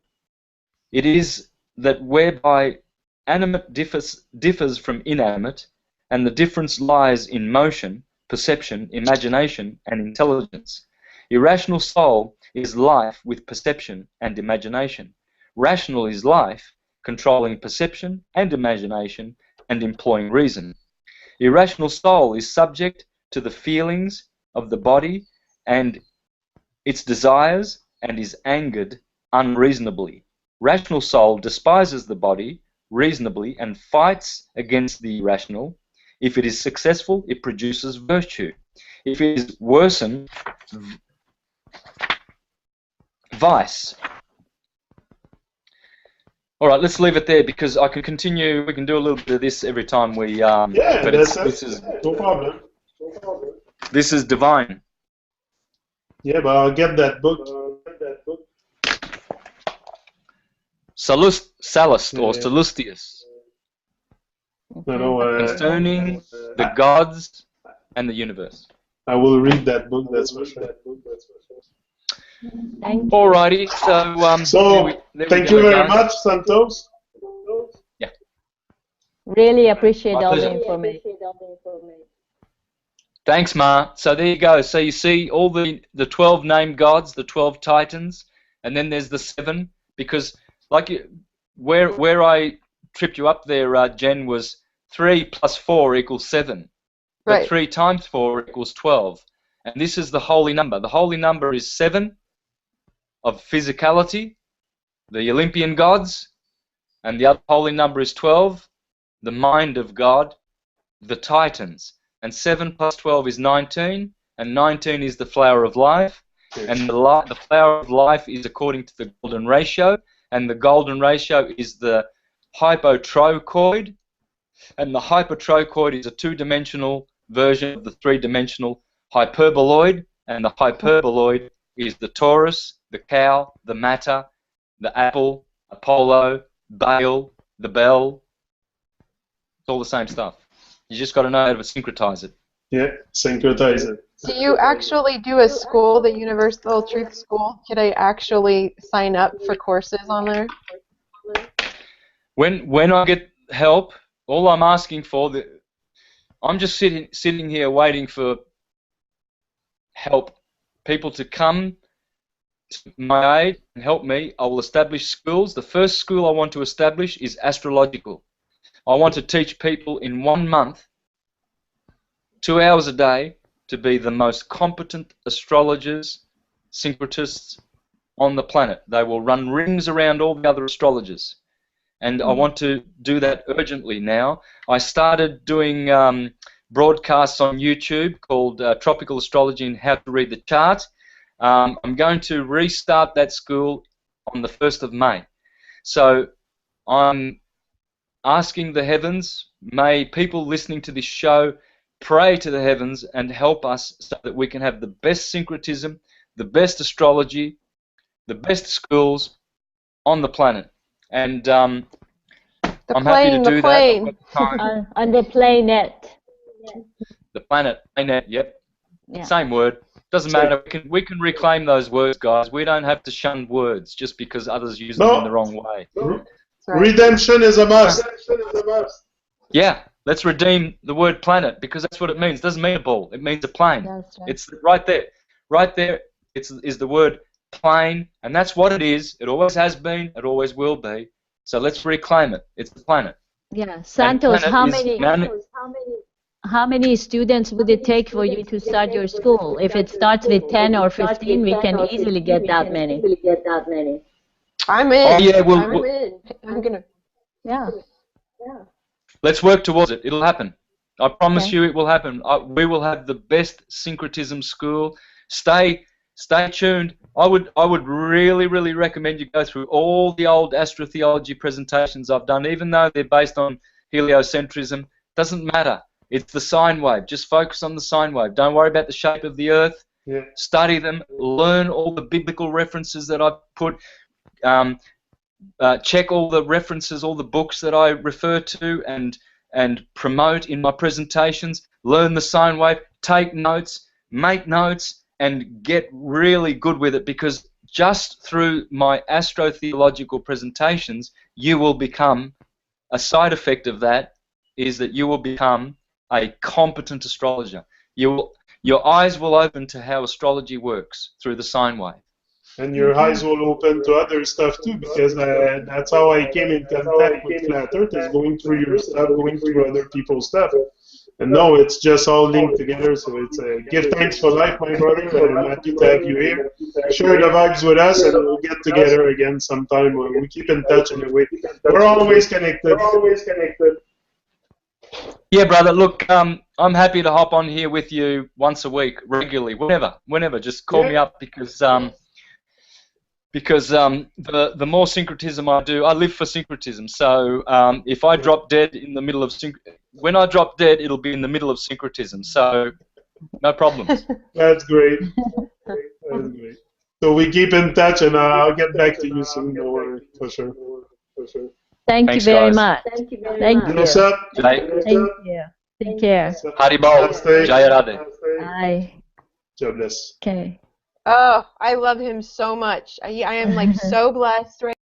It is that whereby animate differs from inanimate, and the difference lies in motion, perception, imagination, and intelligence. Irrational soul is life with perception and imagination. Rational is life, controlling perception and imagination and employing reason. Irrational soul is subject to the feelings of the body and its desires and is angered unreasonably. Rational soul despises the body reasonably and fights against the irrational. If it is successful, it produces virtue. If it is worsened, vice. All right, let's leave it there because I can continue. We can do a little bit of this every time we. Yeah, but this is no problem. This is divine. Yeah, but I'll get that book. Sallust or Sallustius. Concerning the gods and the universe. I will read that book, that's for sure. Alrighty, so thank you very much, Santos. Yeah. Really appreciate all the information. Thanks, Ma. So there you go. So you see all the 12 named gods, the 12 titans, and then there's the 7, because like where I tripped you up there, Jen, was 3 plus 4 equals 7. But Right. 3 times 4 equals 12. And this is the holy number. The holy number is 7 of physicality, the Olympian gods, and the other holy number is 12, the mind of God, the titans. And 7 plus 12 is 19, and 19 is the flower of life. And the flower of life is according to the golden ratio, and the golden ratio is the hypotrochoid, and the hypotrochoid is a 2-dimensional version of the 3-dimensional hyperboloid, and the hyperboloid is the Taurus, the cow, the matter, the apple, Apollo, Baal, the bell. It's all the same stuff. You just got to know how to syncretize it. Yeah, syncretize it. Do you actually do a school, the Universal Truth School? Could I actually sign up for courses on there? When I get help, all I'm asking for, I'm just sitting here waiting for help, people to come to my aid and help me. I will establish schools. The first school I want to establish is astrological. I want to teach people in 1 month, 2 hours a day, to be the most competent astrologers, syncretists on the planet. They will run rings around all the other astrologers. And I want to do that urgently now. I started doing broadcasts on YouTube called Tropical Astrology and How to Read the Chart. I'm going to restart that school on the 1st of May. So I'm asking the heavens, may people listening to this show pray to the heavens and help us so that we can have the best syncretism, the best astrology, the best schools on the planet. And I'm happy to do that. On the planet. The planet, yep. Yeah. Same word. Doesn't matter. We can reclaim those words, guys. We don't have to shun words just because others use them in the wrong way. Right. Redemption is a must. Yeah, Let's redeem the word planet, because that's what it means. It doesn't mean a ball. It means a plane. That's right. It's right there. Right there is the word plane, and that's what it is. It always has been. It always will be. So let's reclaim it. It's the planet. Yeah, Santos, planet how many students would it take for you to start your school? If it starts with 10 or 15, we can easily get that many. I'm in. Oh yeah, I'm in. I'm gonna. Yeah. Let's work towards it. It'll happen. I promise Okay. you it will happen. We will have the best syncretism school. Stay tuned. I would really recommend you go through all the old astrotheology presentations I've done, even though they're based on heliocentrism. Doesn't matter. It's the sine wave. Just focus on the sine wave. Don't worry about the shape of the Earth. Yeah. Study them. Learn all the biblical references that I've put. Check all the references, all the books that I refer to and promote in my presentations. Learn the sine wave. Take notes. Make notes. And get really good with it, because just through my astrotheological presentations, you will become, a side effect of that is that you will become a competent astrologer. Your eyes will open to how astrology works through the sine wave. And your eyes will open to other stuff too, because that's how I came in contact with Flat Earth, is going through your stuff, going through other people's stuff. And no, it's just all linked together, so it's a give thanks for life, my brother. I'm happy to have you here. Share the vibes with us, and we'll get together again sometime. We keep in touch anyway. We're always connected. Yeah, brother, look, I'm happy to hop on here with you once a week, regularly, whenever. Just call me up, because the more syncretism I do, I live for syncretism. So if I drop dead in the middle of when I drop dead, it'll be in the middle of syncretism. So no problems. That's great. That's great. So we keep in touch, and I'll get back to you soon, for sure. Thank you very much. Thank you. What's up? Thank you. Take care. Haribol. Jaya Radhe. Bye. God bless. Okay. Oh, I love him so much. I am like so blessed right